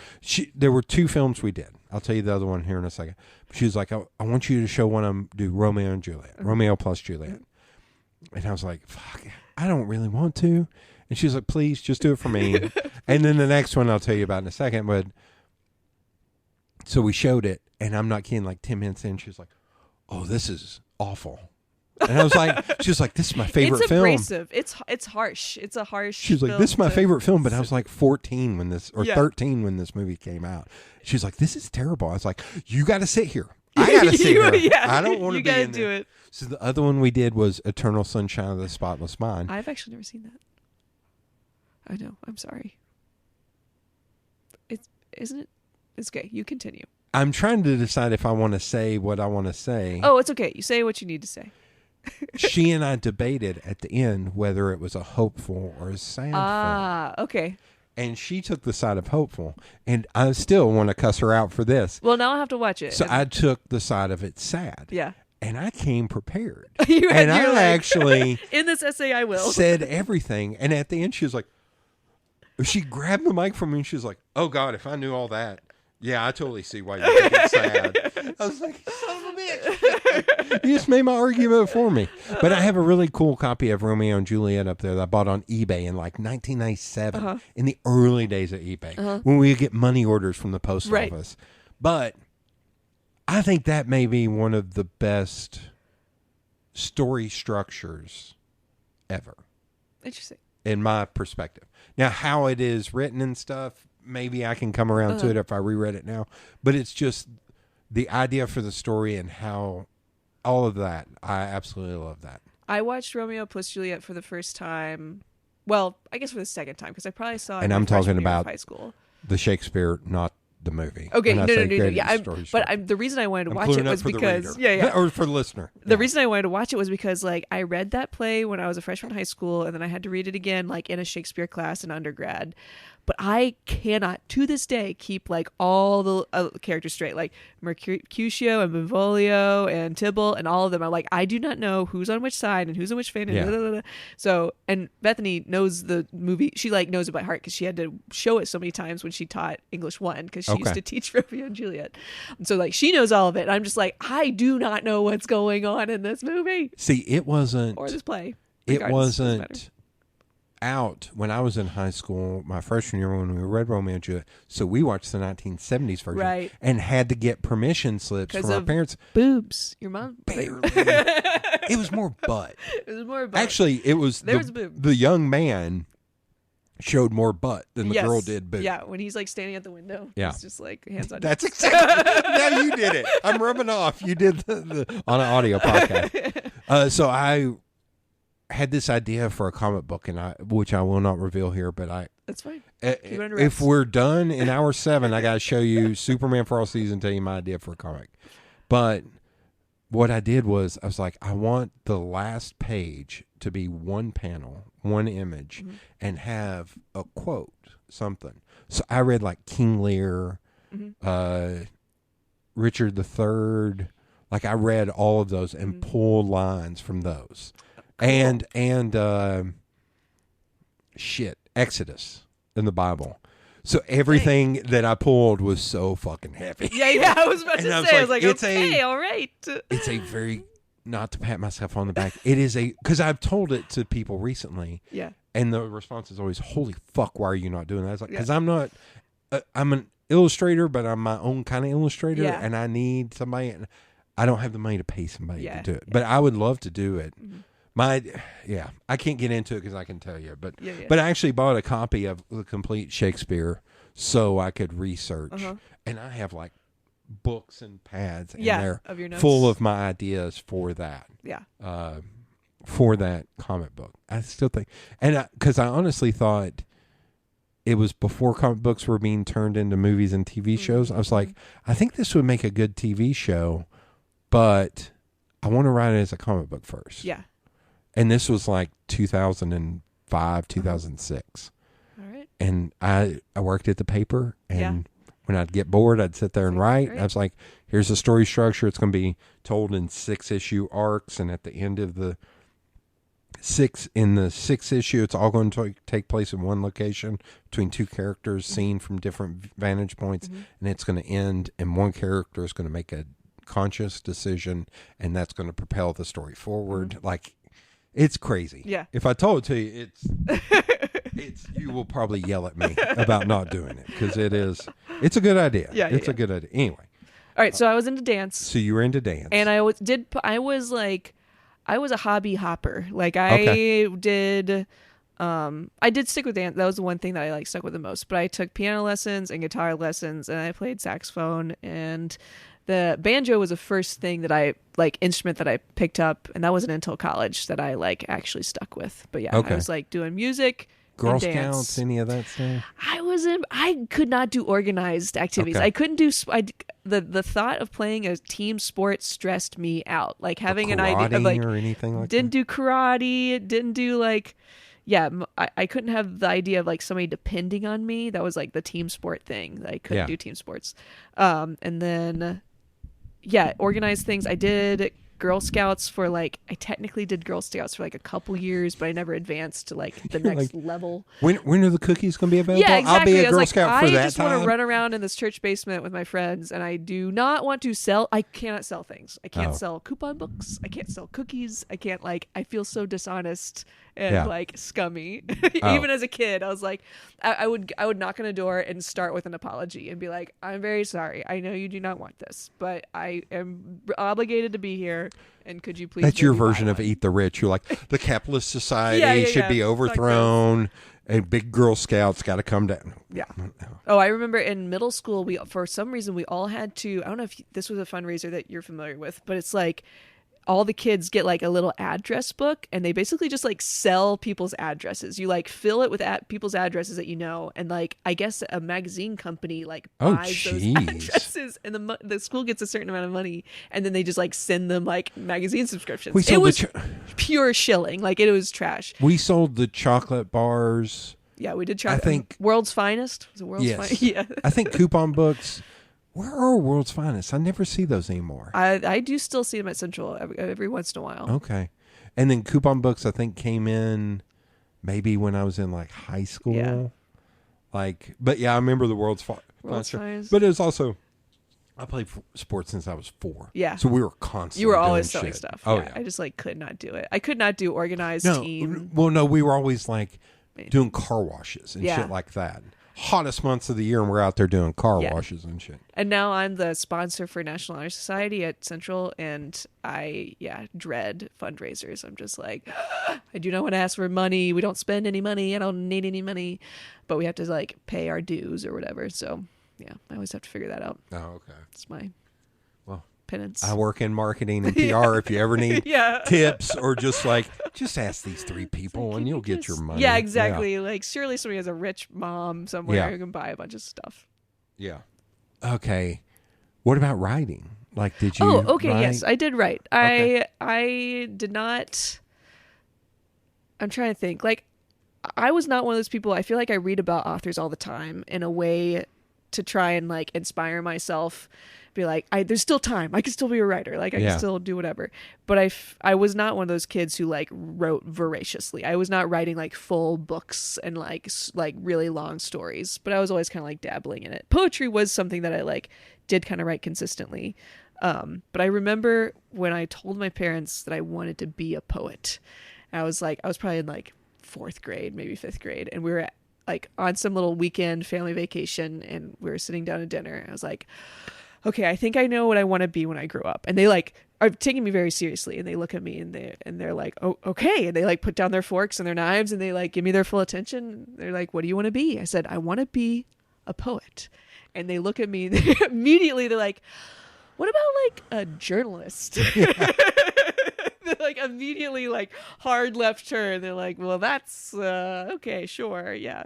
There were 2 films we did. I'll tell you the other one here in a second. She was like, I want you to show one of them, do Romeo and Juliet, Romeo plus Juliet. And I was like, fuck, I don't really want to. And she was like, please, just do it for me. And then the next one I'll tell you about in a second. But so we showed it, and I'm not kidding, like 10 minutes in, she was like, oh, this is awful. And I was like, she was like, this is my favorite film. It's abrasive. It's harsh. It's a harsh. She was like, this is my favorite film, but I was like 14 when this, or 13 when this movie came out. She was like, this is terrible. I was like, you got to sit here. I got to sit here. Yeah, I don't want to be in there. You got to do it. So the other one we did was Eternal Sunshine of the Spotless Mind. I've actually never seen that. I know. I'm sorry. Isn't it? It's okay. You continue. I'm trying to decide if I want to say what I want to say. Oh, it's okay. You say what you need to say. She and I debated at the end whether it was a hopeful or a sad film. Okay. And she took the side of hopeful. And I still want to cuss her out for this. Well, now I have to watch it. So I took the side of it sad. Yeah. And I came prepared. And I actually in this essay I will said everything. And at the end she was like, she grabbed the mic from me and she was like, oh God, if I knew all that. Yeah, I totally see why you're getting sad. I was like, son of a bitch. You just made my argument for me. But I have a really cool copy of Romeo and Juliet up there that I bought on eBay in like 1997, in the early days of eBay, when we would get money orders from the post office. But I think that may be one of the best story structures ever. Interesting. In my perspective. Now, how it is written and stuff, maybe I can come around to it if I reread it now. But it's just the idea for the story and how all of that. I absolutely love that. I watched Romeo plus Juliet for the first time. Well, I guess for the second time because I probably saw it. And in I'm talking freshman year of about high school. The Shakespeare, not the movie. Okay, no. Yeah, the reason I wanted to watch it was because or for the listener. The reason I wanted to watch it was because like I read that play when I was a freshman in high school, and then I had to read it again like in a Shakespeare class in undergrad. But I cannot, to this day, keep like all the characters straight, like Mercutio and Benvolio and Tybalt and all of them. I'm like, I do not know who's on which side and who's on which fan. And So, and Bethany knows the movie. She like knows it by heart because she had to show it so many times when she taught English 1 because she used to teach Romeo and Juliet. And so like she knows all of it. And I'm just like, I do not know what's going on in this movie. See, it wasn't. Or this play. it Regardless, doesn't matter. wasn't out when I was in high school, my freshman year when we read Romeo and Juliet. So we watched the 1970s version Right. and had to get permission slips 'Cause from our of parents. Boobs. Your mom. Barely. It was more butt. It was more about. Actually, it was There was boob. the young man showed more butt than the Yes. girl did boob. Yeah, when he's like standing at the window. Yeah. It's just like hands on. That's exactly. Now you did it. I'm rubbing off. You did the on an audio podcast. So I had this idea for a comic book, which I will not reveal here, but That's fine. Keep it under if wraps. we're done in hour 7, I got to show you Superman for all season, tell you my idea for a comic. But what I did was I was like, I want the last page to be one panel, one image, and have a quote, something. So I read like King Lear, Richard III. Like I read all of those and pulled lines from those. And Exodus in the Bible. So everything that I pulled was so fucking heavy. Yeah, I was about And to I was say. I like, was like, it's okay, all right. It's a very, not to pat myself on the back, it is because I've told it to people recently. Yeah. And the response is always, holy fuck, why are you not doing that? I was like, Yeah. because I'm not, I'm an illustrator, but I'm my own kind of illustrator. Yeah. And I need somebody, and I don't have the money to pay somebody Yeah, to do it. yeah. But I would love to do it. I can't get into it because I can tell you. But I actually bought a copy of the complete Shakespeare so I could research. And I have like books and pads in there of your notes. full of my ideas for that. Yeah. For that comic book. I still think, and because I honestly thought it was before comic books were being turned into movies and TV shows. I was like, I think this would make a good TV show, but I want to write it as a comic book first. Yeah. And this was like 2005, 2006. All right. And I worked at the paper, and when I'd get bored, I'd sit there and write. Great. I was like, here's the story structure. It's going to be told in 6-issue arcs, and at the end of the 6th issue, it's all going to take place in one location between two characters seen from different vantage points, and it's going to end, and one character is going to make a conscious decision, and that's going to propel the story forward. Like, it's crazy. Yeah. If I told it to you, it's you will probably yell at me about not doing it because it's a good idea. Yeah, It's a good idea. Anyway. All right. So I was into dance. So you were into dance. And I was a hobby hopper. Like I did stick with dance. That was the one thing that I stuck with the most. But I took piano lessons and guitar lessons, and I played saxophone, and the banjo was the first thing that instrument that I picked up, and that wasn't until college that I actually stuck with. But yeah, I was doing music, Girl and dance. Scouts, any of that stuff? I could not do organized activities. Okay. I couldn't do. The thought of playing a team sport stressed me out. Like having an idea of or anything like didn't that? do karate. Didn't do I couldn't have the idea of somebody depending on me. That was the team sport thing. I couldn't do team sports. And then organized things. I did Girl Scouts for I technically did Girl Scouts for a couple years, but I never advanced to the next level. When are the cookies going to be available? Yeah, exactly. I'll be a I was Girl Scout for I that just time. want to run around in this church basement with my friends, and I do not want to sell. I cannot sell things. I can't sell coupon books. I can't sell cookies. I can't I feel so dishonest and scummy. Even as a kid, I was I would knock on a door and start with an apology and be like, "I'm very sorry. I know you do not want this, but I am obligated to be here. And could you please?" That's your maybe buy version of one?" Eat the Rich. You're like, the capitalist society should be Fuck overthrown. And big Girl Scouts got to come down. Yeah. Oh, I remember in middle school, for some reason, we all had to, I don't know if this was a fundraiser that you're familiar with, but it's all the kids get a little address book, and they basically just sell people's addresses. You fill it with people's addresses that you know, and I guess a magazine company buys those addresses, and the school gets a certain amount of money, and then they just send them magazine subscriptions. It was pure shilling. It was trash. We sold the chocolate bars. Yeah, we did try. I think World's Finest. Was it World's Finest? Yeah. I think coupon books. Where are World's Finest? I never see those anymore. I do still see them at Central every once in a while. Okay. And then coupon books, I think, came in maybe when I was in high school. Yeah. But yeah, I remember the World's Finest. Finest. But it was also I played sports since I was 4. Yeah. So we were constantly You were doing always selling shit. stuff. Oh, yeah. yeah. I just like could not do it. I could not do organized No, team. well, no, we were always like doing car washes and Yeah. shit like that. Hottest months of the year, and we're out there doing car Yeah. washes and shit. And now I'm the sponsor for National Honor Society at Central, and I dread fundraisers. I'm just like, I do not want to ask for money. We don't spend any money. I don't need any money, but we have to like pay our dues or whatever. So yeah, I always have to figure that out. Oh, okay. It's my Well, penance. I work in marketing and PR. If you ever need Yeah. tips or just ask these 3 people and you'll get your money. Yeah, exactly. Like surely somebody has a rich mom somewhere Yeah. who can buy a bunch of stuff. Yeah. Okay. What about writing? Like, did you? Oh, okay. write? Yes, I did write. Okay. I did not. I'm trying to think. Like, I was not one of those people. I feel like I read about authors all the time in a way to try and like inspire myself. Be like, there's still time. I can still be a writer. Like, I Yeah. can still do whatever. But I was not one of those kids who like wrote voraciously. I was not writing like full books and like really long stories. But I was always kind of like dabbling in it. Poetry was something that I like did kind of write consistently. But I remember when I told my parents that I wanted to be a poet. I was probably in like 4th grade, maybe 5th grade, and we were like on some little weekend family vacation, and we were sitting down at dinner. I was like, okay, I think I know what I want to be when I grow up. And they like are taking me very seriously, and they look at me and they're like, oh, okay. And they like put down their forks and their knives and they like give me their full attention. They're like, what do you want to be? I said, I want to be a poet. And they look at me and immediately they're like, what about like a journalist? They're like immediately like hard left turn. They're like, well, that's okay, sure. Yeah,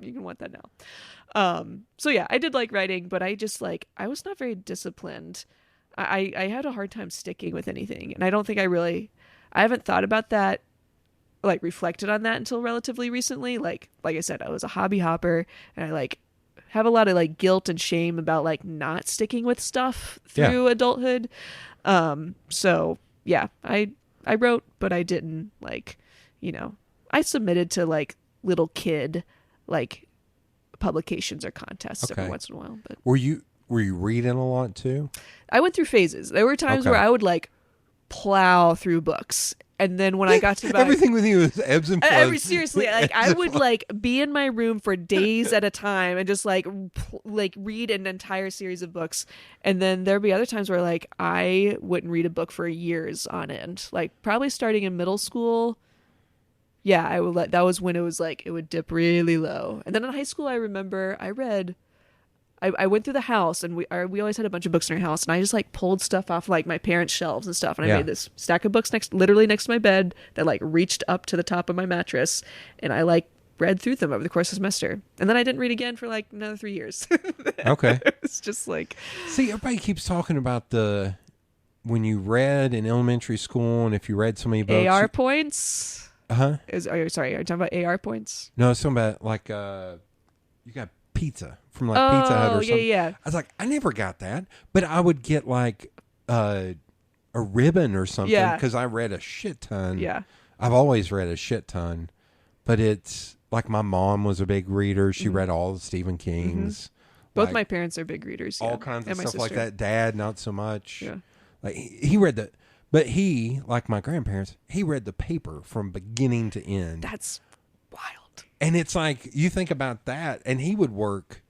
you can want that now. So yeah, I did like writing, but I just like, I was not very disciplined. I had a hard time sticking with anything. And I don't think I haven't thought about that, like reflected on that until relatively recently. Like I said, I was a hobby hopper, and I like have a lot of like guilt and shame about like not sticking with stuff through adulthood. So yeah, I wrote, but I didn't like, I submitted to like little kid, like publications or contests every once in a while. But Were you reading a lot too? I went through phases. There were times Okay. where I would like plow through books. And then when I got to about Everything with you is ebbs and flows. seriously, like I would like be in my room for days at a time and just like read an entire series of books. And then there'd be other times where like I wouldn't read a book for years on end. Like probably starting in middle school. Yeah, I would that was when it was like it would dip really low. And then in high school, I remember I read. I went through the house, and we always had a bunch of books in our house, and I just like pulled stuff off like my parents' shelves and stuff, and I made this stack of books literally next to my bed that like reached up to the top of my mattress, and I like read through them over the course of the semester, and then I didn't read again for like another 3 years. Okay. It's just like, See, everybody keeps talking about when you read in elementary school, and if you read so many books. AR points. Are you talking about AR points? No, it's talking about like you got pizza from like Pizza Hut or something. Yeah. I was like, I never got that, but I would get like a ribbon or something because I read a shit ton. Yeah. I've always read a shit ton, but it's like my mom was a big reader. She read all the Stephen King's. Both like, my parents are big readers. all yeah. kinds of And my stuff like sister. that. Dad, not so much. Yeah. Like he read but he, like my grandparents, he read the paper from beginning to end. That's wild. And it's like, you think about that, and he would work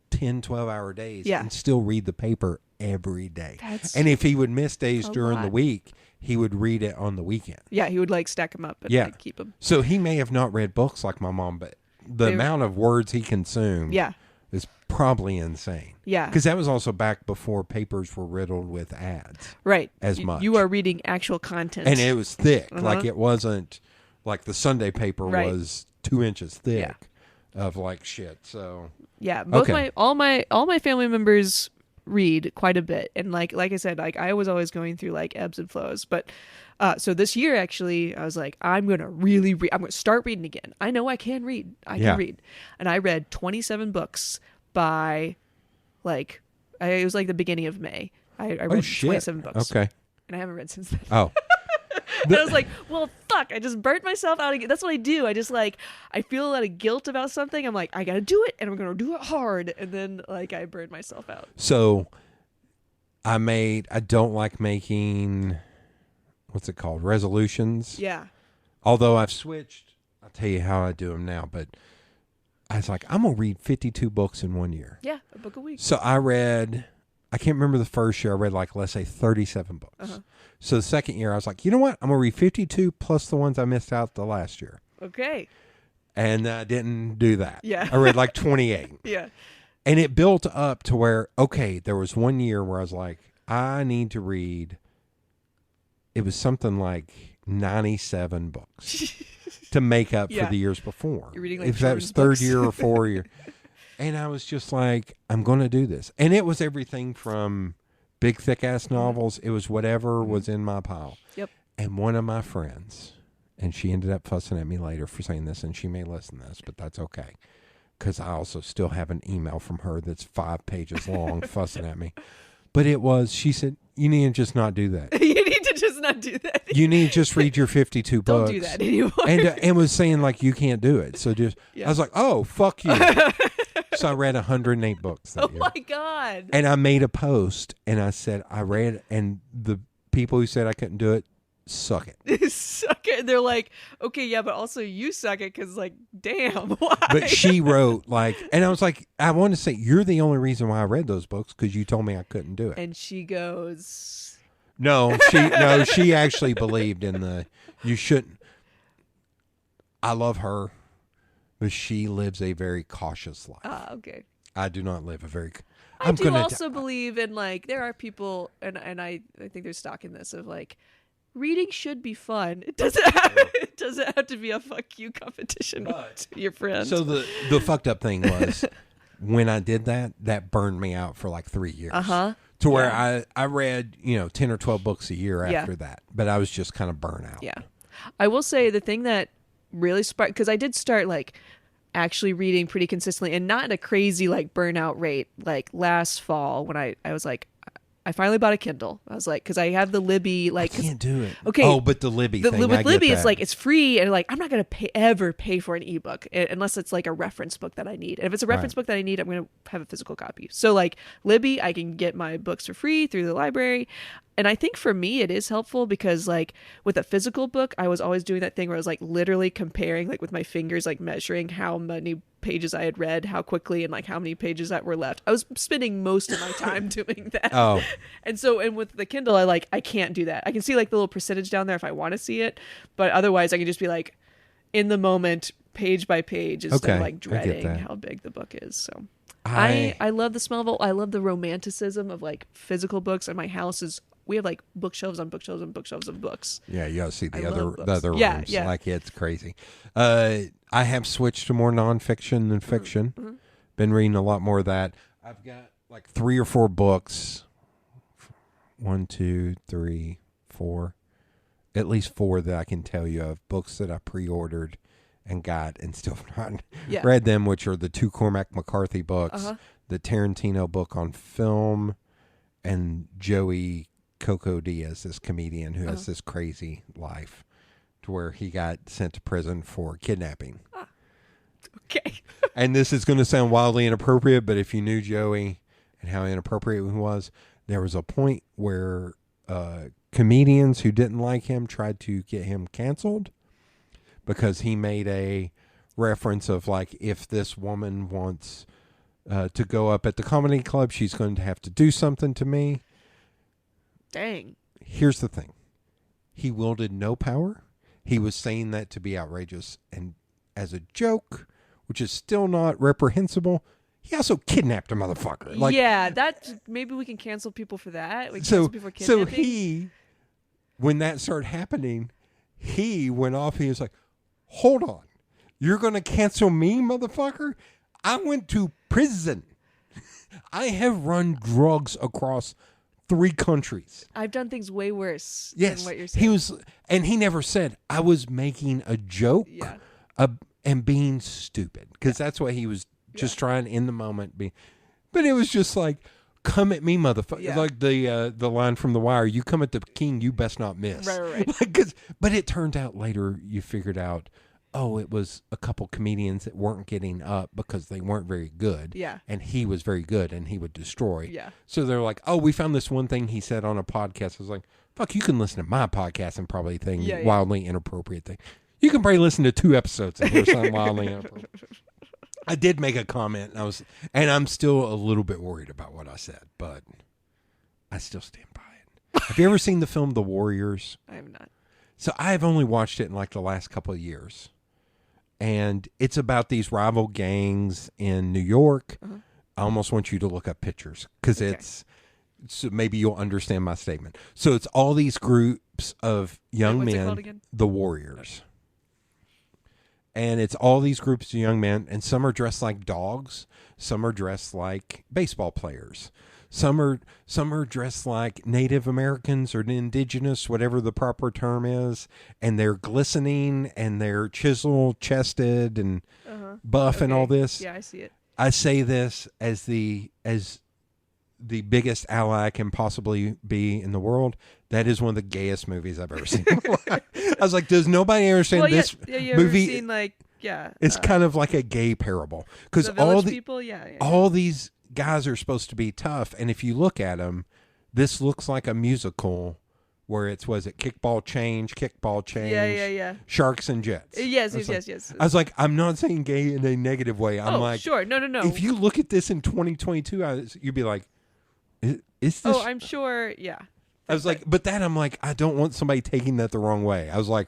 10, 12-hour days and still read the paper every day. And if he would miss days during the week, he would read it on the weekend. Yeah, he would like stack them up and like, keep them. So he may have not read books like my mom, but the amount of words he consumed is probably insane. Yeah. Because that was also back before papers were riddled with ads. Right. As much. You are reading actual content. And it was thick. Like it wasn't like the Sunday paper was 2 inches thick of like shit. So yeah, all my family members read quite a bit, and like I said, like I was always going through like ebbs and flows. But so this year actually, I was like, I'm gonna really read. I'm gonna start reading again. I know I can read. I can read, and I read 27 books by like it was like the beginning of May. I read 27 books. Okay, and I haven't read since then. Oh. And I was like, well, fuck, I just burnt myself out again. That's what I do. I just like, I feel a lot of guilt about something. I'm like, I got to do it, and I'm going to do it hard. And then like I burned myself out. So I don't like making, what's it called? Resolutions. Yeah. Although I've switched, I'll tell you how I do them now, but I was like, I'm going to read 52 books in 1 year. Yeah, a book a week. So I can't remember the first year, I read like, let's say 37 books. Uh-huh. So the second year, I was like, you know what? I'm going to read 52 plus the ones I missed out the last year. Okay. And I didn't do that. Yeah. I read like 28. Yeah. And it built up to where, okay, there was 1 year where I was like, I need to read, it was something like 97 books to make up Yeah. for the years before. You're reading, like, if that was children's third books. year or fourth year. And I was just like, I'm going to do this. And it was everything from big, thick-ass novels. It was whatever was in my pile. Yep. And one of my friends, and she ended up fussing at me later for saying this, and she may listen to this, but that's okay. Because I also still have an email from her that's 5 pages long fussing at me. But she said, you need to just not do that. You need to just not do that. You need to just read your 52 Don't books. do that anymore. And was saying, like, you can't do it. So just, Yeah. I was like, oh, fuck you. So I read 108 books that Oh year. my God. And I made a post, and I said, I read, and the people who said I couldn't do it, suck it. Suck it. And they're like, okay, yeah, but also you suck it because, like, damn, why? But she wrote, like, and I was like, I want to say, you're the only reason why I read those books, because you told me I couldn't do it. And she goes, No, she actually believed in you shouldn't. I love her, but she lives a very cautious life. okay. I do not live a very. I do also believe in, like, there are people, and I think there's stock in this of, like, reading should be fun. It doesn't have to be a fuck you competition with your friends. So the fucked up thing was when I did that burned me out for like 3 years. Uh-huh. To where I read 10 or 12 books a year Yeah. after that, but I was just kind of burnt out. Yeah. I will say the thing that really sparked, because I did start, like, actually reading pretty consistently and not at a crazy, like, burnout rate, like last fall when I was like, I finally bought a Kindle. I was like, because I have the Libby, like, I can't do it. Okay. Oh, but the Libby thing. with I get Libby, it's that. like, it's free, and, like, I'm not gonna ever pay for an ebook unless it's like a reference book that I need. And if it's a reference book that I need, I'm gonna have a physical copy. So, like, Libby, I can get my books for free through the library. And I think for me, it is helpful because, like, with a physical book, I was always doing that thing where I was, like, literally comparing, like, with my fingers, like, measuring how many pages I had read, how quickly, and, like, how many pages that were left. I was spending most of my time doing that. Oh. And with the Kindle, I can't do that. I can see, like, the little percentage down there if I want to see it, but otherwise I can just be, like, in the moment, page by page, instead of, like, I get dreading that. how big the book is. So I love the smell of it. I love the romanticism of, like, physical books. And my house we have, like, bookshelves on bookshelves on bookshelves of books. Yeah, you gotta see I the love other books. rooms. Yeah. Like, it's crazy. I have switched to more nonfiction than fiction. Mm-hmm. Been reading a lot more of that. I've got like 3 or 4 books. 1, 2, 3, 4. At least 4 that I can tell you of. Books that I pre-ordered and got and still not read them, which are the 2 Cormac McCarthy books, the Tarantino book on film, and Joey Coco Diaz, this comedian who has this crazy life to where he got sent to prison for kidnapping. Okay. And this is going to sound wildly inappropriate, but if you knew Joey and how inappropriate he was, there was a point where comedians who didn't like him tried to get him canceled because he made a reference of, like, if this woman wants to go up at the comedy club, she's going to have to do something to me. Dang. Here's the thing. He wielded no power. He was saying that to be outrageous and as a joke, which is still not reprehensible. He also kidnapped a motherfucker. Like, yeah, that maybe we can cancel people for that. We can so cancel people for kidnapping. when that started happening, he went off. He was like, hold on. You're going to cancel me, motherfucker? I went to prison. I have run drugs across 3 countries. I've done things way worse Yes, than what you're saying. he never said I was making a joke and being stupid, because that's what he was just trying in the moment. But it was just like, come at me, motherfucker. Yeah. Like the line from The Wire, you come at the king, you best not miss. Right. But it turned out later, you figured out, oh, it was a couple comedians that weren't getting up because they weren't very good. Yeah. And he was very good and he would destroy. Yeah. So they're like, oh, we found this one thing he said on a podcast. I was like, fuck, you can listen to my podcast and probably think wildly inappropriate thing. You can probably listen to 2 episodes and hear something wildly inappropriate. I did make a comment, and I'm still a little bit worried about what I said, but I still stand by it. Have you ever seen the film The Warriors? I have not. So I've only watched it in like the last couple of years, and it's about these rival gangs in New York. Uh-huh. I almost want you to look up pictures because it's so maybe you'll understand my statement. So it's all these groups of young What's it men, called again? The Warriors. And it's all these groups of young men, and some are dressed like dogs, some are dressed like baseball players, some are dressed like Native Americans or indigenous, whatever the proper term is, and they're glistening and they're chisel-chested and buff and all this. Yeah, I see it. I say this as the biggest ally I can possibly be in the world. That is one of the gayest movies I've ever seen. I was like, does nobody understand this you movie? Ever seen like it's kind of like a gay parable because the all Village the people, all these guys are supposed to be tough, and if you look at them, this looks like a musical where it's kickball change, yeah. sharks and jets. Yes. I was like, I'm not saying gay in a negative way. I'm like, sure, no. if you look at this in 2022, you'd be like, is this? Oh, I'm sure. Yeah. I was like, but I'm like, I don't want somebody taking that the wrong way. I was like,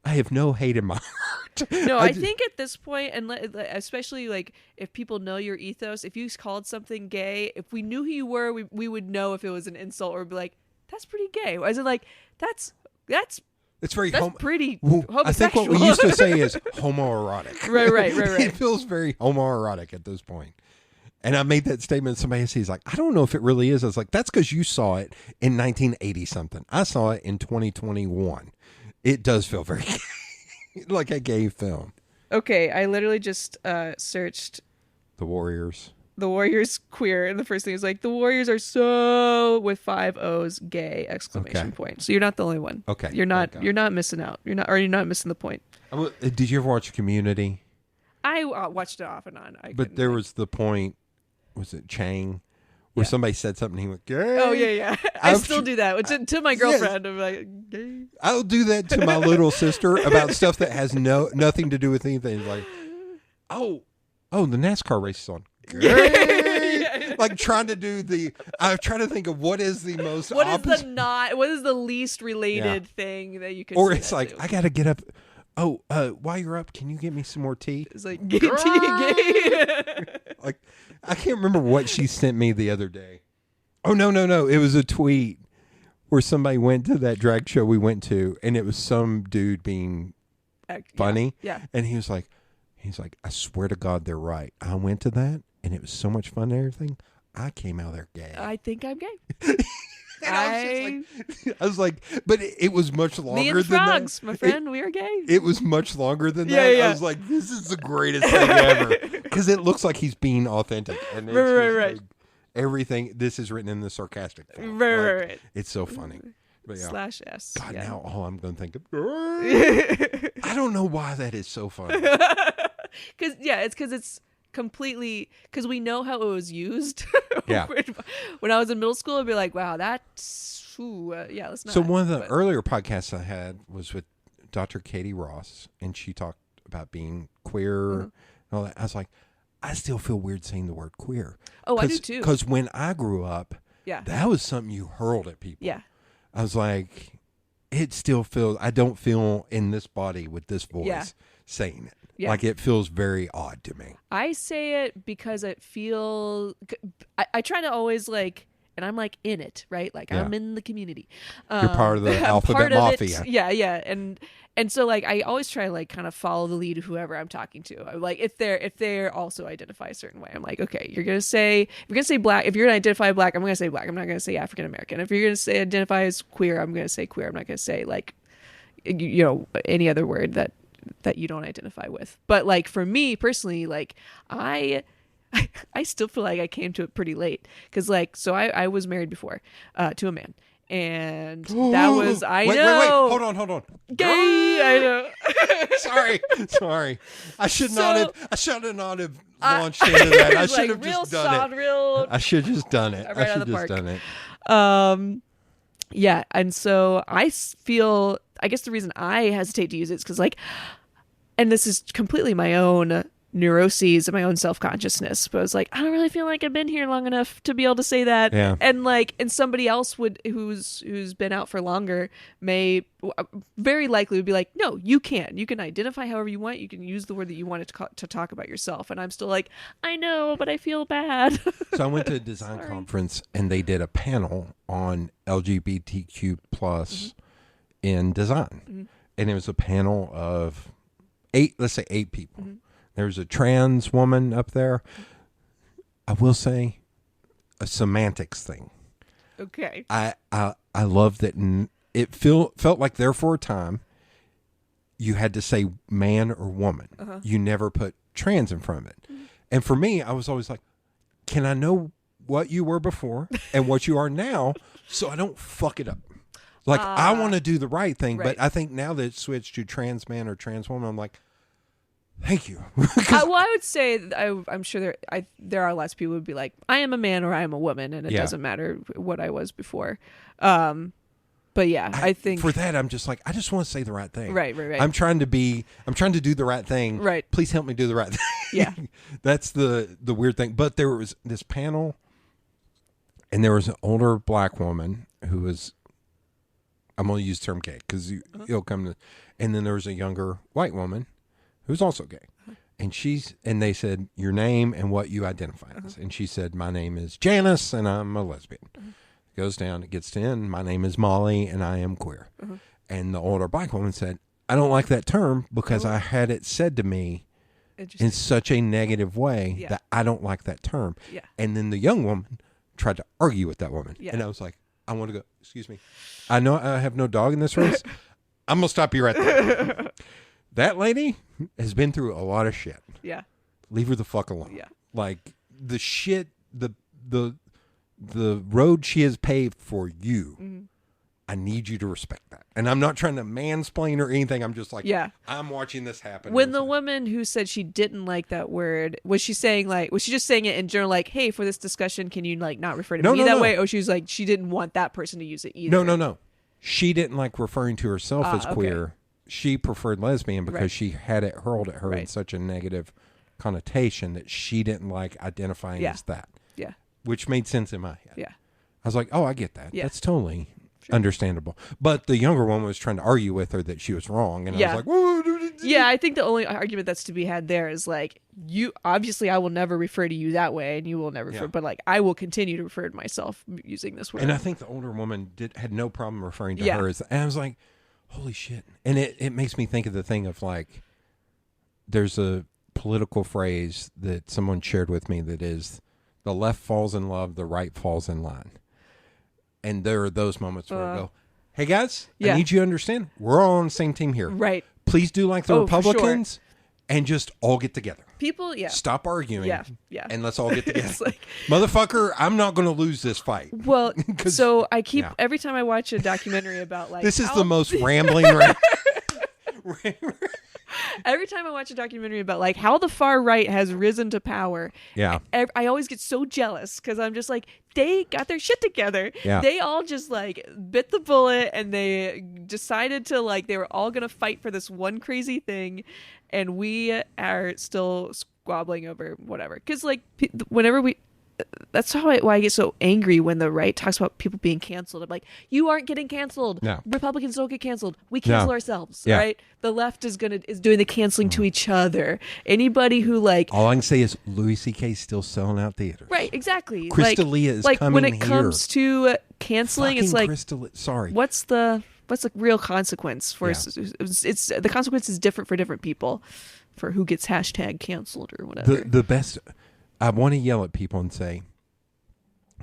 I have no hate in my heart. No, I think at this point, and especially like if people know your ethos, if you called something gay, if we knew who you were, we would know if it was an insult or be like, that's pretty gay. As in like, that's it's very pretty homosexual. I think what we used to say is homoerotic. Right. It feels very homoerotic at this point. And I made that statement. Somebody he's like, I don't know if it really is. I was like, that's because you saw it in 1980 something. I saw it in 2021. It does feel very gay, like a gay film. Okay, I literally just searched The Warriors. The Warriors queer, and the first thing is like, the Warriors are so with 5 O's gay exclamation point. So you're not the only one. Okay, you're not missing out. You're not missing the point. Did you ever watch Community? I watched it off and on. But there was the point. Was it Chang? Where somebody said something, he went, gay. Oh, yeah. I still do that. To my girlfriend, I'm like, gay. I'll do that to my little sister about stuff that has nothing to do with anything. Like, oh, the NASCAR race is on. Gay. Like trying to do I'm trying to think of what is the most what is the least related thing that you could or say it's like, to? I got to get up. Oh, while you're up, can you get me some more tea? It's like, gay. Like, I can't remember what she sent me the other day. Oh, no. It was a tweet where somebody went to that drag show we went to, and it was some dude being funny. Yeah. And he's like, I swear to God, they're right. I went to that, and it was so much fun and everything. I came out there gay. I think I'm gay. I was like, but it was much longer Me and the than frogs, that. My friend, we are gay. It was much longer than that. Yeah. I was like, this is the greatest thing ever. Because it looks like he's being authentic. And it's right. Like, everything, this is written in the sarcastic form. Right. It's so funny. But yeah. /S. God, yeah. now all I'm going to think of. I don't know why that is so funny. Because it's completely, because we know how it was used. Yeah. When I was in middle school, I'd be like, wow, let's not. So one of the earlier podcasts I had was with Dr. Katie Ross, and she talked about being queer and all that. I was like, I still feel weird saying the word queer. Oh, I do too. Because when I grew up, that was something you hurled at people. Yeah. I was like, it still feels, I don't feel in this body with this voice saying it. Yeah. Like, it feels very odd to me. I say it because I I try to always like, and I'm like in it, right? Like I'm in the community. You're part of the alphabet mafia. Yeah. And so like I always try to like kind of follow the lead of whoever I'm talking to. I'm like if they're also identify a certain way, I'm like, okay, if you're gonna say black, if you're gonna identify black, I'm gonna say black. I'm not gonna say African American. If you're gonna say identify as queer, I'm gonna say queer. I'm not gonna say like any other word that you don't identify with. But like for me personally, like I still feel like I came to it pretty late because like, so I was married before to a man, And that was, I wait, know. Wait. Hold on. Gay. I know. Sorry. I should not have launched into that. I should have just done it. I should have just done it. Right I out should of the have just park. done it. Yeah, and so I feel, I guess the reason I hesitate to use it is because, like, and this is completely my own neuroses and my own self-consciousness, but it's like, I don't really feel like I've been here long enough to be able to say that. Yeah. And like, and somebody else who's been out for longer may very likely would be like, no, you can identify however you want. You can use the word that you wanted to talk about yourself. And I'm still like, I know, but I feel bad. So I went to a design conference and they did a panel on LGBTQ plus in design. And it was a panel of eight people. There's a trans woman up there. I will say a semantics thing. Okay. I love that it felt like there for a time you had to say man or woman. You never put trans in front of it. And for me, I was always like, can I know what you were before and what you are now so I don't fuck it up? Like, I want to do the right thing, but I think now that it's switched to trans man or trans woman, I'm like, thank you. Well, I would say I'm sure there are lots of people who would be like, I am a man or I am a woman, and it doesn't matter what I was before. But yeah, I think for that I'm just like, I just want to say the right thing. Right. I'm trying to do the right thing. Right. Please help me do the right thing. Yeah. That's the weird thing. But there was this panel, and there was an older black woman who was, I'm going to use the term gay because you'll come to, and then there was a younger white woman who's also gay. And they said your name and what you identify as. And she said, my name is Janice and I'm a lesbian. Goes down, it gets to end, my name is Molly and I am queer. And the older black woman said, I don't like that term because I had it said to me in such a negative way that I don't like that term. Yeah. And then the young woman tried to argue with that woman. Yeah. And I was like, I want to go, excuse me. I know I have no dog in this race. I'm going to stop you right there. That lady has been through a lot of shit. Yeah. Leave her the fuck alone. Yeah. Like the shit, the road she has paved for you. I need you to respect that. And I'm not trying to mansplain or anything. I'm just like, I'm watching this happen. When the woman who said she didn't like that word, was she just saying it in general, like, hey, for this discussion, can you like not refer to me that way? Or she was like, she didn't want that person to use it either. No. She didn't like referring to herself as queer. Okay. She preferred lesbian because she had it hurled at her in such a negative connotation that she didn't like identifying as that. Yeah. Which made sense in my head. Yeah. I was like, oh, I get that. Yeah. That's totally understandable. But the younger woman was trying to argue with her that she was wrong. And I was like, whoa. Yeah, I think the only argument that's to be had there is like, you obviously I will never refer to you that way and you will never refer, but like I will continue to refer to myself using this word. And I think the older woman had no problem referring to her as, and I was like, holy shit. And it makes me think of the thing of like, there's a political phrase that someone shared with me that is, the left falls in love, the right falls in line. And there are those moments where I go, hey guys, I need you to understand, we're all on the same team here. Right. Please do like the Republicans and just all get together. People, Stop arguing. Yeah. And let's all get together. Like, motherfucker, I'm not going to lose this fight. Well, so I keep, every time I watch a documentary about like... This is the most rambling... Every time I watch a documentary about like how the far right has risen to power, I always get so jealous because I'm just like, they got their shit together. Yeah. They all just like bit the bullet and they decided to like, they were all going to fight for this one crazy thing. And we are still squabbling over whatever. Because like whenever that's why I get so angry when the right talks about people being canceled. I'm like, you aren't getting canceled. No. Republicans don't get canceled. We cancel ourselves, Yeah. right? The left is doing the canceling to each other. Anybody who like, all I can say is Louis C.K. 's still selling out theaters. right, exactly. Crystalia is like coming when it here. comes to canceling, it's like, sorry. what's the real consequence for it's the consequence is different for different people for who gets hashtag canceled or whatever. The best. I want to yell at people and say,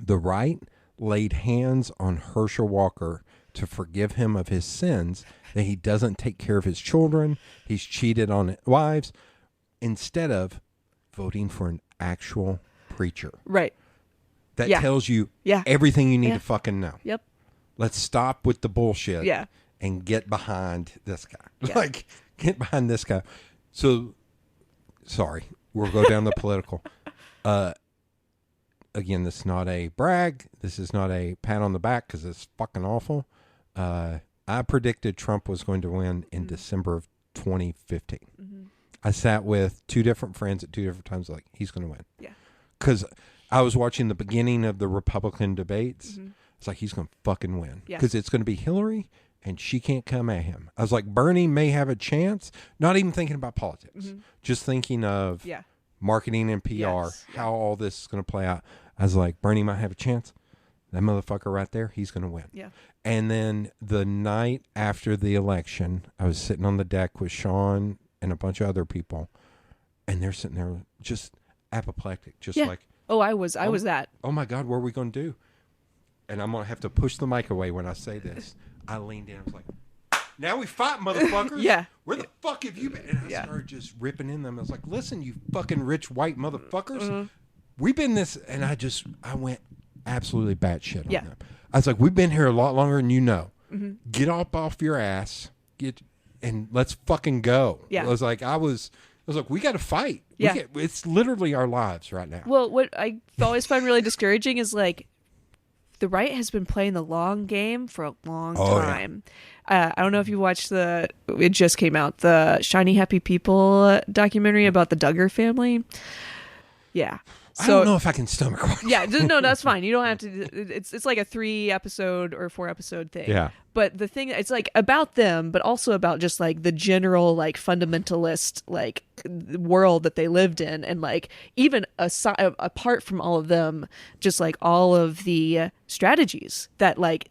the right laid hands on Herschel Walker to forgive him of his sins, that he doesn't take care of his children, he's cheated on wives, instead of voting for an actual preacher. Right. That tells you everything you need to fucking know. Yep. Let's stop with the bullshit. Yeah. And get behind this guy. Yeah. Like, get behind this guy. So, sorry, we'll go down the political. Again, this is not a brag. This is not a pat on the back because it's fucking awful. I predicted Trump was going to win in December of 2015. Mm-hmm. I sat with two different friends at two different times, like, he's going to win. Yeah. Because I was watching the beginning of the Republican debates. Mm-hmm. It's like, he's going to fucking win. Yeah. Because it's going to be Hillary, and she can't come at him. I was like, Bernie may have a chance. Not even thinking about politics. Just thinking of marketing and PR, Yes. how all this is going to play out. I was like, Bernie might have a chance. That motherfucker right there, he's going to win. Yeah. And then the night after the election, I was sitting on the deck with Sean and a bunch of other people, and they're sitting there just apoplectic, just like, oh, I was that. oh my God, what are we going to do? And I'm going to have to push the mic away when I say this. I leaned in, I was like, now we fight, motherfuckers. Yeah. Where the fuck have you been? And I started just ripping in them. I was like, listen, you fucking rich white motherfuckers. We've been this, and I went absolutely batshit on them. I was like, we've been here a lot longer than you know. Get off your ass, and let's fucking go. Yeah. I was like, we got to fight. Yeah. It's literally our lives right now. Well, what I always find really discouraging is like the right has been playing the long game for a long time. I don't know if you watched it just came out, the Shiny Happy People documentary about the Duggar family. Yeah. I don't know if I can stomach watch. Yeah, no, that's fine. You don't have to. It's like a 3-episode or 4-episode thing. Yeah. But the thing, it's like about them, but also about just like the general like fundamentalist like world that they lived in, and like even apart from all of them, just like all of the strategies that like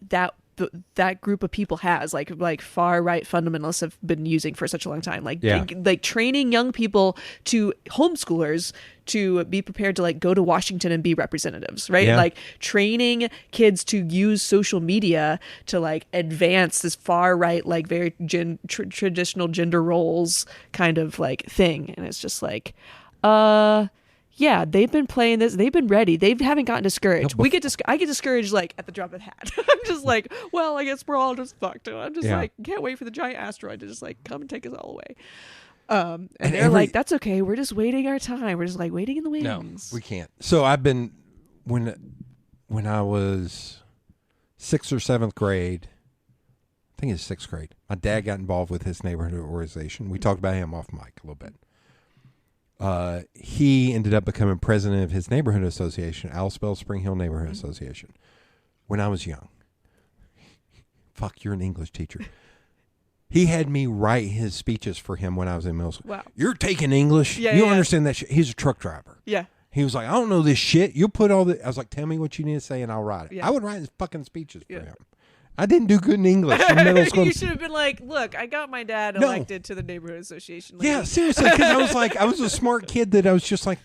that group of people has, like far right fundamentalists have been using for such a long time, like training young people to homeschoolers to be prepared to like go to Washington and be representatives, right? Like training kids to use social media to like advance this far right, like very traditional gender roles kind of like thing. And it's just like, yeah, they've been playing this. They've been ready. They haven't gotten discouraged. I get discouraged like at the drop of a hat. I'm just like, well, I guess we're all just fucked. I'm just like, can't wait for the giant asteroid to just like come and take us all away. And they're like, that's okay. We're just waiting our time. We're just like waiting in the wings. No, we can't. So I've been when I was 6th or 7th grade. I think it's 6th grade. My dad got involved with his neighborhood organization. We talked about him off mic a little bit. He ended up becoming president of his neighborhood association, Aliceville Spring Hill Neighborhood Association, when I was young. Fuck, you're an English teacher. He had me write his speeches for him when I was in middle school. Wow. You're taking English? You don't understand that shit. He's a truck driver. Yeah. He was like, I don't know this shit. You'll put all the... I was like, tell me what you need to say and I'll write it. Yeah. I would write his fucking speeches for him. I didn't do good in English in middle school. You should have been like, look, I got my dad elected to the neighborhood association. Yeah, seriously, because I was a smart kid that I was just like,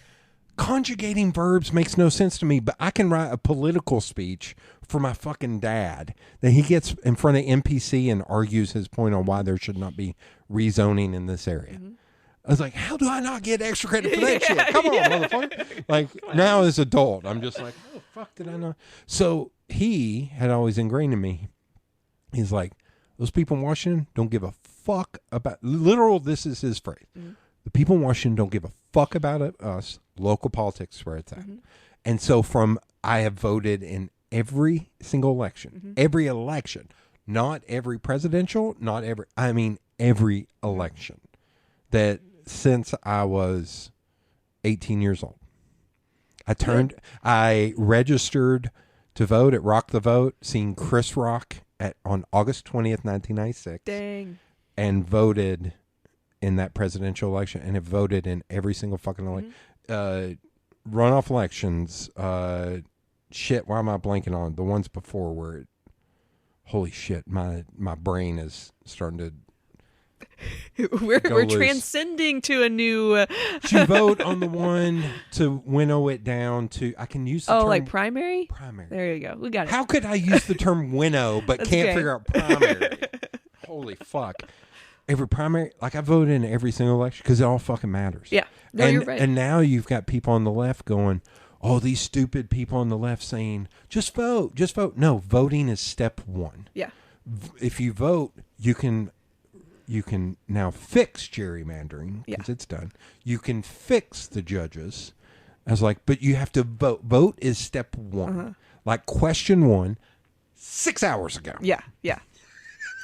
conjugating verbs makes no sense to me, but I can write a political speech for my fucking dad that he gets in front of NPC and argues his point on why there should not be rezoning in this area. I was like, how do I not get extra credit for that shit? Come on, motherfucker. Like, now as an adult, I'm just like, oh, fuck, did I not? So he had always ingrained in me, he's like, those people in Washington don't give a fuck about, this is his phrase. The people in Washington don't give a fuck about us. Local politics is where it's at. And so I have voted in every single election, every election, not every presidential, every election that since I was 18 years old. I registered to vote at Rock the Vote, seeing Chris Rock on August 20th, 1996. Dang. And voted in that presidential election, and have voted in every single fucking election. Runoff elections, shit, why am I blanking on the ones before where holy shit, my brain is starting to we're transcending to a new to vote on the one to winnow it down to, I can use the term like primary. There you go, we got it. How could I use the term winnow but can't figure out primary? Holy fuck. Every primary, like I voted in every single election because it all fucking matters. Yeah. No, you're right. And now you've got people on the left going, all these stupid people on the left saying, just vote, just vote. No, voting is step one. Yeah. If you vote, you can now fix gerrymandering because it's done. You can fix the judges. I was like, but you have to vote. Vote is step one. Like question 1, 6 hours ago. Yeah.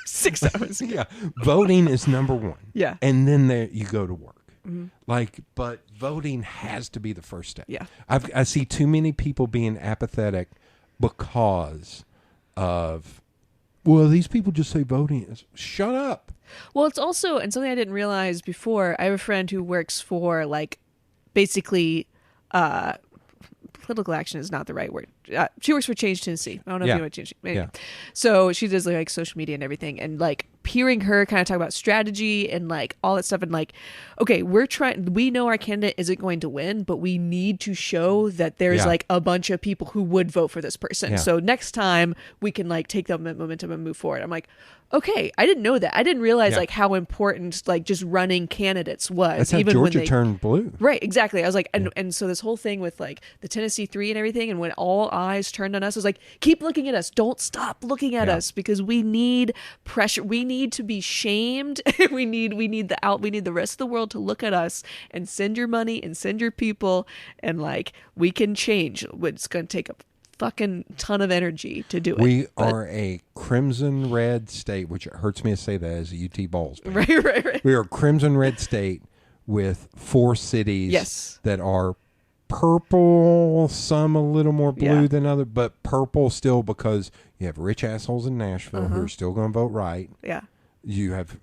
6 hours ago. Yeah. Voting is number 1. Yeah. And then there you go to work. Like, but voting has to be the first step. Yeah. I see too many people being apathetic because of, well, these people just say voting. Shut up. Well, it's also, and something I didn't realize before, I have a friend who works for, like, basically, political action is not the right word. She works for Change Tennessee. I don't know if you know what Change. Anyway. Yeah. So she does like social media and everything, and like hearing her kind of talk about strategy and like all that stuff, and like, okay, we know our candidate isn't going to win, but we need to show that there's like a bunch of people who would vote for this person. Yeah. So next time we can like take that momentum and move forward. I'm like, okay, I didn't know that. I didn't realize like how important like just running candidates was. That's how even Georgia when turned blue. Right, exactly. I was like, and so this whole thing with like the Tennessee 3 and everything, and when all eyes turned on us, I was like, keep looking at us. Don't stop looking at us, because we need pressure. We need to be shamed. we need the rest of the world to look at us and send your money and send your people, and like we can change. It's going to take a fucking ton of energy to do it. We are a crimson red state, which it hurts me to say that as a UT Bulls fan. Right. We are a crimson red state with 4 cities that are purple, some a little more blue than other, but purple still, because you have rich assholes in Nashville who are still going to vote right. Yeah. You have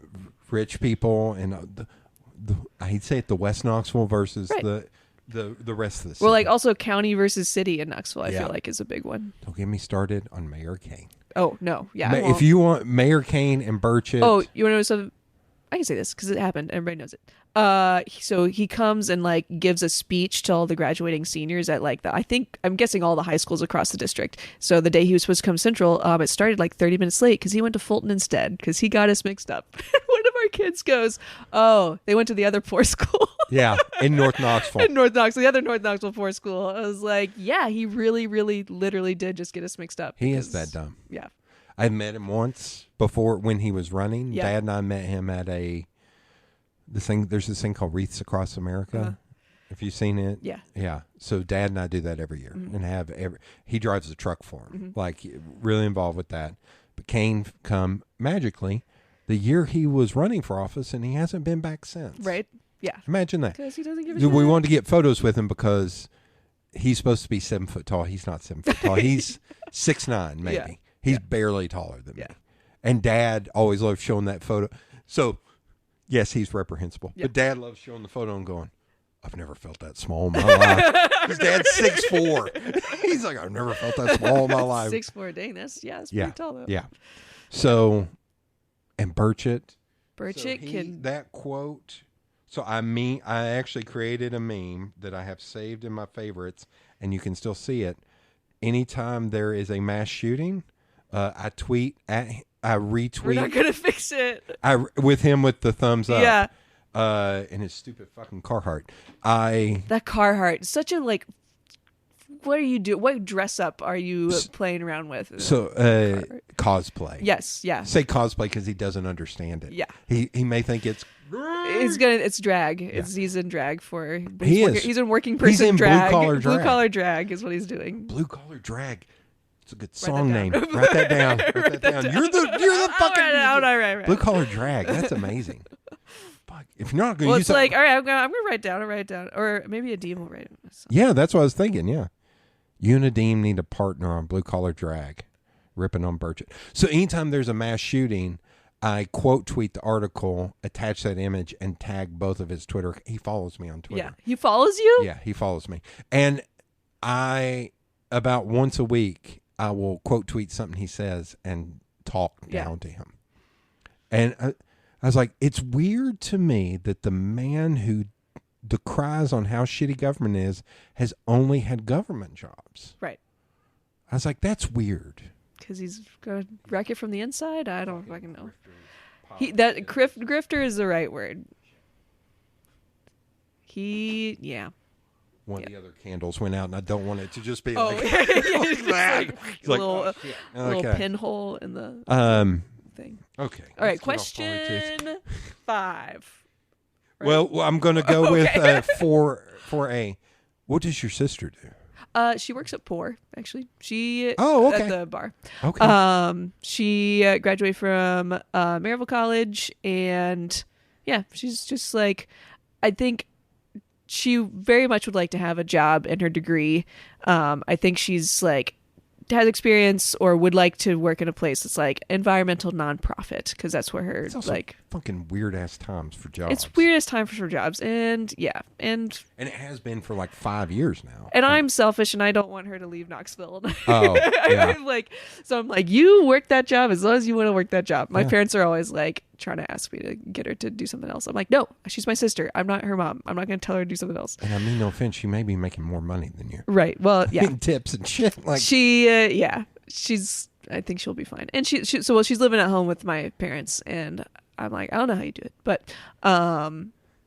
rich people, and I hate to say it, the West Knoxville versus the rest of the city. Well, like also county versus city in Knoxville, I feel like is a big one. Don't get me started on Mayor Kane. Oh, no. Yeah. If you want Mayor Kane and Burchett. Oh, you want to know something? I can say this because it happened. Everybody knows it. So he comes and like gives a speech to all the graduating seniors at like I'm guessing all the high schools across the district. So the day he was supposed to come Central, it started like 30 minutes late because he went to Fulton instead because he got us mixed up. One of our kids goes, "Oh, they went to the other poor school." Yeah, in North Knoxville. In North Knoxville, the other North Knoxville poor school. I was like, yeah, he really, really, literally did just get us mixed up. He is that dumb. Yeah. I met him once before when he was running. Yeah. Dad and I met him at there's this thing called Wreaths Across America. Have you seen it? Yeah. Yeah. So Dad and I do that every year and he drives a truck for him. Like really involved with that. But Kane come magically the year he was running for office, and he hasn't been back since. Right. Yeah. Imagine that. Because he doesn't give a shit. We wanted to get photos with him because he's supposed to be 7 foot tall. He's not 7 foot tall. He's 6'9", maybe. Yeah. He's barely taller than me. And Dad always loved showing that photo. So, yes, he's reprehensible. But Dad loves showing the photo and going, I've never felt that small in my life. His dad's 6'4". He's like, I've never felt that small in my life. 6'4", dang, that's pretty tall though. Yeah. So, and Burchett. Can... That quote... So I actually created a meme that I have saved in my favorites, and you can still see it. Anytime there is a mass shooting, I retweet. We're not gonna fix it. With him with the thumbs up. Yeah. And his stupid fucking Carhartt. That Carhartt, such a like. What are you doing? What dress up are you playing around with? So cosplay. Yes. Yeah. Say cosplay because he doesn't understand it. Yeah. He may think it's. It's drag. Yeah. He's in drag for. He's in working person in drag. Blue collar drag is what he's doing. Blue collar drag. It's a good song name. Write that down. Write that down. You're the fucking. All right. Blue collar drag. That's amazing. Fuck. If you're not going to well, use it's like, all right, I'm gonna write down. I'll write it down, or maybe a Dean will write it. Yeah, that's what I was thinking. Yeah, you and a Dean need a partner on blue collar drag, ripping on Burchett. So anytime there's a mass shooting, I quote tweet the article, attach that image, and tag both of his Twitter. He follows me on Twitter. Yeah, he follows you. Yeah, he follows me, and about once a week I will quote tweet something he says and talk down to him. And I was like, it's weird to me that the man who decries on how shitty government is has only had government jobs. Right. I was like, that's weird. Because he's going to wreck it from the inside? I don't fucking know. Grifter is the right word. Yeah. one of the other candles went out, and I don't want it to just be Oh, like, it's that. like It's like, little, oh, shit. little Okay. pinhole in the thing. Okay. All right, let's get off politics. question 5. Right? Well, I'm going to go with Okay. 4A. What does your sister do? She works at Pour, actually. She Oh, okay. at the bar. Okay. She graduated from Maryville College, and yeah, she's just like, I think she very much would like to have a job in her degree. I think she's like has experience or would like to work in a place that's like environmental nonprofit, because that's where her It's also like fucking weird ass times for jobs. it's weirdest time for jobs, and yeah, and And it has been for like 5 years now. and I'm selfish and I don't want her to leave Knoxville. Oh, yeah. I'm like, so I'm like, you work that job as long as you want to work that job. My Yeah. parents are always like trying to ask me to get her to do something else. I'm like, no, she's my sister. I'm not her mom. I'm not going to tell her to do something else. And I mean no offense, she may be making more money than you. Right. Well, yeah. Tips and shit. Like, She, yeah, she's. I think she'll be fine. And she's living at home with my parents, and I'm like, I don't know how you do it, but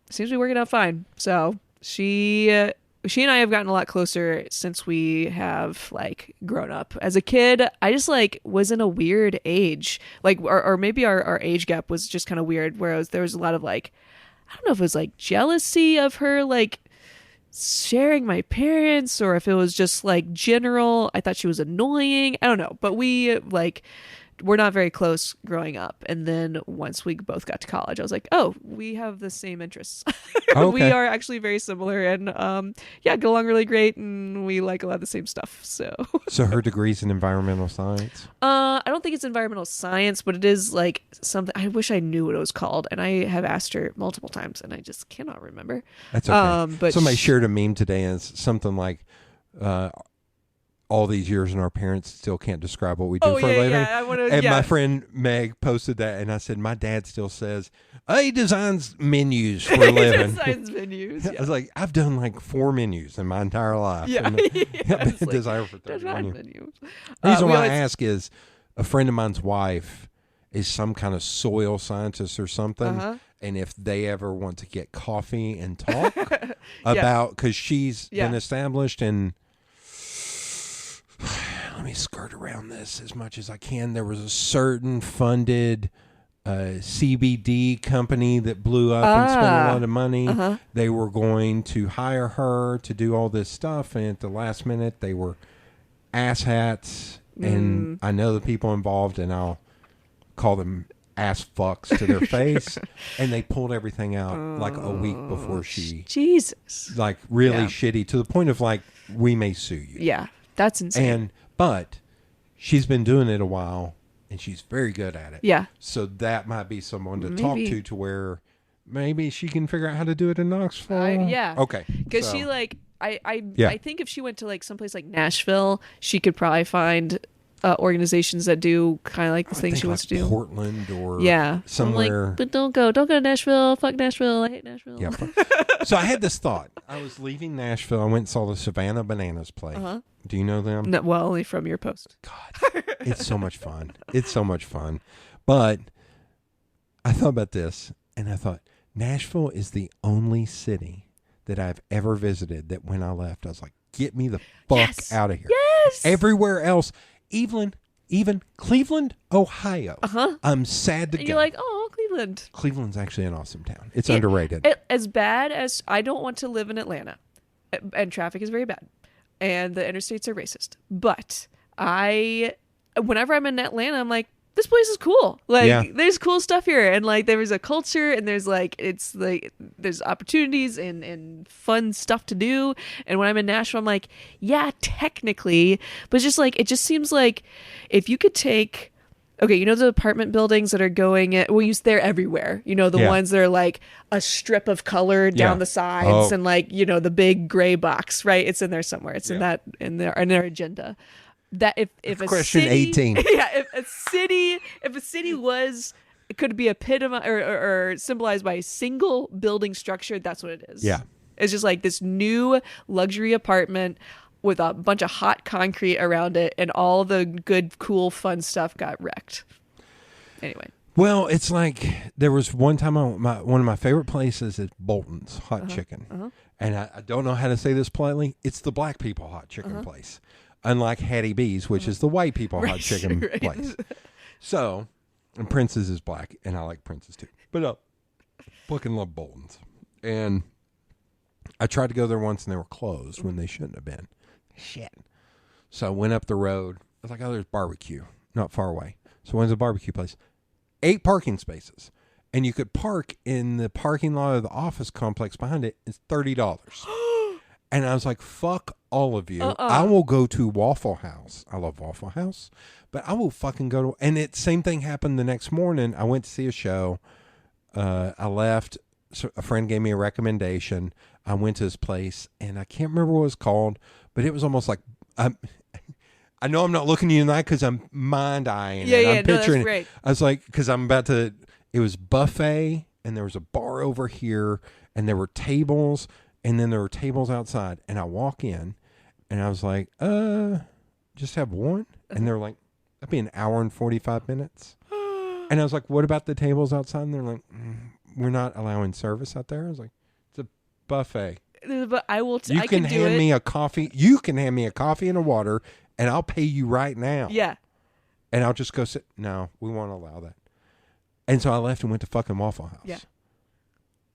seems to be working out fine. So she and I have gotten a lot closer since we have like grown up. As a kid, I just like was in a weird age, like, or maybe our age gap was just kind of weird. Whereas there was a lot of like, I don't know if it was like jealousy of her, like sharing my parents, or if it was just like general, I thought she was annoying. I don't know, but we like we're not very close growing up, and then once we both got to college, I was like, oh, we have the same interests. Okay. We are actually very similar, and yeah, get along really great, and we like a lot of the same stuff. So so her degree's in environmental science? I don't think it's environmental science, but it is like something. I wish I knew what it was called, and I have asked her multiple times, and I just cannot remember. That's okay. But Somebody shared a meme today, and it's something like, all these years and our parents still can't describe what we do Oh, for a yeah, living. yeah, I wanna- and yeah. my friend Meg posted that, and I said, my dad still says, he designs menus for a living. Science menus. I Yeah. was like, I've done like 4 menus in my entire life. Yeah. And Yeah, I've it's been like, designer for 31 design years. menu. The reason We why I always- ask is a friend of mine's wife is some kind of soil scientist or something. Uh-huh. And if they ever want to get coffee and talk about, because she's Yeah. been established in, let me skirt around this as much as I can. There was a certain funded CBD company that blew up and spent a lot of money. Uh-huh. They were going to hire her to do all this stuff, and at the last minute, they were asshats. And I know the people involved, and I'll call them ass fucks to their face. And they pulled everything out like a week before she, Jesus. like, really Yeah. shitty, to the point of like, we may sue you. Yeah, that's insane. But she's been doing it a while, and she's very good at it. Yeah. So that might be someone to talk Maybe. to where maybe she can figure out how to do it in Knoxville. Yeah. Okay. Because So- she like I Yeah. think if she went to like someplace like Nashville, she could probably find organizations that do kind of like the I thing think she wants like to do. Portland or Yeah. somewhere. I'm like, but don't go to Nashville. Fuck Nashville. I hate Nashville. Yeah. So I had this thought. I was leaving Nashville. I went and saw the Savannah Bananas play. Uh-huh. Do you know them? No, well, only from your post. God, it's so much fun. It's so much fun. But I thought about this, and I thought Nashville is the only city that I've ever visited that when I left, I was like, get me the fuck Yes. out of here. Yes. Everywhere else, even Cleveland, Ohio, I'm sad to And go. you're like, oh, Cleveland. Cleveland's actually an awesome town. It's underrated. As bad as I don't want to live in Atlanta, and traffic is very bad, and the interstates are racist. But whenever I'm in Atlanta, I'm like, this place is cool. Like, Yeah. there's cool stuff here, and like there's a culture, and there's like there's opportunities and fun stuff to do. And when I'm in Nashville, I'm like, yeah, technically, but it's just like it just seems like if you could take. Okay, you know the apartment buildings that are going they're everywhere. You know, the Yeah. ones that are like a strip of color down Yeah. the sides Oh. and like, you know, the big gray box, right? It's in there somewhere. It's in Yeah. that in their agenda. That if a Question city, 18. Yeah, if a city was it could be epitomized or symbolized by a single building structure, that's what it is. Yeah. It's just like this new luxury apartment with a bunch of hot concrete around it, and all the good, cool, fun stuff got wrecked. Anyway. Well, it's like there was one time one of my favorite places is Bolton's Hot Chicken. And I don't know how to say this politely. It's the black people hot chicken place. Unlike Hattie B's, which is the white people hot chicken place. So, and Prince's is black, and I like Prince's too. But I fucking love Bolton's. And I tried to go there once, and they were closed when they shouldn't have been. Shit. So I went up the road. I was like, oh, there's barbecue. Not far away. So when's the barbecue place? 8 parking spaces. And you could park in the parking lot of the office complex behind it. It's $30. And I was like, fuck all of you. I will go to Waffle House. I love Waffle House. But I will fucking go to... And same thing happened the next morning. I went to see a show. I left. So a friend gave me a recommendation. I went to his place. And I can't remember what it was called. But it was almost like... I know I'm not looking at you tonight because I'm mind-eyeing it. I'm picturing that's great. it. I was like, because I'm about to... It was buffet, and there was a bar over here, and there were tables, and then there were tables outside. And I walk in, and I was like, just have one? And they're like, that'd be an hour and 45 minutes. And I was like, what about the tables outside? And they're like, we're not allowing service out there. I was like, it's a buffet. But I will. You I can do hand it. me a coffee. You can hand me a coffee and a water, and I'll pay you right now. Yeah. And I'll just go sit. No, we won't allow that. And so I left and went to fucking Waffle House. Yeah.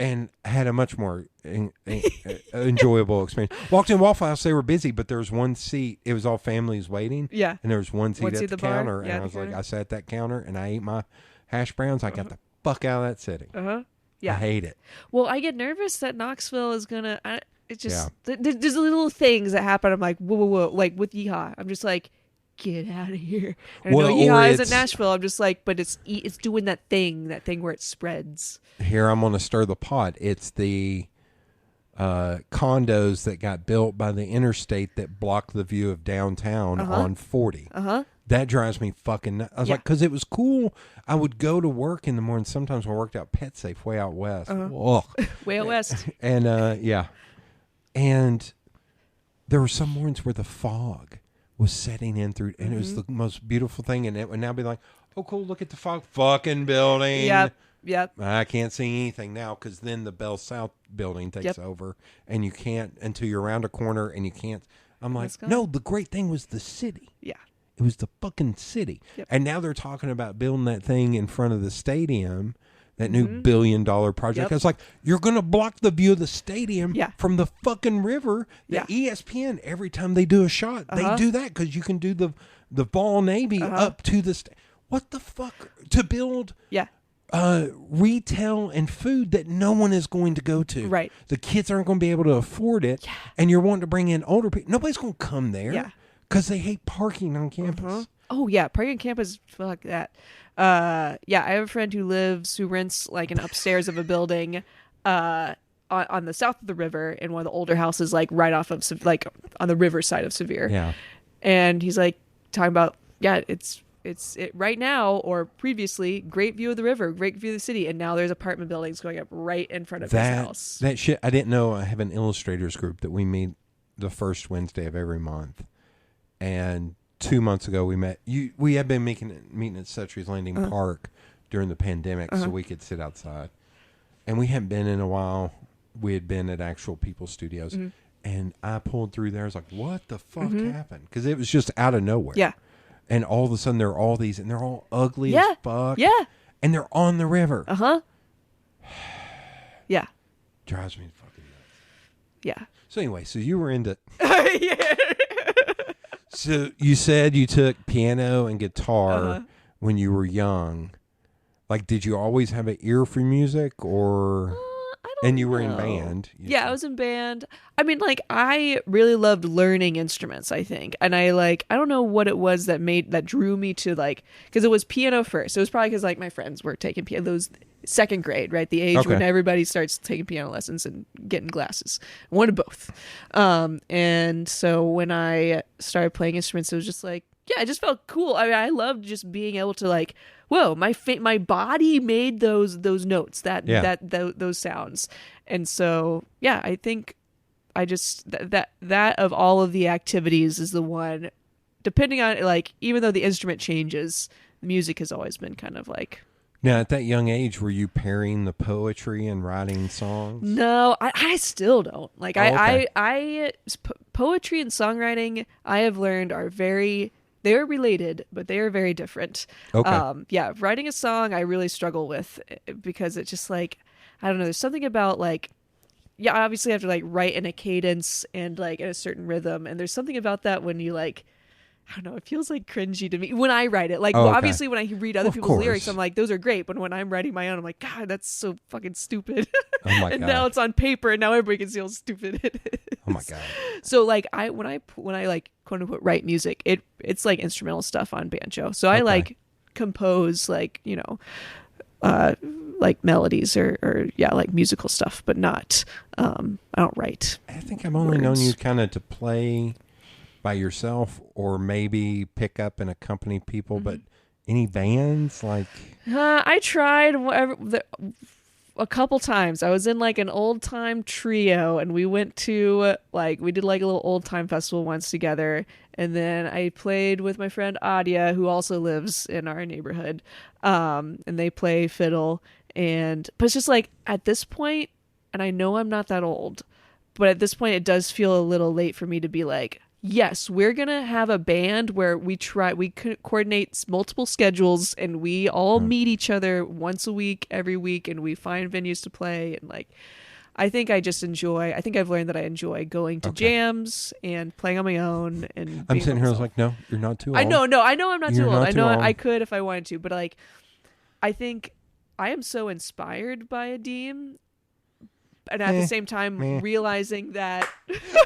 And had a much more enjoyable experience. Walked in Waffle House, they were busy, but there was one seat. It was all families waiting. Yeah. And there was one seat at the bar? counter. Yeah, And I was like, I sat at that counter and I ate my hash browns. I got the fuck out of that city. Yeah. I hate it. Well, I get nervous that Knoxville is gonna. It's just there's little things that happen. I'm like, whoa. Like with Yeehaw, I'm just like, get out of here. And Well, I know Yeehaw isn't it's- Nashville. I'm just like, but it's doing that thing where it spreads. Here I'm going to stir the pot. It's the condos that got built by the interstate that block the view of downtown on 40. That drives me fucking nuts. I was like, because it was cool. I would go to work in the morning. Sometimes when I worked out Pet Safe way out west. Ugh. Way out west. And and there were some mornings where the fog was setting in through, and it was the most beautiful thing. And it would now be like, oh, cool, look at the fog. Fucking building. Yep. I can't see anything now because then the Bell South building takes over, and you can't until you're around a corner, and you can't. I'm like, no, the great thing was the city. Yeah. It was the fucking city. Yep. And now they're talking about building that thing in front of the stadium, that new $1 billion project. Yep. I was like, you're going to block the view of the stadium from the fucking river. The ESPN, every time they do a shot, they do that because you can do the ball Navy up to the what the fuck? To build retail and food that no one is going to go to. Right. The kids aren't going to be able to afford it. Yeah. And you're wanting to bring in older people. Nobody's going to come there. Yeah. Because they hate parking on campus. Oh yeah, parking on campus. Fuck that. I have a friend who rents like an upstairs of a building, on the south of the river in one of the older houses, like right off of like on the river side of Sevier. Yeah. And he's like talking about it's right now or previously great view of the river, great view of the city, and now there's apartment buildings going up right in front of his house. That shit. I didn't know. I have an illustrators group that we meet the first Wednesday of every month. And 2 months ago we met. We had been meeting at Suttrie's Landing Park during the pandemic, so we could sit outside. And we hadn't been in a while. We had been at actual People Studios, and I pulled through there. I was like, "What the fuck happened?" Because it was just out of nowhere. Yeah. And all of a sudden, there are all these, and they're all ugly as fuck. Yeah. And they're on the river. Yeah. Drives me fucking nuts. Yeah. So anyway, so you were into. So you said you took piano and guitar when you were young. Like, did you always have an ear for music, or? I don't and you were in know. band. Yeah, I was in band. I mean, like, I really loved learning instruments, I think. And I don't know what it was that drew me to, like, because it was piano first. It was probably because, like, my friends were taking piano. Those second grade, right? The age when everybody starts taking piano lessons and getting glasses. One of both. And so when I started playing instruments, it was just like, yeah, it just felt cool. I mean, I loved just being able to, like, whoa, my body made those notes, those sounds. And so, yeah, I think I just that of all of the activities is the one, depending on, like, even though the instrument changes, the music has always been kind of like Now, at that young age, were you pairing the poetry and writing songs? No, I still don't. Like, okay. Poetry and songwriting, I have learned they are related, but they are very different. Okay. Yeah, writing a song I really struggle with because it's just like, I don't know, there's something about like, yeah, obviously I have to like write in a cadence and like in a certain rhythm. And there's something about that when you like, I don't know, it feels like cringy to me when I write it. Like, Oh, okay. obviously when I read other Of people's course. lyrics, I'm like, those are great. But when I'm writing my own, I'm like, God, that's so fucking stupid. Oh my And God. now it's on paper and now everybody can see how stupid it is. Oh my God. So like when I like quote unquote write music, it's like instrumental stuff on Banjo. So I Okay. like compose like, like melodies or yeah, like musical stuff, but not I don't write. I think I've only known words. you kind of to play by yourself or maybe pick up and accompany people, but any bands like I tried a couple times. I was in like an old time trio and we went to we did like a little old time festival once together. And then I played with my friend Adia, who also lives in our neighborhood. And they play fiddle. But it's just like at this point, and I know I'm not that old, but at this point it does feel a little late for me to be like, yes, we're going to have a band where we coordinate multiple schedules and we all meet each other once a week, every week, and we find venues to play. And like, I think I've learned that I enjoy going to jams and playing on my own. And I'm being sitting by here, I was myself. like, no, you're not too old. I know I'm not You're too old. not I too know old. I could if I wanted to, but like, I think I am so inspired by Adeem. And at the same time, realizing that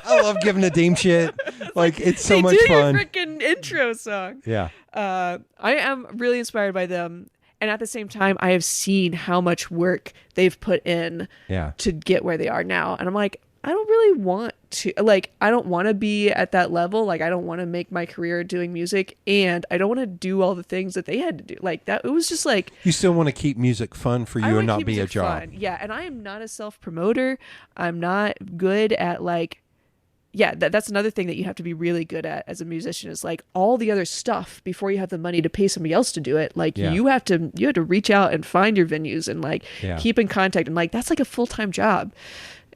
I love giving a Deem shit. Like, it's so they much do fun. your freaking intro song. Yeah. I am really inspired by them. And at the same time, I have seen how much work they've put in Yeah. to get where they are now. And I'm like, I don't really want to, like, I don't want to be at that level. Like, I don't want to make my career doing music. And I don't want to do all the things that they had to do. Like, that, it was just like, You still want to keep music fun for I you wanna and not keep be a music job. fun. Yeah. And I am not a self promoter. I'm not good at like, yeah, that's another thing that you have to be really good at as a musician is like all the other stuff before you have the money to pay somebody else to do it. Like Yeah. you have to reach out and find your venues and like Yeah. keep in contact. And like, that's like a full-time job.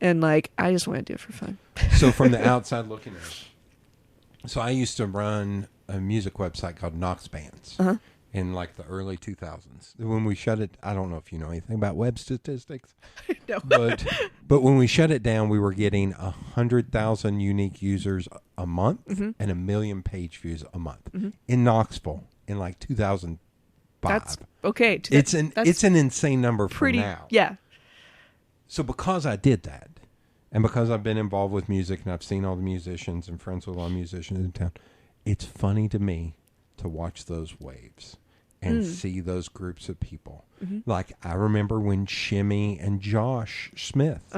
And like, I just want to do it for fun. So from the outside looking in, so I used to run a music website called Knox Bands in like the early 2000s. When we shut it, I don't know if you know anything about web statistics, No. but when we shut it down, we were getting 100,000 unique users a month and 1 million page views a month in Knoxville in like 2005. That's okay. It's an insane number for pretty, now. yeah. So because I did that, and because I've been involved with music and I've seen all the musicians and friends with all the musicians in town, it's funny to me to watch those waves and see those groups of people. Like I remember when Shimmy and Josh Smith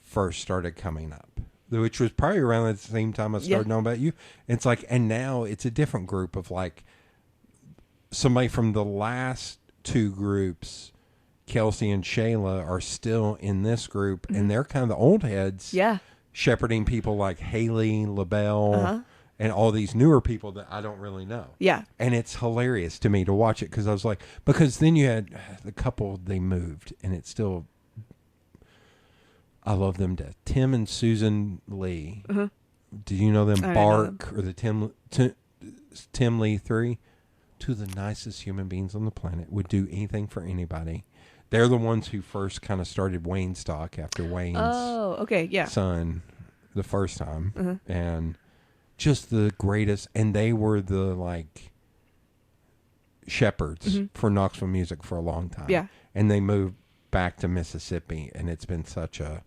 first started coming up, which was probably around the same time I started knowing about you. It's like, and now it's a different group of like somebody from the last two groups. Kelsey and Shayla are still in this group, and they're kind of the old heads, shepherding people like Haley, LaBelle, and all these newer people that I don't really know. Yeah. And it's hilarious to me to watch it because I was like, because then you had the couple, they moved, and it's still, I love them to death. Tim and Susan Lee. Do you know them? I know Bark or the Tim Lee 3? Two of the nicest human beings on the planet, would do anything for anybody. They're the ones who first kind of started Wayne Stock after Wayne's son the first time. And just the greatest. And they were the like shepherds for Knoxville music for a long time. Yeah. And they moved back to Mississippi, and it's been such a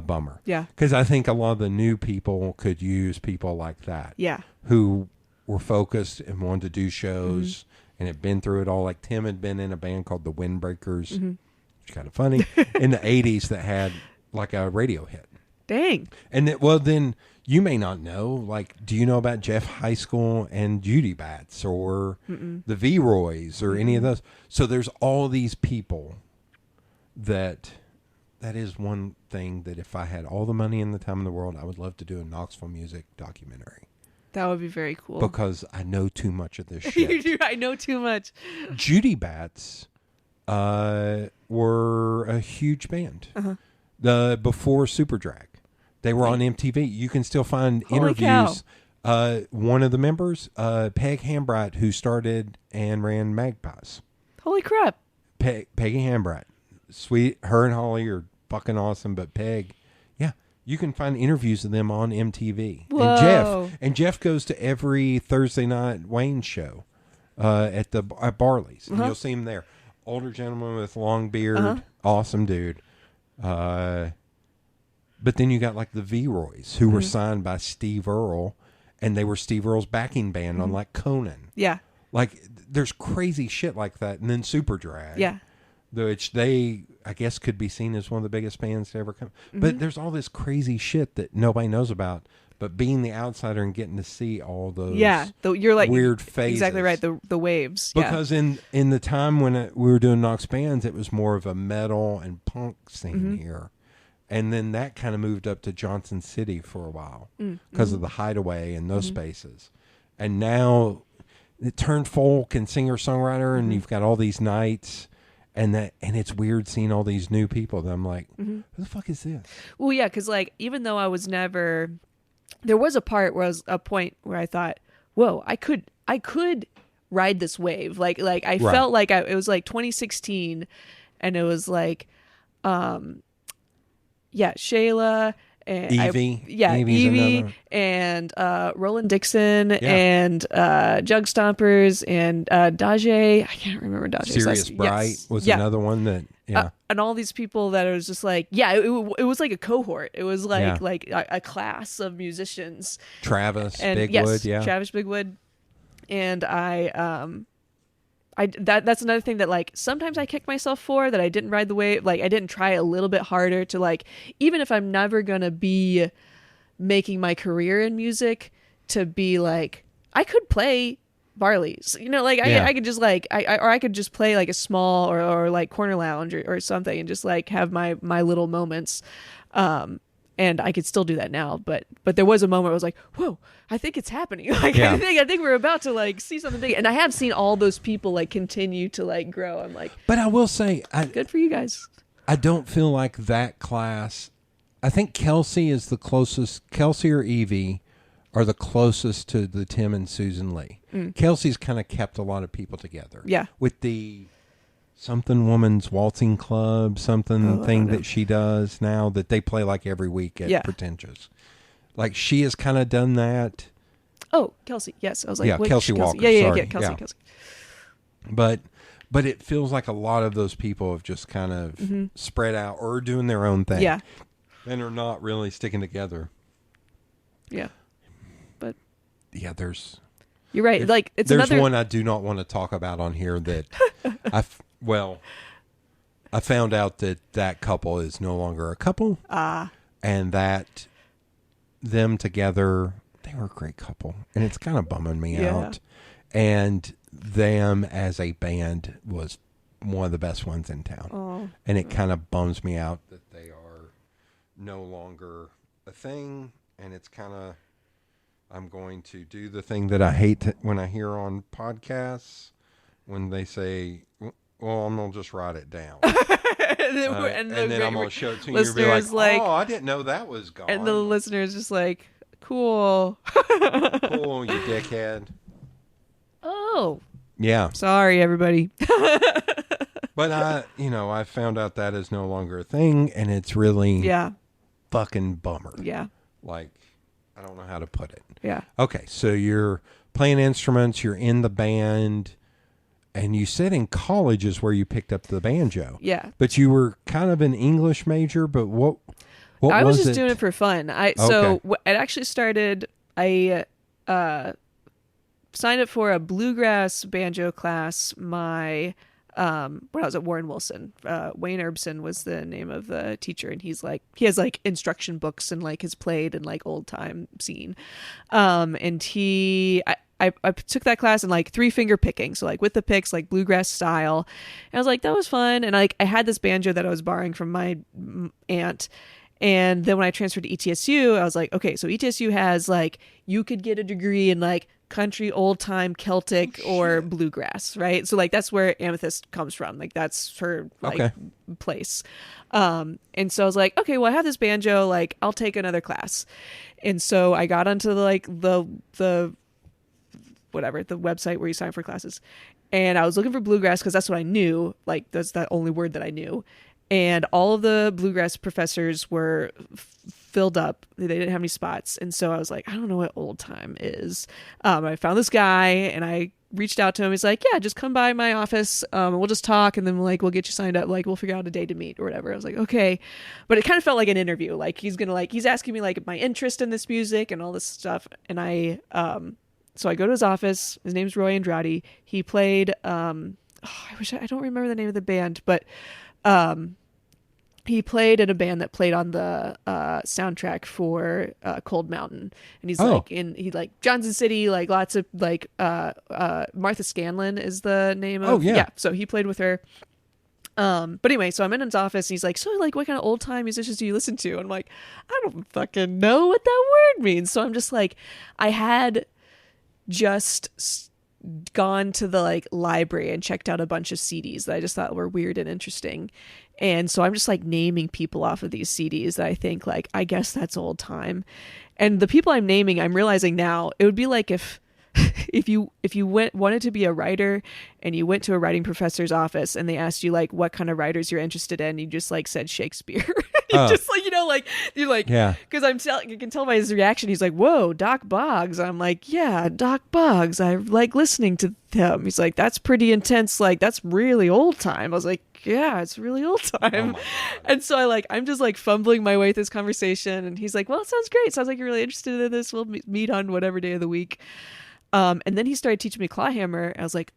bummer. Yeah. Because I think a lot of the new people could use people like that. Yeah. Who were focused and wanted to do shows and had been through it all. Like Tim had been in a band called the Windbreakers, which is kind of funny, in the 80s that had like a radio hit. Dang. And then you may not know, like, do you know about Jeff High School and Judy Bats or the V-Roys or any of those? So there's all these people that is one thing that if I had all the money and the time in the world, I would love to do a Knoxville music documentary. That would be very cool. Because I know too much of this shit. I know too much. Judy Bats were a huge band. Before Superdrag. They were on MTV. You can still find Holy interviews. One of the members, Peg Hambright, who started and ran Magpies. Holy crap. Peggy Hambright. Sweet. Her and Holly are fucking awesome, but Peg, yeah. You can find interviews of them on MTV. Whoa. And Jeff goes to every Thursday night Wayne show at Barley's. And you'll see him there. Older gentleman with long beard. Awesome dude. But then you got like the V-Roys, who were signed by Steve Earle, and they were Steve Earle's backing band on like Conan. Yeah. Like there's crazy shit like that. And then Superdrag. Yeah. Which they, I guess, could be seen as one of the biggest bands to ever come. But there's all this crazy shit that nobody knows about. But being the outsider and getting to see all those you're like weird phases. Exactly right, the waves. Because in the time when we were doing Knox Bands, it was more of a metal and punk scene here. And then that kind of moved up to Johnson City for a while because of the Hideaway and those spaces. And now it turned folk and singer-songwriter, and you've got all these nights. And it's weird seeing all these new people that I'm like, who the fuck is this? Well, yeah, because like even though I was never, there was a point where I thought, whoa, I could ride this wave. Like I felt like it was like 2016, and it was like, Shayla. And Evie. Evie and Roland Dixon and Jug Stompers and Dajé. I can't remember Dajé's Sirius Bright was another one that, and all these people that it was just like, it was like a cohort. It was like a class of musicians. Travis Bigwood, Travis Bigwood. And that's another thing that like sometimes I kick myself for, that I didn't ride the wave. Like I didn't try a little bit harder to like, even if I'm never gonna be making my career in music, to be like, I could play Barley's, like I could just like I could just play like a small or like corner lounge or something, and just like have my little moments. And I could still do that now, but there was a moment where I was like, whoa, I think it's happening. Like I think we're about to like see something big. And I have seen all those people like continue to like grow. I'm like, but I will say, good for you guys. I don't feel like that class. I think Kelsey is the closest. Kelsey or Evie are the closest to the Tim and Susan Lee. Kelsey's kind of kept a lot of people together. Yeah. With the something woman's waltzing club, thing that she does now that they play like every week at Pretentious. Like she has kind of done that. Oh, Kelsey. Yes. I was like, Kelsey Walker. Yeah, Kelsey. But it feels like a lot of those people have just kind of spread out or doing their own thing. Yeah. And are not really sticking together. Yeah. But yeah, you're right. Like there's one I do not want to talk about on here that I found out that couple is no longer a couple. And that them together, they were a great couple. And it's kind of bumming me out. And them as a band was one of the best ones in town. Oh. And it kind of bums me out that they are no longer a thing. And it's kind of, I'm going to do the thing that I hate when I hear on podcasts when they say, well, I'm going to just write it down. and then I'm going to show it to you. You'll be like, oh, I didn't know that was gone. And the listener's just like, cool. Cool, you dickhead. Oh. Yeah. Sorry, everybody. But I found out that is no longer a thing, and it's really fucking bummer. Yeah. Like, I don't know how to put it. Yeah. Okay, so you're playing instruments, you're in the band, and you said in college is where you picked up the banjo. Yeah. But you were kind of an English major, but what I was just it? doing it for fun. So it actually started, I signed up for a bluegrass banjo class when I was at Warren Wilson. Wayne Erbson was the name of the teacher, and he has like instruction books and like has played in like old time scene. And I took that class in like 3-finger picking, so like with the picks, like bluegrass style. And I was like, that was fun. And like I had this banjo that I was borrowing from my aunt, And then when I transferred to ETSU, I was like, okay, so ETSU has like, you could get a degree in like country, old time, Celtic, or bluegrass, right? So like that's where Amethyst comes from. Like that's her like place. And so I was like, okay, well I have this banjo, like I'll take another class. And so I got onto like the whatever, the website where you sign for classes. And I was looking for bluegrass because that's what I knew. Like that's the only word that I knew. And all of the bluegrass professors were filled up. They didn't have any spots. And so I was like, I don't know what old time is. I found this guy and I reached out to him. He's like, yeah, just come by my office. We'll just talk. And then like, we'll get you signed up. Like we'll figure out a day to meet or whatever. I was like, okay. But it kind of felt like an interview. Like he's asking me like my interest in this music and all this stuff. And so I go to his office. His name's Roy Andrade. He played, I don't remember the name of the band, but, he played in a band that played on the soundtrack for Cold Mountain, and he's like Johnson City, like lots of like Martha Scanlon is the name of so he played with her. But anyway, so I'm in his office and he's like, so like what kind of old time musicians do you listen to? And I'm like, I don't fucking know what that word means. So I'm just like, I had just gone to the like library and checked out a bunch of CDs that I just thought were weird and interesting. And so I'm just like naming people off of these CDs that I think like, I guess that's old time. And the people I'm naming, I'm realizing now it would be like if you wanted to be a writer and you went to a writing professor's office and they asked you like what kind of writers you're interested in, you just like said Shakespeare. Just like, you're like, yeah, because you can tell by his reaction. He's like, whoa, Doc Boggs. I'm like, yeah, Doc Boggs. I like listening to him. He's like, that's pretty intense. Like, that's really old time. I was like, yeah, it's really old time. And so I'm just like fumbling my way through this conversation. And he's like, well, it sounds great. Sounds like you're really interested in this. We'll meet on whatever day of the week. And then he started teaching me clawhammer. I was like,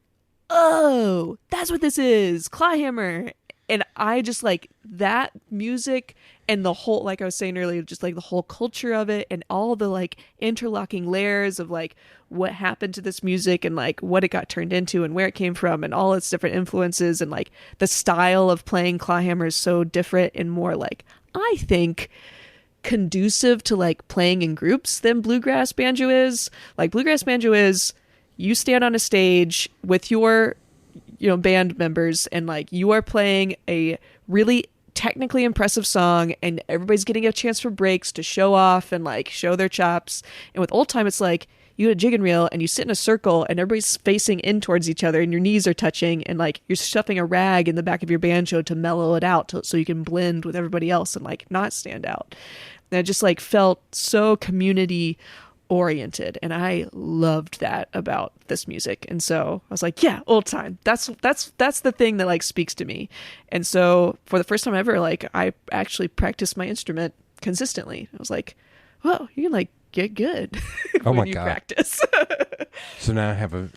oh, that's what this is, clawhammer. And I just like that music and the whole, like I was saying earlier, just like the whole culture of it and all the like interlocking layers of like what happened to this music and like what it got turned into and where it came from and all its different influences. And like the style of playing clawhammer is so different and more like, I think, conducive to like playing in groups than bluegrass banjo is. Like bluegrass banjo is you stand on a stage with your band members and like you are playing a really technically impressive song and everybody's getting a chance for breaks to show off and like show their chops. And with old time it's like you get a jig and reel and you sit in a circle and everybody's facing in towards each other and your knees are touching and like you're stuffing a rag in the back of your banjo to mellow it out so you can blend with everybody else and like not stand out. And it just like felt so community oriented and I loved that about this music. And so I was like, yeah, old time. That's the thing that like speaks to me. And so for the first time ever, like I actually practiced my instrument consistently. I was like, whoa, you can like get good oh when my you God. practice. So now I have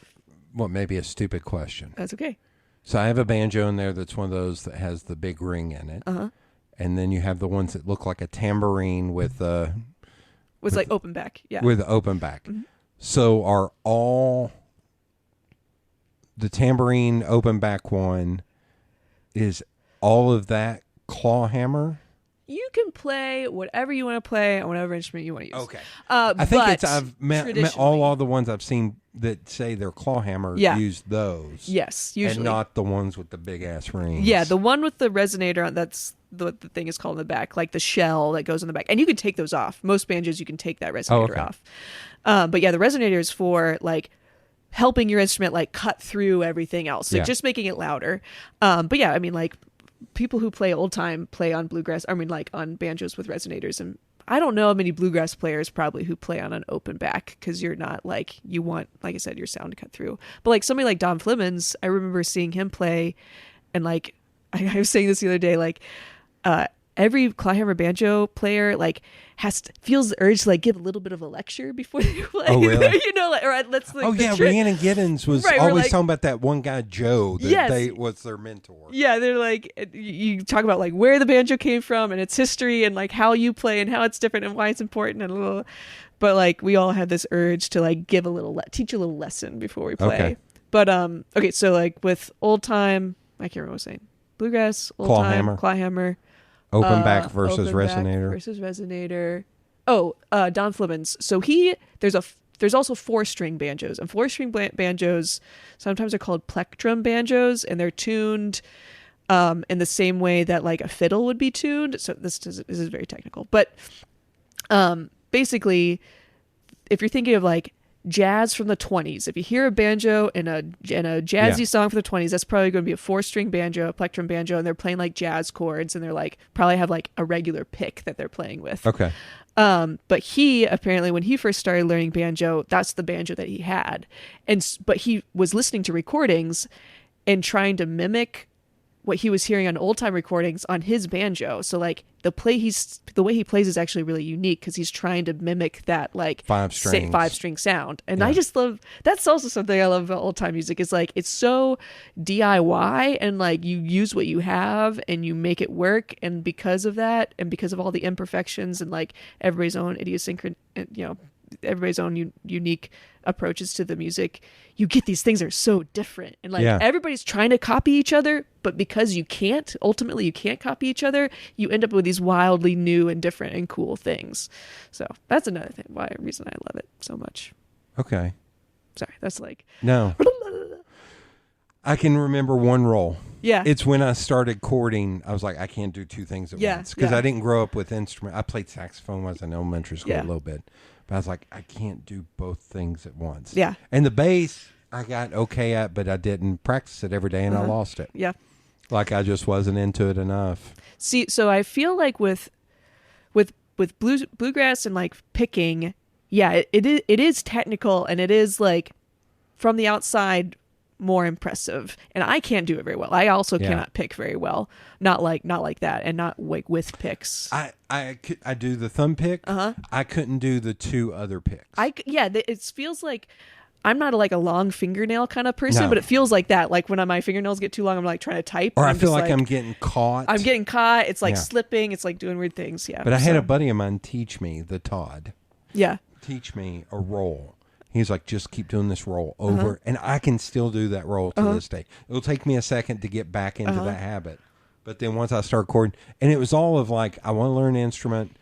maybe a stupid question. That's okay. So I have a banjo in there that's one of those that has the big ring in it. Uh-huh. And then you have the ones that look like a tambourine with like open back. Yeah. With open back. Mm-hmm. So are all the tambourine open back one, is all of that claw hammer? You can play whatever you want to play on whatever instrument you want to use. Okay. I think I've met all the ones I've seen that say they're claw hammer use those. Yes, usually. And not the ones with the big ass rings. Yeah, the one with the resonator, that's what the thing is called in the back, like the shell that goes in the back. And you can take those off. Most banjos, you can take that resonator off. But yeah, the resonator is for like helping your instrument like cut through everything else. So just making it louder. But yeah, I mean like people who play old time play on bluegrass, I mean like on banjos with resonators. And I don't know many bluegrass players probably who play on an open back because you're not like, you want, like I said, your sound to cut through. But like somebody like Don Flemons, I remember seeing him play and like, I was saying this the other day, like, every clawhammer banjo player like feels the urge to like give a little bit of a lecture before they play. Oh, really? Let's like. Oh yeah, Rhiannon Giddens was always talking about that one guy Joe that was their mentor. Yeah, they're like, you talk about like where the banjo came from and its history and like how you play and how it's different and why it's important and a little. But like we all had this urge to like give a little teach a little lesson before we play. Okay. But okay, so like with old time, I can't remember what I was saying. Bluegrass, old time, clawhammer. Open back versus open back resonator. versus resonator. Oh, Don Flemons. So there's also 4-string banjos, and 4-string banjos sometimes are called plectrum banjos, and they're tuned in the same way that like a fiddle would be tuned. So this is very technical, but basically, if you're thinking of like jazz from the 20s, if you hear a banjo in a jazzy song from the 20s, that's probably going to be a 4-string banjo, a plectrum banjo, and they're playing like jazz chords, and they're like probably have like a regular pick that they're playing with. Okay. But he apparently, when he first started learning banjo, that's the banjo that he had, but he was listening to recordings and trying to mimic what he was hearing on old time recordings on his banjo. So like the way he plays is actually really unique because he's trying to mimic that like 5-string sound. And I just love, that's also something I love about old time music, is like it's so DIY, and like you use what you have and you make it work. And because of that, and because of all the imperfections and like everybody's own idiosyncrasy, everybody's own unique approaches to the music, you get these things that are so different, and like everybody's trying to copy each other, but because you can't copy each other, you end up with these wildly new and different and cool things. So that's another reason I love it so much. Okay. Sorry, that's like no. I can remember one roll. Yeah. It's when I started chording, I was like, I can't do two things at once. Because I didn't grow up with instrument. I played saxophone when I was in elementary school a little bit. But I was like, I can't do both things at once. Yeah. And the bass, I got okay at, but I didn't practice it every day, and I lost it. Yeah. Like I just wasn't into it enough. See, so I feel like with bluegrass and like picking, it is technical, and it is like from the outside more impressive, and I can't do it very well. I also cannot pick very well, not like that, and not like with picks. I do the thumb pick. I couldn't do the 2 other picks. It feels like I'm not like a long fingernail kind of person, but it feels like that. Like when my fingernails get too long, I'm like trying to type, or I feel like I'm getting caught. I'm getting caught. It's like slipping. It's like doing weird things. Yeah. But I had a buddy of mine teach me the Todd. Yeah. Teach me a roll. He's like, just keep doing this roll over. And I can still do that roll to this day. It'll take me a second to get back into that habit. But then once I start chording, and it was all of like, I want to learn an instrument.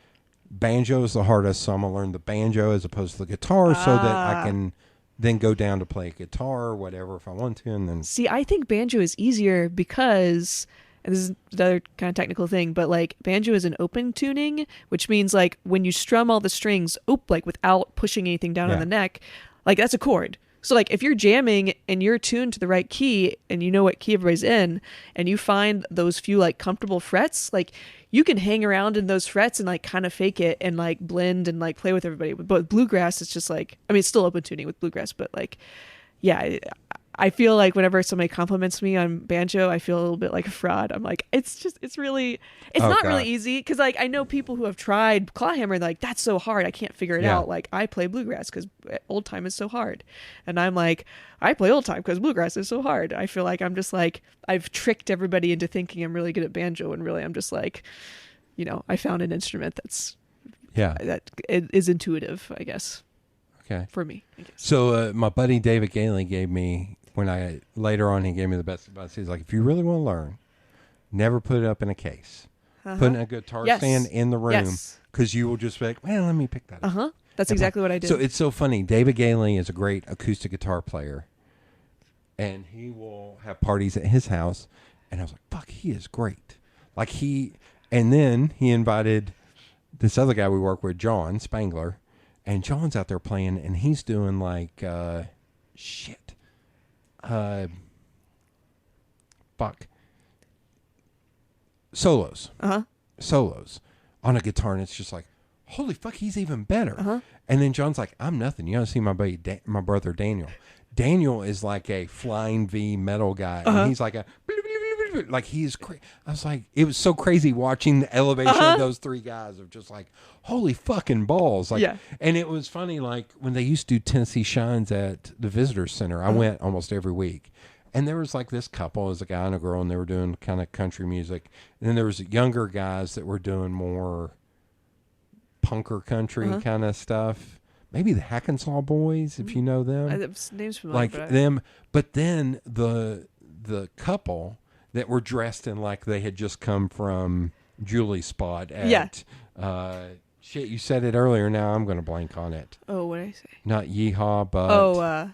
Banjo is the hardest, so I'm going to learn the banjo as opposed to the guitar so that I can then go down to play guitar or whatever if I want to. And then see, I think banjo is easier because, and this is another kind of technical thing, but like banjo is an open tuning, which means like when you strum all the strings like without pushing anything down on the neck, like that's a chord. So like if you're jamming and you're tuned to the right key and you know what key everybody's in, and you find those few like comfortable frets, like you can hang around in those frets and like kind of fake it and like blend and like play with everybody. But with bluegrass, it's just like, I mean, it's still open tuning with bluegrass, but like, yeah, I feel like whenever somebody compliments me on banjo, I feel a little bit like a fraud. I'm like, it's not really easy. Because like I know people who have tried clawhammer and like, that's so hard, I can't figure it out. Like I play bluegrass because old time is so hard, and I'm like, I play old time because bluegrass is so hard. I feel like I'm just like, I've tricked everybody into thinking I'm really good at banjo, and really I'm just like, I found an instrument that is intuitive, I guess. Okay. For me, I guess. So my buddy David Gailey gave me, later on he gave me the best advice. He's like, if you really want to learn, never put it up in a case. Put it in a guitar stand in the room, because you will just be like, well, let me pick that up. That's exactly what I did. So it's so funny. David Gailey is a great acoustic guitar player, and he will have parties at his house, and I was like, fuck, he is great. And then he invited this other guy we work with, John Spangler, and John's out there playing, and he's doing like, solos. Solos on a guitar, and it's just like, holy fuck, he's even better. And then John's like, I'm nothing. You gotta see my buddy, my brother Daniel. Daniel is like a flying V metal guy, and he's like like he's I was like, it was so crazy watching the elevation of those 3 guys of just like, holy fucking balls. Like, and it was funny, like when they used to do Tennessee Shines at the Visitor Center, I went almost every week. And there was like this couple, as a guy and a girl, and they were doing kind of country music. And then there was younger guys that were doing more punker country kind of stuff. Maybe the Hackensaw Boys, if you know them. Names familiar, like them. But then the couple that were dressed in like they had just come from Julie spot at shit, you said it earlier, now I'm going to blank on it. Oh, what did I say? Not Yeehaw, but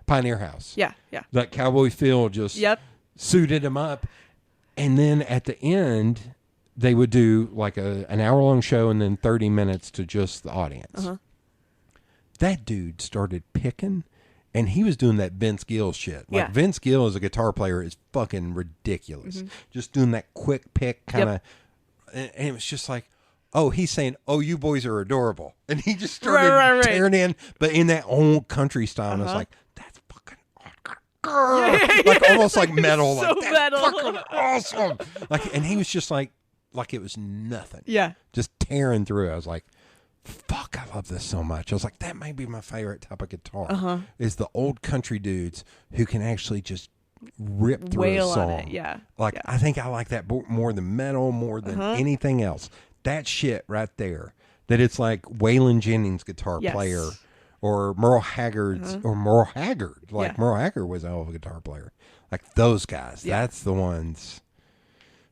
Pioneer House. Yeah. That Cowboy Phil just suited him up. And then at the end, they would do like an hour-long show and then 30 minutes to just the audience. Uh-huh. That dude started picking, and he was doing that Vince Gill shit. Like Vince Gill as a guitar player is fucking ridiculous. Mm-hmm. Just doing that quick pick kind of, and it was just like, oh, he's saying, oh, you boys are adorable. And he just started tearing in, but in that old country style. And I was like, that's fucking like almost like metal. So like, that's metal. fucking awesome. Like, and he was just like it was nothing. Yeah. Just tearing through. I was like, fuck, I love this so much. I was like, that may be my favorite type of guitar. Is the old country dudes who can actually just rip through Wail a song. on it, yeah. Like, I think I like that more than metal, more than anything else. That shit right there, that it's like Waylon Jennings' guitar player, or Merle Haggard's, or Merle Haggard. Like, Merle Haggard was a hell of a guitar player. Like, those guys, that's the ones.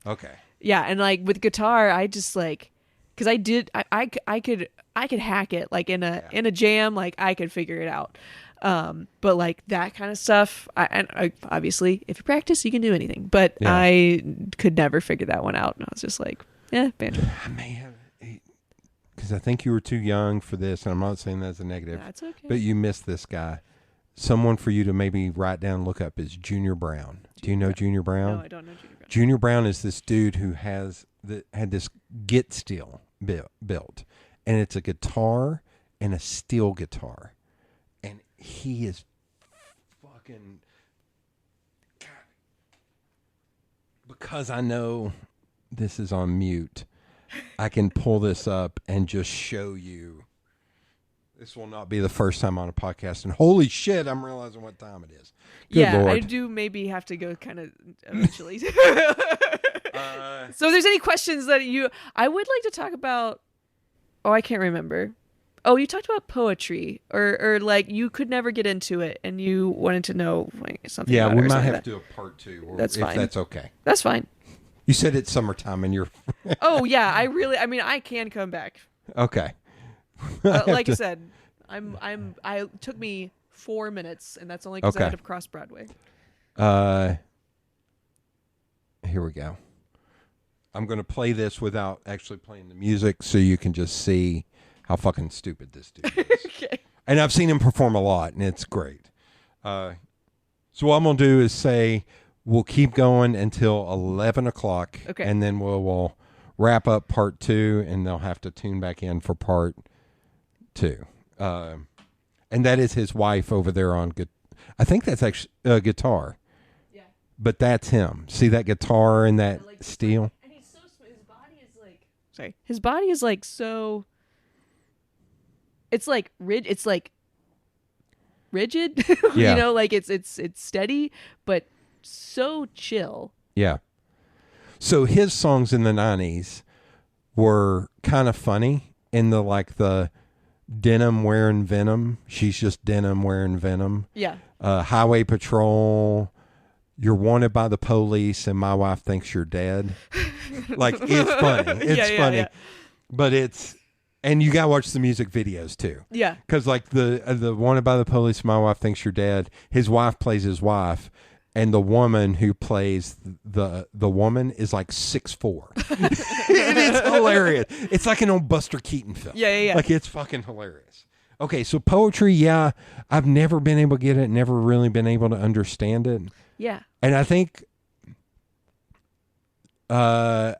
Okay. Yeah, and like with guitar, I just like, because I could hack it like in a jam, like I could figure it out. But like that kind of stuff, I obviously if you practice, you can do anything. But I could never figure that one out, and I was just like, banjo. I may have, because I think you were too young for this, and I'm not saying that's a negative. That's okay. But you missed this guy. Someone for you to maybe write down, look up is Junior Brown. Do you know Junior Brown? No, I don't know Junior Brown. Junior Brown is this dude who had this Git Steel built, and it's a guitar and a steel guitar, and he is fucking God. Because I know this is on mute, I can pull this up and just show you. This will not be the first time on a podcast, and holy shit, I'm realizing what time it is. Good Lord. I do maybe have to go kind of eventually. So if there's any questions that I would like to talk about. Oh, I can't remember. Oh, you talked about poetry, or like you could never get into it, and you wanted to know like something. Yeah, about we it or might something have like to do a part 2, or That's if fine. that's okay. That's fine. You said it's summertime, and you're Oh yeah, I can come back. okay. Like I said, I took me 4 minutes, and that's only because I had to cross Broadway. Here we go. I'm going to play this without actually playing the music, so you can just see how fucking stupid this dude is. Okay. And I've seen him perform a lot, and it's great. So what I'm going to do is say we'll keep going until 11 o'clock, and then we'll wrap up part 2, and they'll have to tune back in for part 2. And that is his wife over there on I think that's actually a guitar. Yeah. But that's him. See that guitar and that steel? And he's so smooth. His body is like... Sorry. His body is like so... It's like rigid. Yeah. You know, like it's steady, but so chill. Yeah. So his songs in the 90s were kind of funny in the denim wearing venom. She's just denim wearing venom. Yeah. Highway Patrol. You're wanted by the police, and my wife thinks you're dead. Like, it's funny. It's funny. Yeah. But and you got to watch the music videos too. Yeah. Because like the wanted by the police, my wife thinks you're dead. His wife plays his wife. And the woman who plays the woman is like 6'4". It is hilarious. It's like an old Buster Keaton film. Yeah. Like, it's fucking hilarious. Okay, so poetry, I've never been able to get it, never really been able to understand it. Yeah. And I think I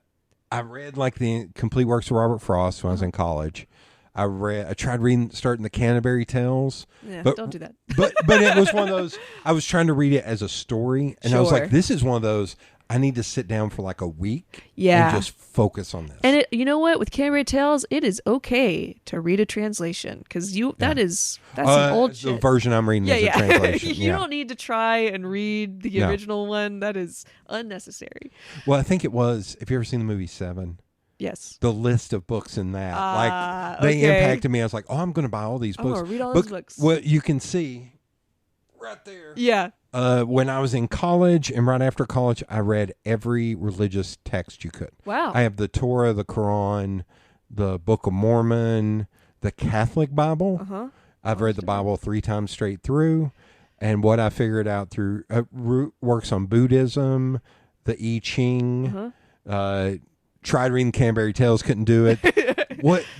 read like the complete works of Robert Frost when I was in college. I tried starting the Canterbury Tales. Yeah, but, don't do that. but it was one of those, I was trying to read it as a story, and I was like, this is one of those, I need to sit down for like a week and just focus on this. And you know what? With Canterbury Tales, it is okay to read a translation, because that's an old shit. The version I'm reading is a translation. You don't need to try and read the original one. That is unnecessary. Well, I think it was, have you ever seen the movie Seven? Yes. The list of books in that. They impacted me. I was like, I'm going to buy all these books. Read all these books. Well, you can see right there. Yeah. When I was in college and right after college, I read every religious text you could. Wow. I have the Torah, the Quran, the Book of Mormon, the Catholic Bible. I've read the Bible 3 times straight through. And what I figured out through works on Buddhism, the I Ching. Tried reading Canterbury Tales, couldn't do it.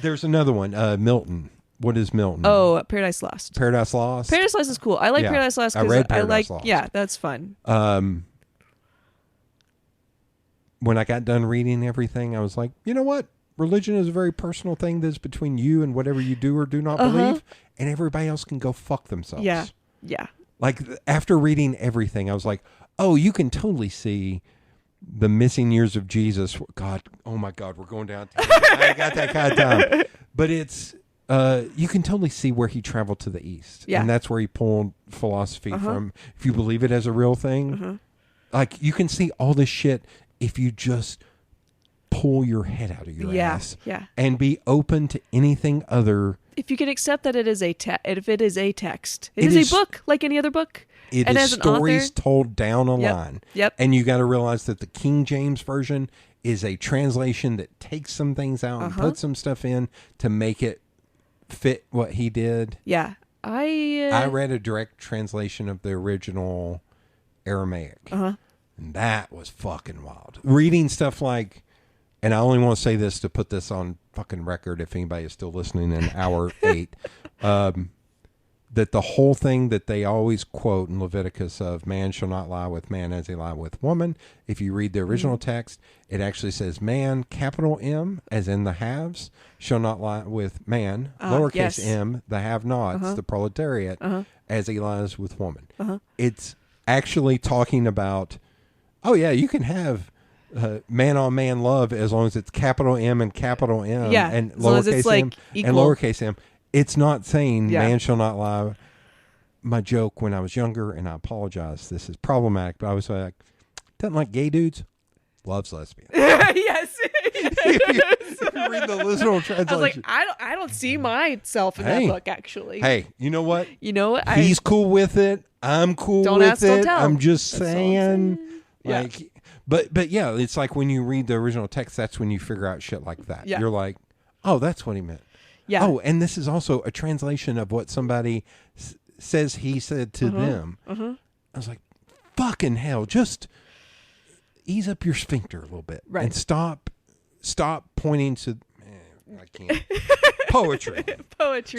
There's another one, Milton. What is Milton? Oh, Paradise Lost. Paradise Lost. Paradise Lost is cool. I like Paradise Lost I because read I Paradise like. Lost. Yeah, that's fun. When I got done reading everything, I was like, you know what? Religion is a very personal thing that's between you and whatever you do or do not believe, and everybody else can go fuck themselves. Yeah, yeah. Like after reading everything, I was like, oh, you can totally see the missing years of Jesus. God, oh my God, we're going down. I ain't got that kind of time. But it's, you can totally see where he traveled to the East. Yeah. And that's where he pulled philosophy from. If you believe it as a real thing, like you can see all this shit if you just pull your head out of your ass and be open to anything other. If you can accept that it is if it is a text, it is a book like any other book. It and is as an stories author, told down a line. Yep. And you got to realize that the King James Version is a translation that takes some things out and puts some stuff in to make it fit what he did. Yeah. I read a direct translation of the original Aramaic. And that was fucking wild. Reading stuff like, and I only want to say this to put this on fucking record if anybody is still listening in hour 8, that the whole thing that they always quote in Leviticus of man shall not lie with man as he lie with woman. If you read the original text, it actually says man, capital M, as in the haves, shall not lie with man, lowercase m, the have-nots, the proletariat, as he lies with woman. It's actually talking about, oh yeah, you can have man-on-man love as long as it's capital M and capital M and lowercase m and lowercase m. It's not saying man shall not lie. My joke when I was younger, and I apologize, this is problematic, but I was like, doesn't like gay dudes, loves lesbians. Yes. if you read the literal translation. I was like, I don't see myself in that book, actually. Hey, you know what? You know what? He's cool with it. I'm cool don't with ask, don't it. tell. I'm just That's all I'm saying. Yeah. Like, but yeah, it's like when you read the original text, that's when you figure out shit like that. Yeah. You're like, oh, that's what he meant. Yeah. Oh, and this is also a translation of what somebody says he said to them. I was like, fucking hell, just ease up your sphincter a little bit and stop pointing to. I can't. Poetry.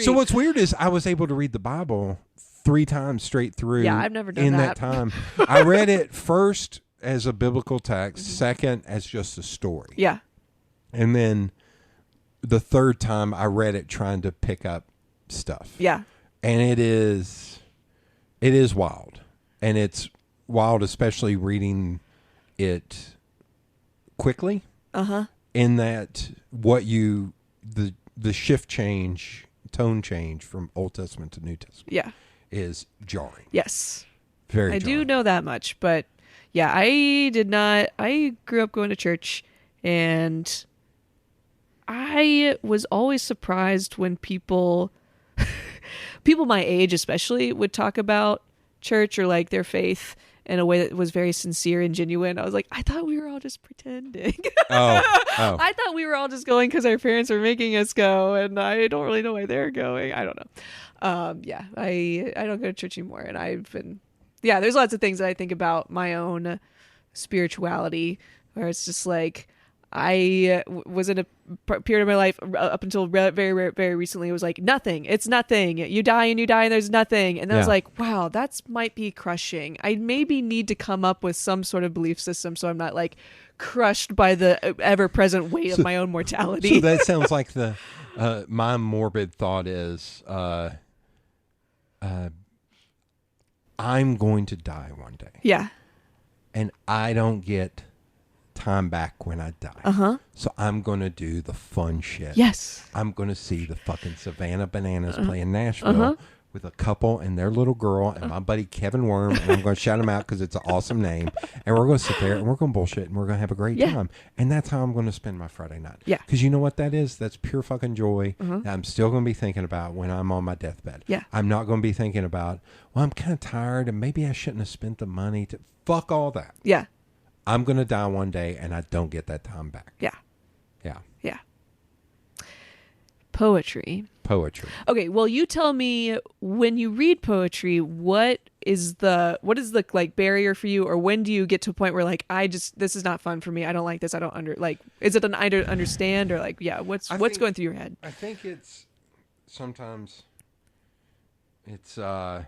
So what's weird is I was able to read the Bible 3 times straight through. Yeah, I've never done in that. time. I read it first as a biblical text, second as just a story. Yeah. And then the third time I read it trying to pick up stuff. Yeah. And it is wild. And it's wild, especially reading it quickly. In that the shift change, tone change from Old Testament to New Testament is jarring. Yes. Very I jarring. do know that much, but yeah, I grew up going to church, and I was always surprised when people my age especially would talk about church or like their faith in a way that was very sincere and genuine. I was like, I thought we were all just pretending. I thought we were all just going because our parents were making us go, and I don't really know why they're going. I don't know. I don't go to church anymore, and I've been, there's lots of things that I think about my own spirituality where it's just like, I was in a period of my life up until very, very recently. It was like nothing. It's nothing. You die and there's nothing. And then I was like, wow, that's might be crushing. I maybe need to come up with some sort of belief system so I'm not like crushed by the ever-present weight of my own mortality. So that sounds like the my morbid thought is I'm going to die one day. Yeah. And I don't get time back when I die. So I'm going to do the fun shit. Yes. I'm going to see the fucking Savannah Bananas play in Nashville with a couple and their little girl and my buddy Kevin Worm, and I'm going to shout him out because it's an awesome name. And we're going to sit there and we're going to bullshit and we're going to have a great time. And that's how I'm going to spend my Friday night. Yeah. Because you know what that is? That's pure fucking joy that I'm still going to be thinking about when I'm on my deathbed. Yeah. I'm not going to be thinking about, well, I'm kind of tired and maybe I shouldn't have spent the money to fuck all that. Yeah. I'm going to die one day and I don't get that time back. Yeah. Yeah. Yeah. Poetry. Okay, well, you tell me, when you read poetry, what is the like barrier for you, or when do you get to a point where like, this is not fun for me, I don't like this, I don't is it an I don't understand, or like, what's going through your head? I think it's sometimes it's I'm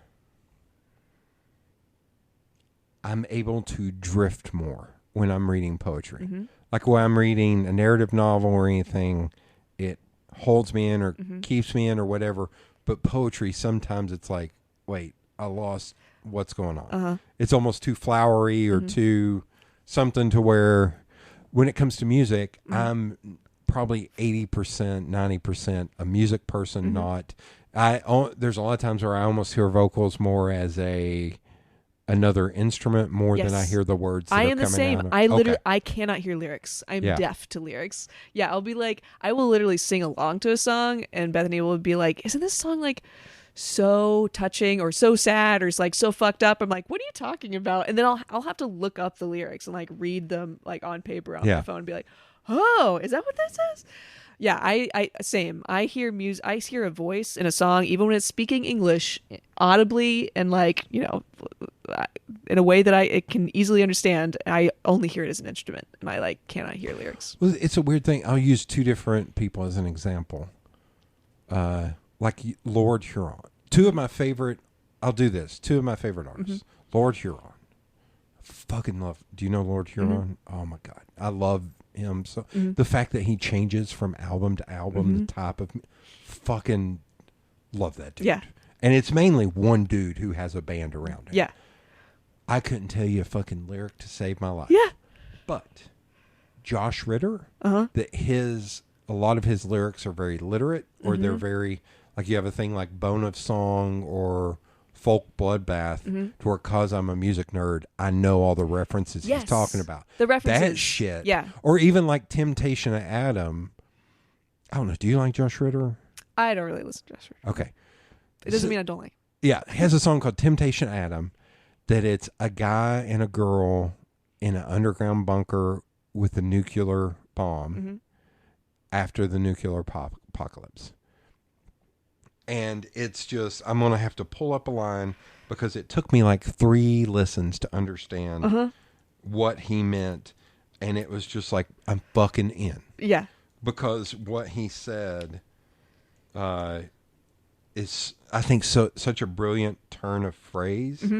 able to drift more when I'm reading poetry. Like when I'm reading a narrative novel or anything, it holds me in or keeps me in or whatever. But poetry, sometimes it's like, wait, I lost what's going on. It's almost too flowery or too something to where when it comes to music, I'm probably 80%, 90% a music person, not... there's a lot of times where I almost hear vocals more as another instrument more than I hear the words that I are am the coming same. out of. I literally I cannot hear lyrics. I'm Yeah. deaf to lyrics. Yeah, I'll be like, I will literally sing along to a song, and Bethany will be like, isn't this song like so touching or so sad or it's like so fucked up? I'm like, what are you talking about? And then I'll have to look up the lyrics and like read them like on paper on my phone and be like, oh, is that what this is? Yeah, I same. I hear music. I hear a voice in a song, even when it's speaking English audibly and like, you know, in a way that it can easily understand. I only hear it as an instrument, and I like cannot hear lyrics. Well, it's a weird thing. I'll use two different people as an example. Like Lord Huron. Two of my favorite artists. Lord Huron. Fucking love. Do you know Lord Huron? Oh my God. I love him. So the fact that he changes from album to album, the type of fucking love that dude. Yeah. And it's mainly one dude who has a band around him. Yeah. I couldn't tell you a fucking lyric to save my life. Yeah. But Josh Ritter, that a lot of his lyrics are very literate, or they're very, like you have a thing like Bone of Song or Folk Bloodbath, to where, cause I'm a music nerd, I know all the references he's talking about. The references. That shit. Yeah. Or even like Temptation of Adam. I don't know. Do you like Josh Ritter? I don't really listen to Josh Ritter. Okay. It doesn't mean I don't like. Yeah. He has a song called Temptation of Adam, that it's a guy and a girl in an underground bunker with a nuclear bomb after the nuclear apocalypse. And it's just, I'm going to have to pull up a line because it took me like 3 listens to understand what he meant. And it was just like, I'm fucking in. Yeah. Because what he said is, I think, such a brilliant turn of phrase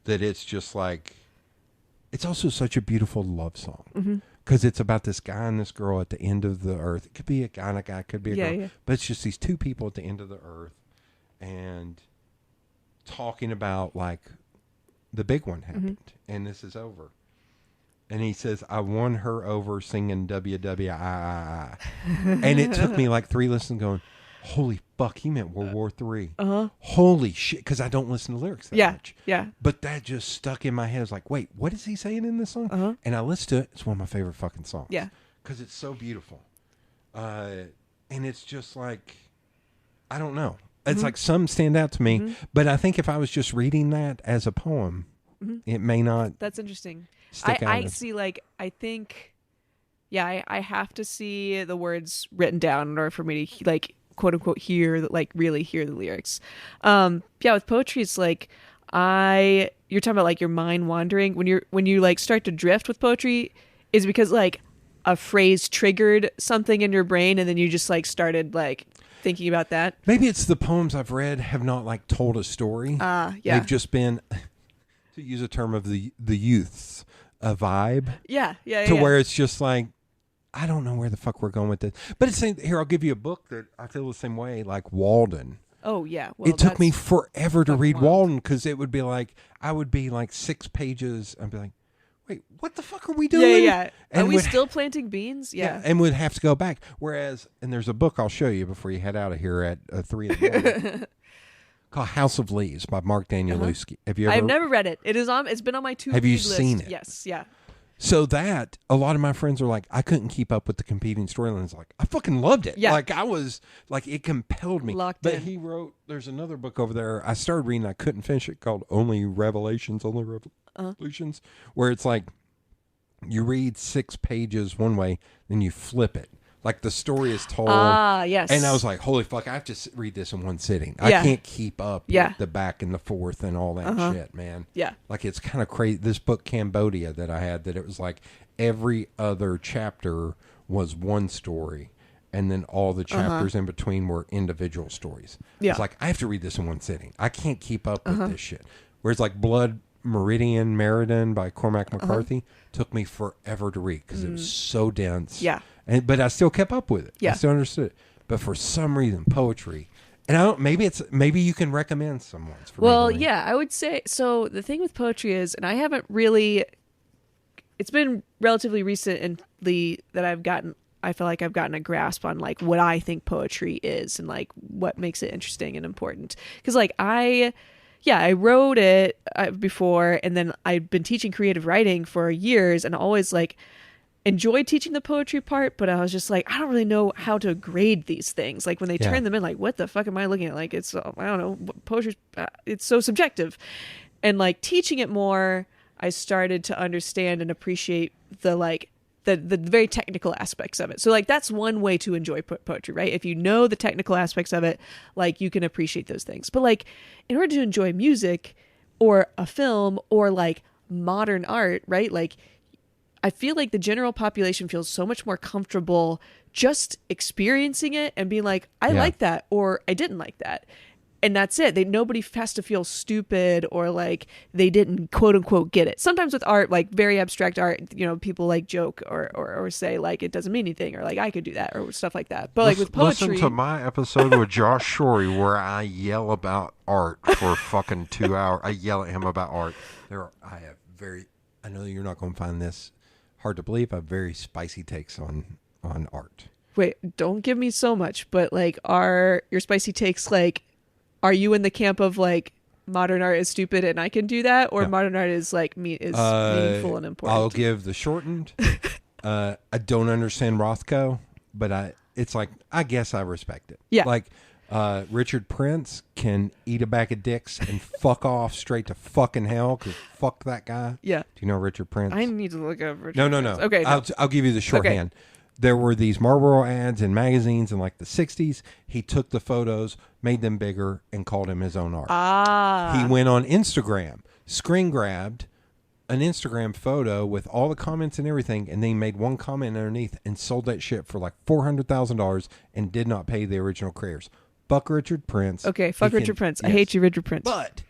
that it's just like, it's also such a beautiful love song. Because it's about this guy and this girl at the end of the earth. It could be a guy and a guy, it could be a girl. Yeah. But it's just these two people at the end of the earth and talking about like the big one happened and this is over. And he says, I won her over singing WWII. And it took me like 3 listens going, holy fuck, he meant World War III. Holy shit, because I don't listen to lyrics that much. Yeah. But that just stuck in my head. I was like, wait, what is he saying in this song? And I listened to it. It's one of my favorite fucking songs. Yeah. Because it's so beautiful. And it's just like, I don't know. It's like some stand out to me. But I think if I was just reading that as a poem, it may not. That's interesting. Stick out. I see, like, I think, I have to see the words written down in order for me to, like, quote unquote really hear the lyrics. With poetry, it's like you're talking about like your mind wandering when you like start to drift with poetry, is because like a phrase triggered something in your brain and then you just like started like thinking about that. Maybe it's the poems I've read have not like told a story. They've just been, to use a term of the youths, a vibe. To where it's just like, I don't know where the fuck we're going with this. But it's here, I'll give you a book that I feel the same way, like Walden. Oh, yeah. Well, it took me forever to read Walden because it would be like, I would be like 6 pages. I'd be like, wait, what the fuck are we doing? Yeah. And are we still planting beans? Yeah. And would have to go back. Whereas, and there's a book I'll show you before you head out of here at 3 in the morning called House of Leaves by Mark Danielewski. Have you ever? I've never read it. It's been on my to-read Have you list. seen it? Yes, yeah. So that a lot of my friends are like, I couldn't keep up with the competing storylines. Like, I fucking loved it. Yeah. Like, I was like, it compelled me. Locked but in. he wrote. There's another book over there. I started reading. I couldn't finish it. Called Only Revelations. Where it's like you read 6 pages one way, then you flip it. Like the story is told. Yes. And I was like, holy fuck, I have to read this in one sitting. Yeah. I can't keep up Yeah. with the back and the forth and all that shit, man. Yeah. Like it's kind of crazy. This book, Cambodia, that I had, that it was like every other chapter was one story. And then all the chapters in between were individual stories. Yeah. It's like, I have to read this in one sitting. I can't keep up with this shit. Whereas like Blood Meridian by Cormac McCarthy took me forever to read because it was so dense. Yeah. But I still kept up with it. Yeah. I still understood it. But for some reason, poetry, and I don't. Maybe you can recommend some ones for me. Well, to read. yeah, I would say so. The thing with poetry is, and I haven't really. It's been relatively recently that I've gotten. I feel like I've gotten a grasp on like what I think poetry is and like what makes it interesting and important. Because like I wrote it before, and then I've been teaching creative writing for years, and always like enjoyed teaching the poetry part, but I was just like, I don't really know how to grade these things. Like when they turn them in, like, what the fuck am I looking at? Like, it's, I don't know, poetry, it's so subjective. And like teaching it more, I started to understand and appreciate the like, the very technical aspects of it. So like, that's one way to enjoy poetry, right? If you know the technical aspects of it, like you can appreciate those things. But like, in order to enjoy music or a film or like modern art, right? Like, I feel like the general population feels so much more comfortable just experiencing it and being like, I like that, or I didn't like that. And that's it. Nobody has to feel stupid or like they didn't quote unquote get it. Sometimes with art, like very abstract art, you know, people like joke or say like it doesn't mean anything or like I could do that or stuff like that. But like with poetry, listen to my episode with Josh Shorey where I yell about art for fucking 2 hours. I yell at him about art. I know you're not going to find this hard to believe. I have very spicy takes on art. Wait, don't give me so much, but like, are your spicy takes like, are you in the camp of like modern art is stupid and I can do that, or modern art is like meaningful and important? I'll give the shortened. I don't understand Rothko, but it's like I guess I respect it. Yeah, like Richard Prince can eat a bag of dicks and fuck off straight to fucking hell because fuck that guy. Yeah. Do you know Richard Prince? I need to look up Richard. No. Prince. Okay, no. I'll give you the shorthand. Okay. There were these Marlboro ads in magazines in like the 60s. He took the photos, made them bigger, and called him his own art. He went on Instagram, screen grabbed an Instagram photo with all the comments and everything, and then he made one comment underneath and sold that shit for like $400,000 and did not pay the original creators. Fuck Richard Prince. Okay, fuck Richard Prince. Yes. I hate you, Richard Prince. But,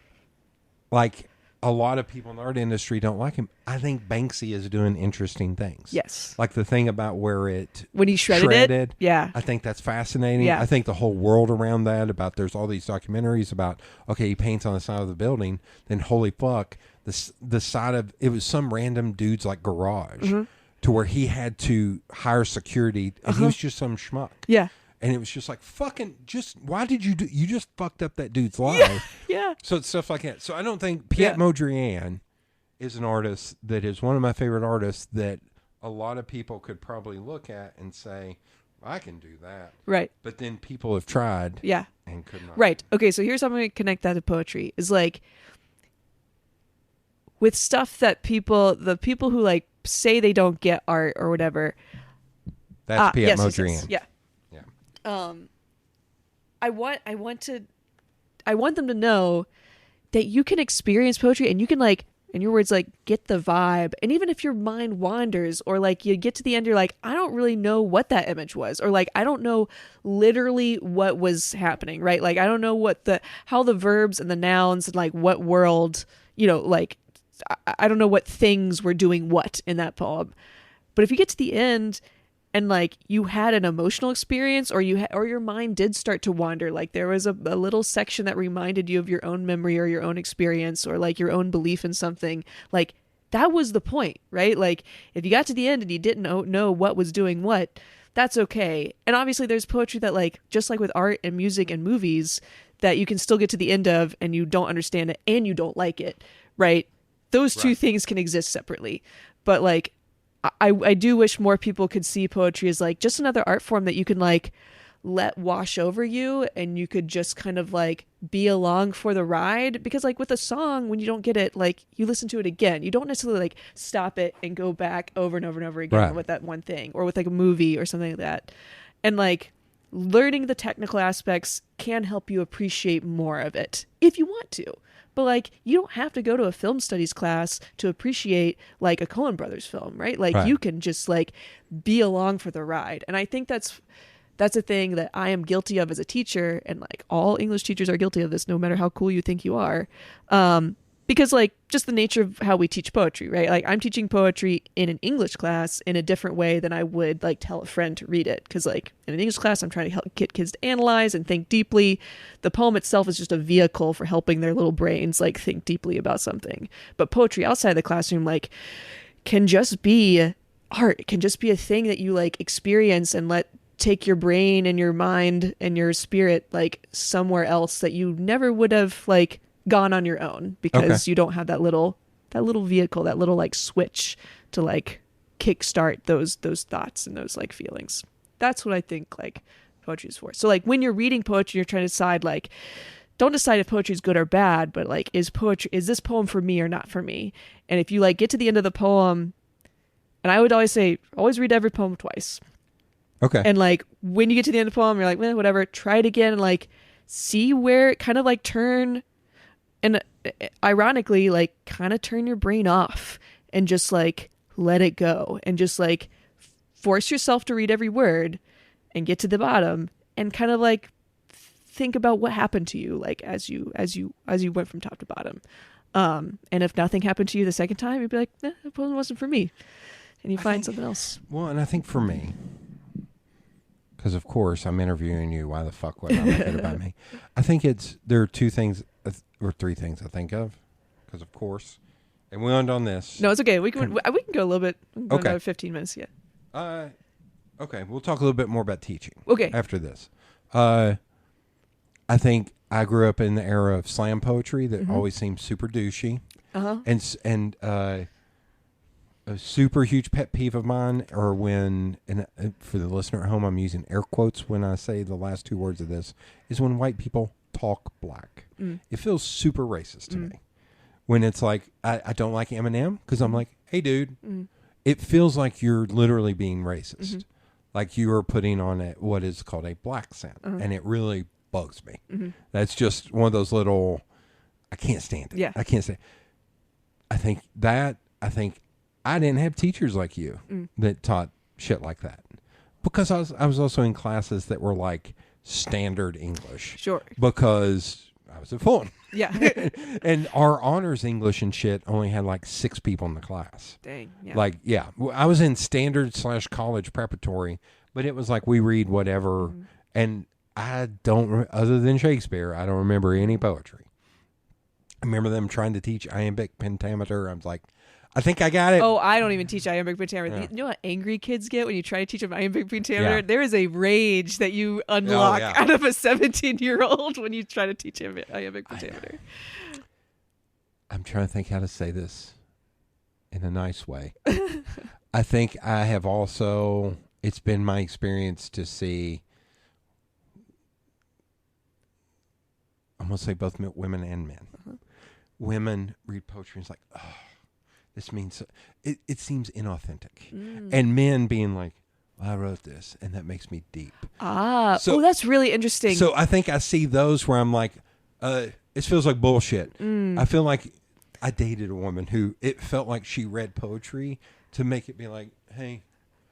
like, a lot of people in the art industry don't like him. I think Banksy is doing interesting things. Yes. Like the thing about when he shredded it. Yeah. I think that's fascinating. Yeah. I think the whole world around that, about there's all these documentaries about, okay, he paints on the side of the building, then holy fuck, the side of, it was some random dude's like garage to where he had to hire security and he was just some schmuck. Yeah. And it was just like, why did you just fucked up that dude's life. Yeah. So it's stuff like that. So I don't think Piet Mondrian is an artist that is one of my favorite artists that a lot of people could probably look at and say, I can do that. Right. But then people have tried. Yeah. And could not. Right. Okay, so here's how I'm going to connect that to poetry. Is like, with stuff that the people who like say they don't get art or whatever. That's Piet Mondrian. Yes. Yeah. I want them to know that you can experience poetry and you can like, in your words, like get the vibe. And even if your mind wanders or like you get to the end, you're like, I don't really know what that image was, or like, I don't know literally what was happening, right? Like, I don't know how the verbs and the nouns and like what world, you know, like, I don't know what things were doing what in that poem. But if you get to the end and like you had an emotional experience, or or your mind did start to wander, like there was a little section that reminded you of your own memory or your own experience or like your own belief in something, like that was the point, right? Like if you got to the end and you didn't know what was doing what, that's okay. And obviously there's poetry that like, just like with art and music and movies, that you can still get to the end of and you don't understand it and you don't like it, right? Those two things can exist separately. But like, I do wish more people could see poetry as like just another art form that you can like let wash over you, and you could just kind of like be along for the ride. Because like with a song, when you don't get it, like you listen to it again, you don't necessarily like stop it and go back over and over and over again with that one thing, or with like a movie or something like that. And like learning the technical aspects can help you appreciate more of it if you want to. But like, you don't have to go to a film studies class to appreciate like a Coen Brothers film, right? Like you can just like be along for the ride. And I think that's a thing that I am guilty of as a teacher, and like all English teachers are guilty of this, no matter how cool you think you are. Because like just the nature of how we teach poetry, right? Like I'm teaching poetry in an English class in a different way than I would like tell a friend to read it. Because like in an English class, I'm trying to help get kids to analyze and think deeply. The poem itself is just a vehicle for helping their little brains like think deeply about something. But poetry outside the classroom like can just be art. It can just be a thing that you like experience and let take your brain and your mind and your spirit like somewhere else that you never would have like gone on your own, because you don't have that little vehicle, that little like switch to like kickstart those thoughts and those like feelings. That's what I think like poetry is for. So like when you're reading poetry, you're trying to decide like, don't decide if poetry is good or bad, but like, is this poem for me or not for me? And if you like get to the end of the poem, and I would always say, always read every poem twice. Okay. And like when you get to the end of the poem, you're like, whatever, try it again and like see where it kind of like turn, and ironically like kind of turn your brain off and just like let it go, and just like force yourself to read every word and get to the bottom and kind of like think about what happened to you like as you went from top to bottom. And if nothing happened to you the second time, you'd be like, that poem wasn't for me, and you find something else. Well, and I think for me, because of course I'm interviewing you, why the fuck would I make it about me? I think there are two things or three things I think of, because of course, and we end on this. No, it's okay. We can go a little bit. We can go another 15 minutes yet. Okay, we'll talk a little bit more about teaching. Okay. After this, I think I grew up in the era of slam poetry that always seemed super douchey. And a super huge pet peeve of mine, or when, and for the listener at home, I'm using air quotes when I say the last two words of this, is when white people talk black. It feels super racist to me. When it's like, I don't like Eminem, because I'm like, hey, dude, it feels like you're literally being racist. Like you are putting on what is called a black scent, and it really bugs me. That's just one of those little, I can't stand it. Yeah. I can't stand it. I think I didn't have teachers like you that taught shit like that, because I was also in classes that were like standard English. Sure. Because I was at Fulham. Yeah. And our honors English and shit only had like 6 people in the class. Dang. Yeah. Like, yeah, I was in standard / college preparatory, but it was like we read whatever, and I don't, other than Shakespeare, I don't remember any poetry. I remember them trying to teach iambic pentameter. I was like, I think I got it. Oh, I don't even teach iambic pentameter. Yeah. You know how angry kids get when you try to teach them iambic pentameter? Yeah. There is a rage that you unlock out of a 17-year-old when you try to teach him iambic pentameter. I'm trying to think how to say this in a nice way. I think I have also, it's been my experience to see, I'm going to say both women and men. Women read poetry and it's like, oh, this means, it seems inauthentic. And men being like, well, I wrote this and that makes me deep. So that's really interesting. So I think I see those where I'm like, it feels like bullshit. I feel like I dated a woman who it felt like she read poetry to make it be like, hey,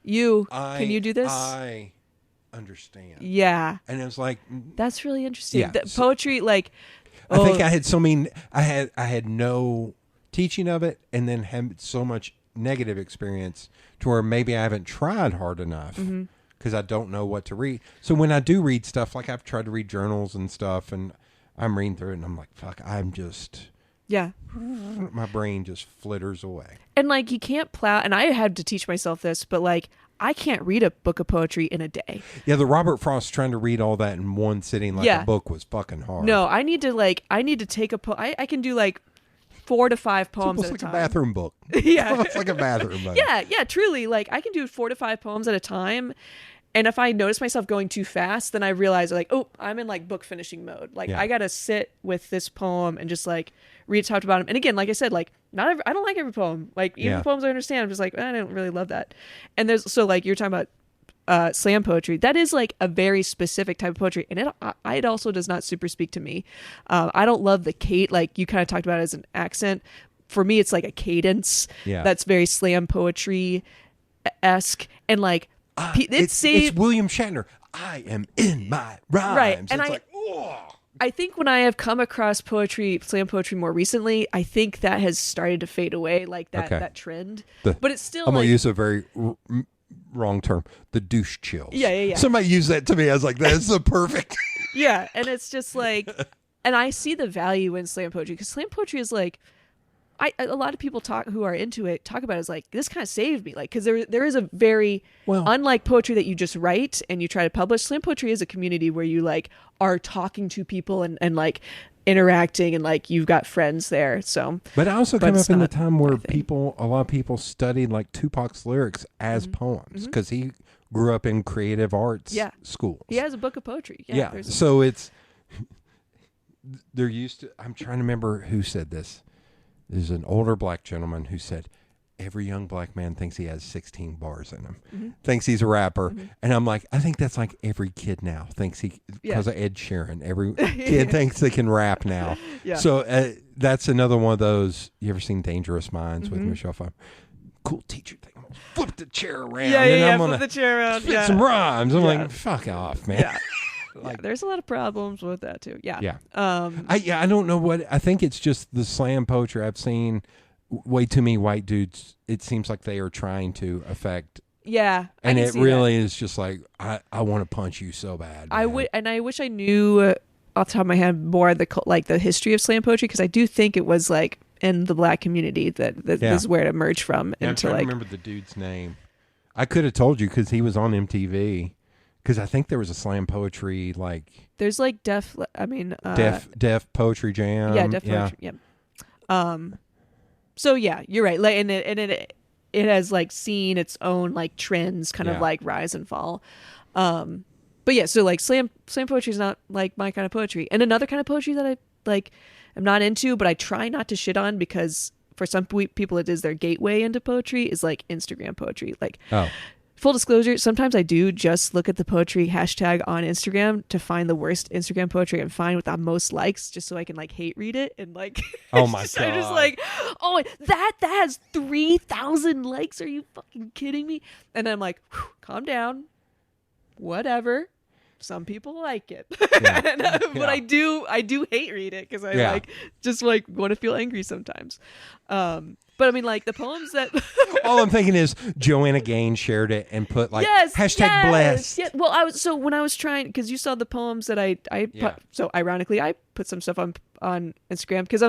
can you do this? I understand. Yeah. And it was like, that's really interesting. Yeah, Poetry, like, I think I had I had no teaching of it, and then had so much negative experience to where maybe I haven't tried hard enough because I don't know what to read. So when I do read stuff, like I've tried to read journals and stuff, and I'm reading through it and I'm like, fuck, I'm just, my brain just flitters away. And like, you can't plow, and I had to teach myself this, but like, I can't read a book of poetry in a day. Yeah, the Robert Frost trying to read all that in one sitting like a book was fucking hard. No, I need to take I can do like 4 to 5 poems it's at like a time. a bathroom book. Yeah. It's like a bathroom book. Yeah, truly. Like I can do 4 to 5 poems at a time. And if I notice myself going too fast, then I realize like, oh, I'm in like book finishing mode. Like I got to sit with this poem and just like read top to bottom. And again, like I said, like I don't like every poem. Like even poems I understand, I'm just like, I don't really love that. And there's, so like you're talking about slam poetry. That is like a very specific type of poetry. And it also does not super speak to me. I don't love the like you kind of talked about it as an accent. For me, it's like a cadence that's very slam poetry-esque. And like, it's William Shatner. I am in my rhymes. Right. And and it's like, oh. I think when I have come across slam poetry more recently, I think that has started to fade away, like that trend. But it's still I'm going like, to use a very wrong term. The douche chills. Yeah. Somebody used that to me. I was like, that's the perfect. Yeah. And it's just like, and I see the value in slam poetry because slam poetry is like, a lot of people who are into it talk about it as like, this kind of saved me. Like, because there is a very, unlike poetry that you just write and you try to publish, slam poetry is a community where you like are talking to people and like interacting and like you've got friends there. So, but I also came up in the time where a lot of people studied like Tupac's lyrics as poems because he grew up in creative arts schools. He has a book of poetry. Yeah. So they're used to, I'm trying to remember who said this. There's an older black gentleman who said, every young black man thinks he has 16 bars in him, thinks he's a rapper. And I'm like, I think that's like every kid now thinks because of Ed Sheeran, every kid thinks they can rap now. So that's another one of those, you ever seen Dangerous Minds with Michelle Pfeiffer? Cool teacher thing. I'm gonna flip the chair around. I'm flip the chair around. Spit some rhymes. I'm like, fuck off, man. Yeah. Like, there's a lot of problems with that too. Yeah. I don't know what, I think it's just the slam poetry I've seen way too many white dudes. It seems like they are trying to affect. Yeah. And it really is just like, I want to punch you so bad. I wish I knew off the top of my head more the history of slam poetry, because I do think it was like in the black community that is where it emerged from. I'm trying to remember the dude's name. I could have told you because he was on MTV. Because I think there was a slam poetry there's like Def Poetry Jam. Yeah, Def Poetry. Yeah. So yeah, you're right. Like, and it has like seen its own like trends kind of like rise and fall. But yeah, so like slam poetry is not like my kind of poetry. And another kind of poetry that I like am not into, but I try not to shit on because for some people it is their gateway into poetry, is like Instagram poetry. Like, full disclosure, sometimes I do just look at the poetry hashtag on Instagram to find the worst Instagram poetry and find with the most likes, just so I can like hate read it and like. Oh my god! I'm just like, oh, that has 3,000 likes. Are you fucking kidding me? And then I'm like, calm down, whatever. Some people like it, but I do hate read it because I just want to feel angry sometimes. But I mean, like the poems that all I'm thinking is Joanna Gaines shared it and put like hashtag blessed. Yeah. Well, when I was trying, because you saw the poems that I put, so ironically I put some stuff on Instagram because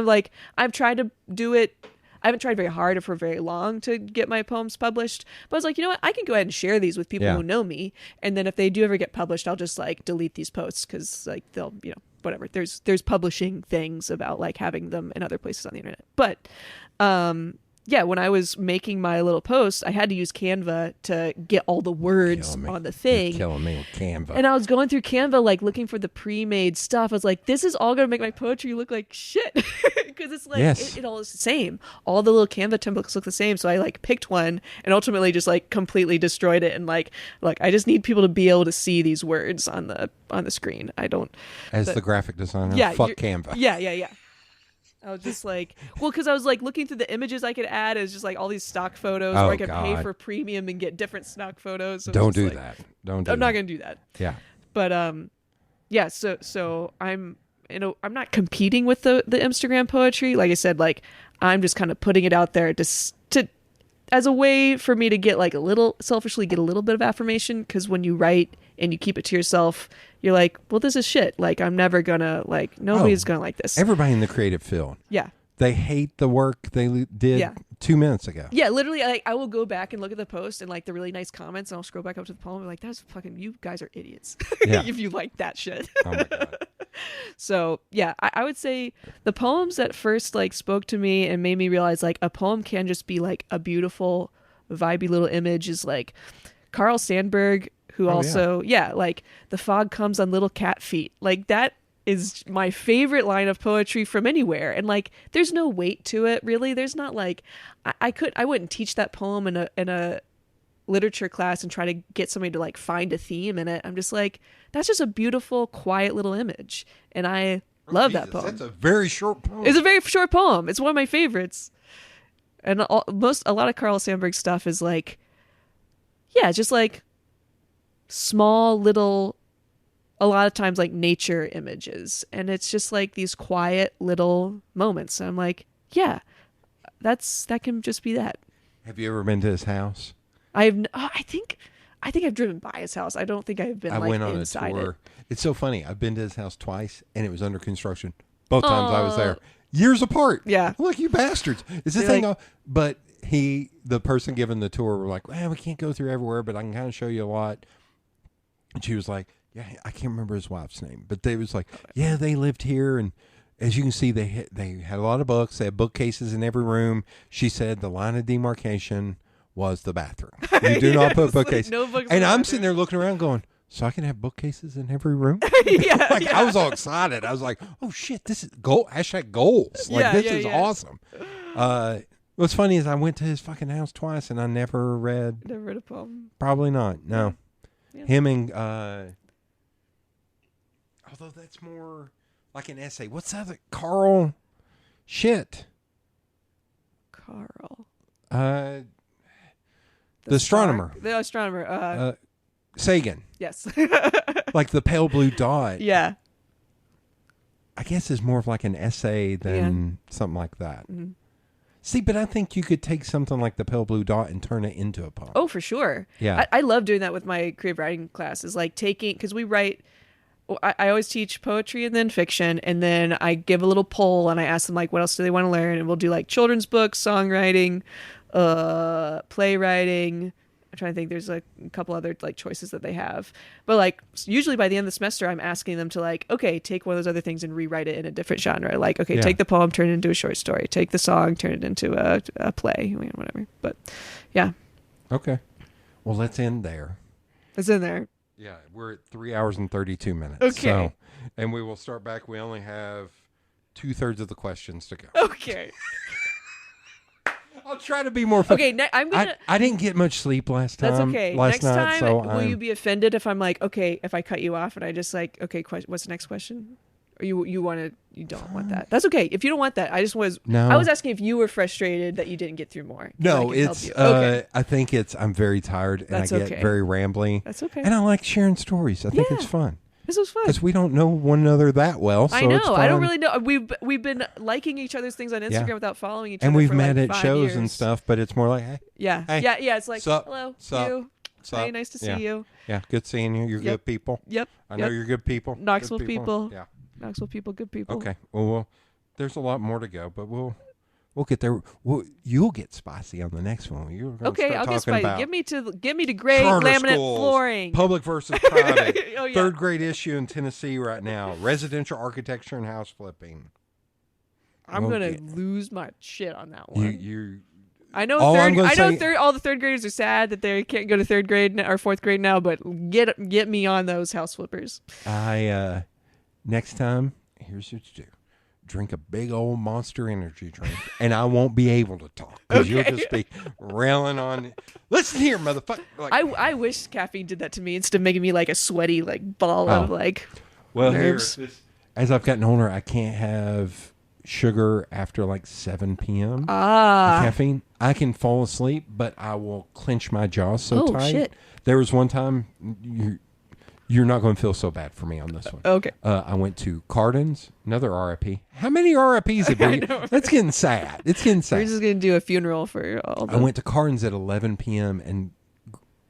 I've tried to do it. I haven't tried very hard or for very long to get my poems published, but I was like, you know what? I can go ahead and share these with people who know me. And then if they do ever get published, I'll just like delete these posts because like they'll, whatever. There's publishing things about like having them in other places on the internet. But, yeah, when I was making my little post, I had to use Canva to get all the words on the thing. You're killing me with Canva. And I was going through Canva, like looking for the pre-made stuff. I was like, this is all going to make my poetry look like shit. Because it's like, it all is the same. All the little Canva templates look the same. So I like picked one and ultimately just like completely destroyed it. And like, look, I just need people to be able to see these words on the screen. I don't. As the graphic designer, fuck Canva. Yeah. I was just like, because I was like looking through the images I could add as just like all these stock photos where I could pay for premium and get different stock photos. So Don't do that. I'm not going to do that. Yeah. But yeah. So I'm not competing with the Instagram poetry. Like I said, like I'm just kind of putting it out there to as a way for me to get like selfishly get a little bit of affirmation. Because when you write and you keep it to yourself, you're like, well, this is shit. Like, I'm never gonna, like, nobody's gonna like this. Everybody in the creative field. Yeah. they hate the work they did Yeah. 2 minutes ago. Yeah, literally, I will go back and look at the post and like the really nice comments, and I'll scroll back up to the poem and be like, that's fucking, you guys are idiots. Yeah. If you like that shit. Oh my God. So yeah, I would say the poems that first like spoke to me and made me realize like a poem can just be like a beautiful, vibey little image is like Carl Sandburg, who also, like the fog comes on little cat feet. Like that is my favorite line of poetry from anywhere. And like, there's no weight to it really. There's not like, I wouldn't teach that poem in a literature class and try to get somebody to like find a theme in it. I'm just like, that's just a beautiful, quiet little image. And I love that poem. That's a very short poem. It's a very short poem. It's one of my favorites. And a lot of Carl Sandburg stuff is like, yeah, just like small little, a lot of times like nature images. And it's just like these quiet little moments. And I'm like, yeah, that can just be that. Have you ever been to his house? I think I've driven by his house. I don't think I've been I like went on inside a tour. it. It's so funny. I've been to his house twice, and it was under construction. Both times I was there, years apart. Yeah. I'm like, you bastards. It's the You're thing. like- But the person giving the tour were like, well, we can't go through everywhere, but I can kind of show you a lot. And she was like, yeah, I can't remember his wife's name, but they was like, yeah, they lived here, and as you can see, they had a lot of books. They had bookcases in every room. She said the line of demarcation was the bathroom. You do not put bookcases. No books in And the I'm bathroom. sitting there looking around going, so I can have bookcases in every room? Yeah, Like, yeah. I was all excited. I was like, oh, shit, this is #goals. Like, Yeah, this yeah, is yeah. awesome. What's funny is I went to his fucking house twice, and I never read, Never read a poem. probably not, no. Yeah. Him and, although that's more like an essay. What's the other? Carl? Shit. Carl. The astronomer. The astronomer. Sagan. Yes. Like the pale blue dot. Yeah. I guess is more of like an essay than something like that. Mm-hmm. See, but I think you could take something like the pale blue dot and turn it into a poem. Oh, for sure. Yeah. I love doing that with my creative writing classes. Like because we write, I always teach poetry and then fiction, and then I give a little poll and I ask them like, what else do they want to learn? And we'll do like children's books, songwriting, playwriting. I'm trying to think. There's like a couple other like choices that they have, but like usually by the end of the semester, I'm asking them to like, okay, take one of those other things and rewrite it in a different genre. Like, okay, take the poem, turn it into a short story. Take the song, turn it into a play, whatever. But yeah, Okay. Well, let's end there. it's in there. Yeah, we're at 3 hours and 32 minutes. Okay. So, and we will start back. We only have 2/3 of the questions to go. Okay. I'll try to be more fun. Okay, I'm gonna. I didn't get much sleep last time. That's okay. Last Next night, time, so will you be offended if I'm like, okay, if I cut you off and I just like, okay, what's the next question? Or you don't want that? That's okay. If you don't want that, I was asking if you were frustrated that you didn't get through more. 'Cause I No, can help it's. you. Okay. I think it's. I'm very tired and That's I get okay. very rambly. That's okay. And I like sharing stories. I think it's Yeah. fun This was fun. because we don't know one another that well. So I know. It's fun. I don't really know. We've been liking each other's things on Instagram without following each And other. we've for met like at 5 shows and years. stuff, but it's more like, hey, Yeah. Hey. Yeah. It's like, Sup? hello, Sup? you. Sup? Hey, nice to see Yeah. you. yeah, good seeing you. You're Yep. good people. Yep. I know Yep. you're good people. Good Knoxville people. Yeah. Knoxville people, good people. Okay. Well, there's a lot more to go, but we'll get there. You'll get spicy on the next one. You're gonna Okay, start I'll get talking spicy. about Give me to grade charter laminate schools, flooring. public versus private. Oh, yeah. Third grade issue in Tennessee right now. Residential architecture and house flipping. I'm We'll gonna get- lose my shit on that one. You I know all I'm gonna say- all the third graders are sad that they can't go to third grade or fourth grade now, but get me on those house flippers. Next time, here's what you do. Drink a big old Monster Energy drink, and I won't be able to talk because you'll just be railing on. Listen here, motherfucker. Like, I wish caffeine did that to me instead of making me like a sweaty like ball of like well, nerves. as I've gotten older, I can't have sugar after like 7 p.m. Ah. Caffeine. I can fall asleep, but I will clench my jaw so Oh, tight. shit. There was one time you're not going to feel so bad for me on this one. Okay. I went to Cardin's, another RIP. How many RIPs have we? That's getting sad. It's getting We're sad. just gonna do a funeral for all. I went to Cardin's at 11 p.m. and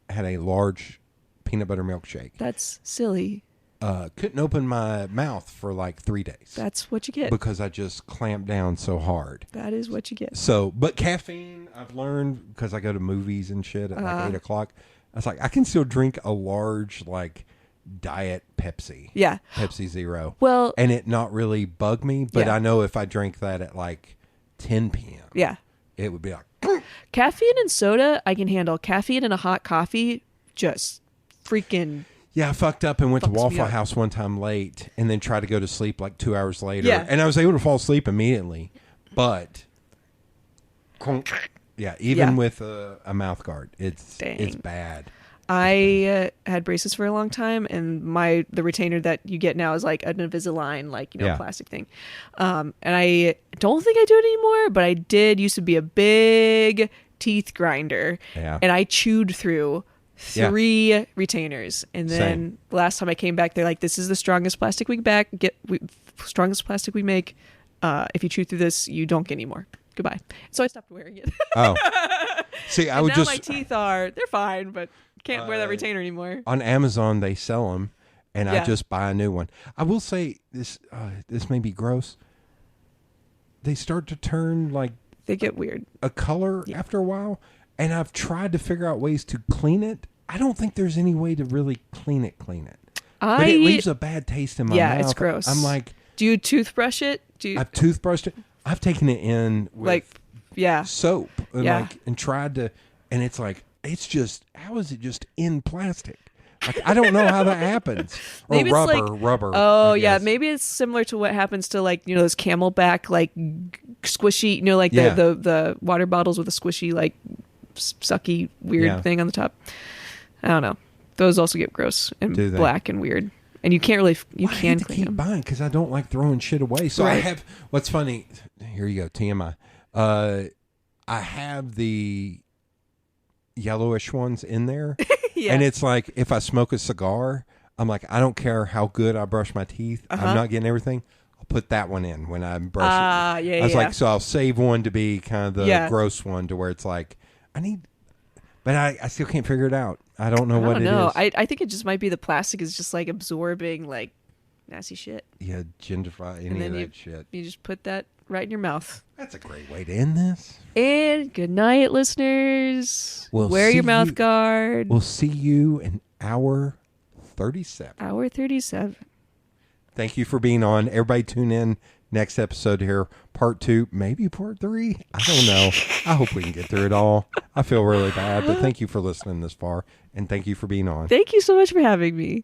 had a large peanut butter milkshake. That's silly. couldn't open my mouth for like 3 days. That's what you get. Because I just clamped down so hard. That is what you get. So, but caffeine, I've learned because I go to movies and shit at like 8 o'clock. I was like, I can still drink a large like diet Pepsi. Yeah. Pepsi Zero. Well, and it not really bug me, but Yeah. I know if I drank that at like 10 p.m. yeah. it would be like, Caffeine and soda, I can handle. Caffeine and a hot coffee, just freaking. yeah, I fucked up and went to Fucks me Waffle up. House one time late and then tried to go to sleep like 2 hours later. Yeah. And I was able to fall asleep immediately. But, yeah, even Yeah. with a mouth guard, it's Dang. bad. I had braces for a long time, and the retainer that you get now is like an Invisalign, like, Yeah. plastic thing. And I don't think I do it anymore, but I did used to be a big teeth grinder. Yeah. And I chewed through Yeah. 3 retainers. And then Same. last time I came back, they're like, this is the strongest plastic strongest plastic we make. If you chew through this, you don't get any more. Goodbye. So I stopped wearing it. Oh. See, I And would now just my teeth they're fine, but can't wear that retainer anymore. on Amazon they sell them, and I Yeah. just buy a new one. I will say this may be gross. They start to turn like They get weird. a color after a while, and I've tried to figure out ways to clean it. I don't think there's any way to really clean it. But it leaves a bad taste in my mouth. it's gross. I'm like, Do you toothbrush it? Do you I've toothbrushed it. I've taken it in with like? Yeah. soap and Yeah. and tried to, and it's like, it's just, how is it just in plastic? Like, I don't know how that happens. Or Maybe it's rubber. Oh I yeah, guess. maybe it's similar to what happens to like those Camelback like squishy, like Yeah. the water bottles with a squishy like sucky weird Yeah. thing on the top. I don't know. Those also get gross and Do they? black and weird, and you can't really Well, I can hate to clean keep them. buying because I don't like throwing shit away. So I Right. have. What's funny? Here you go. TMI. I have the yellowish ones in there, Yeah. and it's like if I smoke a cigar, I'm like, I don't care how good I brush my teeth. I'm not getting everything. I'll put that one in when I'm brushing. Yeah, I was yeah. like, so I'll save one to be kind of the Yeah. gross one to where it's like I need, but I still can't figure it out. I don't know I what don't it know. is. I think it just might be the plastic is just like absorbing like nasty shit. Yeah, gentrify any And of then that shit. You just put that right in your mouth. That's a great way to end this. And good night, listeners. We'll Wear see your mouth you- guard. We'll see you in hour 37. Hour 37. Thank you for being on. Everybody tune in next episode here. Part 2, maybe part 3. I don't know. I hope we can get through it all. I feel really bad, but thank you for listening this far, and thank you for being on. Thank you so much for having me.